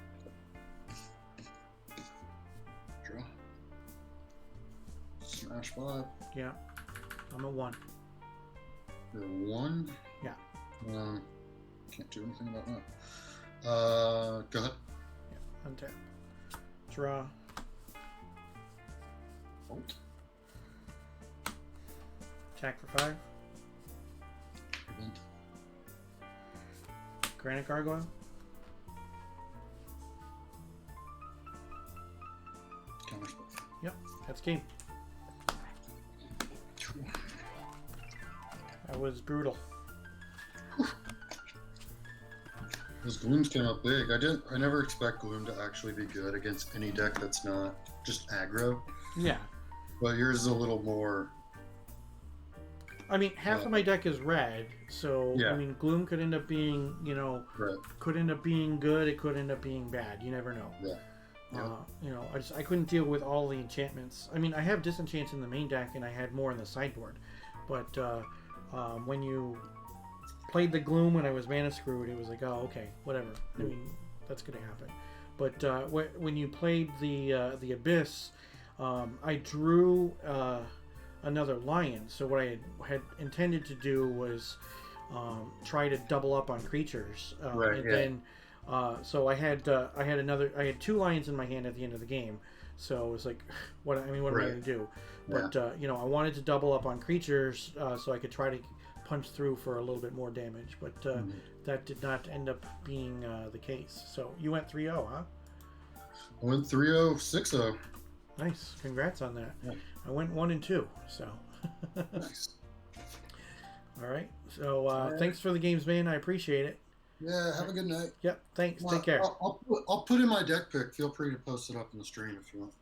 Draw. Smash 5. Yeah. I'm at 1. You're 1. Yeah. Can't do anything about that. Go ahead. Yeah. Untap. Draw. Bolt. Attack for 5. Prevent. Granite Gargoyle. Counterspell. Yep. That's game. That was brutal. Those Glooms came up big. I never expect Gloom to actually be good against any deck that's not just aggro. Yeah. But yours is a little more. I mean, half of my deck is red, so Yeah. I mean, Gloom could end up being, Right. could end up being good. It could end up being bad. You never know. Yeah. I couldn't deal with all the enchantments. I mean, I have disenchants in the main deck, and I had more in the sideboard. But when you played the Gloom when I was mana screwed, it was like, oh, okay, whatever. I mean, that's gonna happen. But when you played the Abyss, I drew another lion. So what I had intended to do was try to double up on creatures, Right, and yeah. then so I had 2 lions in my hand at the end of the game. So it was like, what am I Right. going to do? But I wanted to double up on creatures so I could try to punch through for a little bit more damage, but that did not end up being the case. So you went 3-0, huh? I went 3-0, 6-0. Nice. Congrats on that. Yeah. I went 1-2, so. Nice. All right. So thanks for the games, man. I appreciate it. Yeah, have a good night. Yep. Thanks. Well, Take care. I'll put in my deck pick. Feel free to post it up in the stream if you want.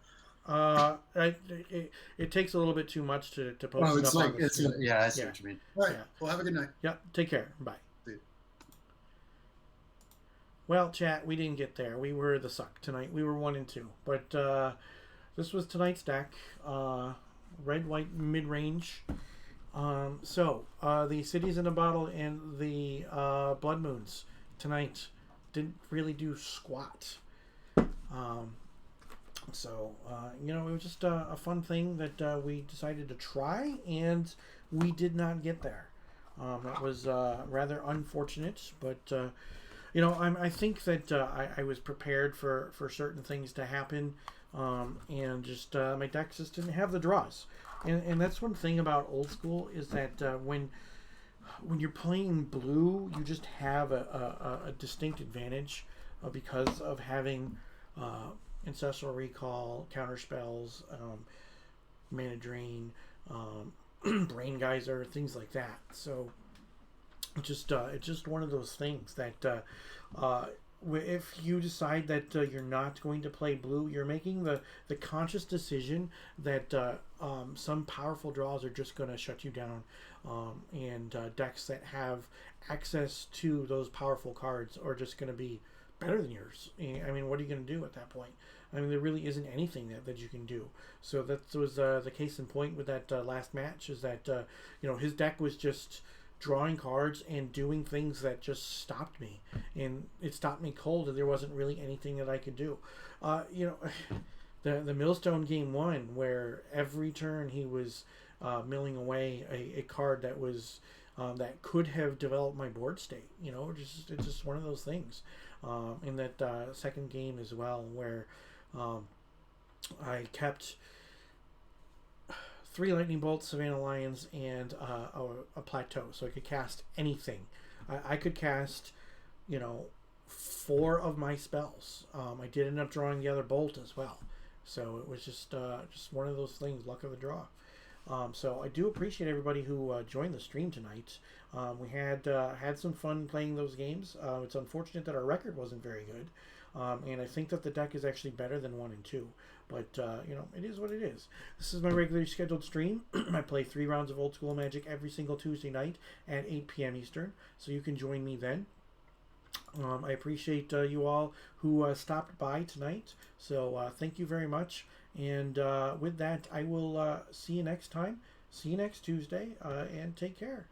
It takes a little bit too much to post Oh, it it's up like on the stream. yeah, I see Yeah. what you mean. All right. Yeah. Well, have a good night. Yep. Take care. Bye. See you. Well, chat, we didn't get there. We were the suck tonight. We were 1-2. But this was tonight's deck. Red, white, mid-range. So the Cities in a Bottle and the Blood Moons tonight didn't really do squat. So it was just a fun thing that we decided to try, and we did not get there. That was rather unfortunate, but I think that I was prepared for certain things to happen, and just my deck just didn't have the draws. And that's one thing about old school is that when you're playing blue, you just have a distinct advantage because of having Ancestral Recall, Counter Spells, Mana Drain, Brain Geyser, things like that. So it's just one of those things that if you decide that you're not going to play blue, you're making the conscious decision that some powerful draws are just going to shut you down, and decks that have access to those powerful cards are just going to be better than yours. I mean, what are you going to do at that point? I mean, there really isn't anything that you can do. So that was the case in point with that last match, is that his deck was just drawing cards and doing things that just stopped me, and it stopped me cold, and there wasn't really anything that I could do. The Millstone game 1, where every turn he was milling away a card that was that could have developed my board state. It's just one of those things. In that second game as well, where I kept 3 Lightning Bolts, Savannah Lions, and a Plateau, so I could cast anything. I could cast, 4 of my spells. I did end up drawing the other bolt as well, so it was just one of those things, luck of the draw. So I do appreciate everybody who joined the stream tonight. We had some fun playing those games. It's unfortunate that our record wasn't very good, and I think that the deck is actually better than 1 and 2. But it is what it is. This is my regularly scheduled stream. I play 3 rounds of Old School Magic every single Tuesday night at 8 p.m. Eastern, so you can join me then. I appreciate you all who stopped by tonight. So thank you very much. And with that, I will see you next time. See you next Tuesday, and take care.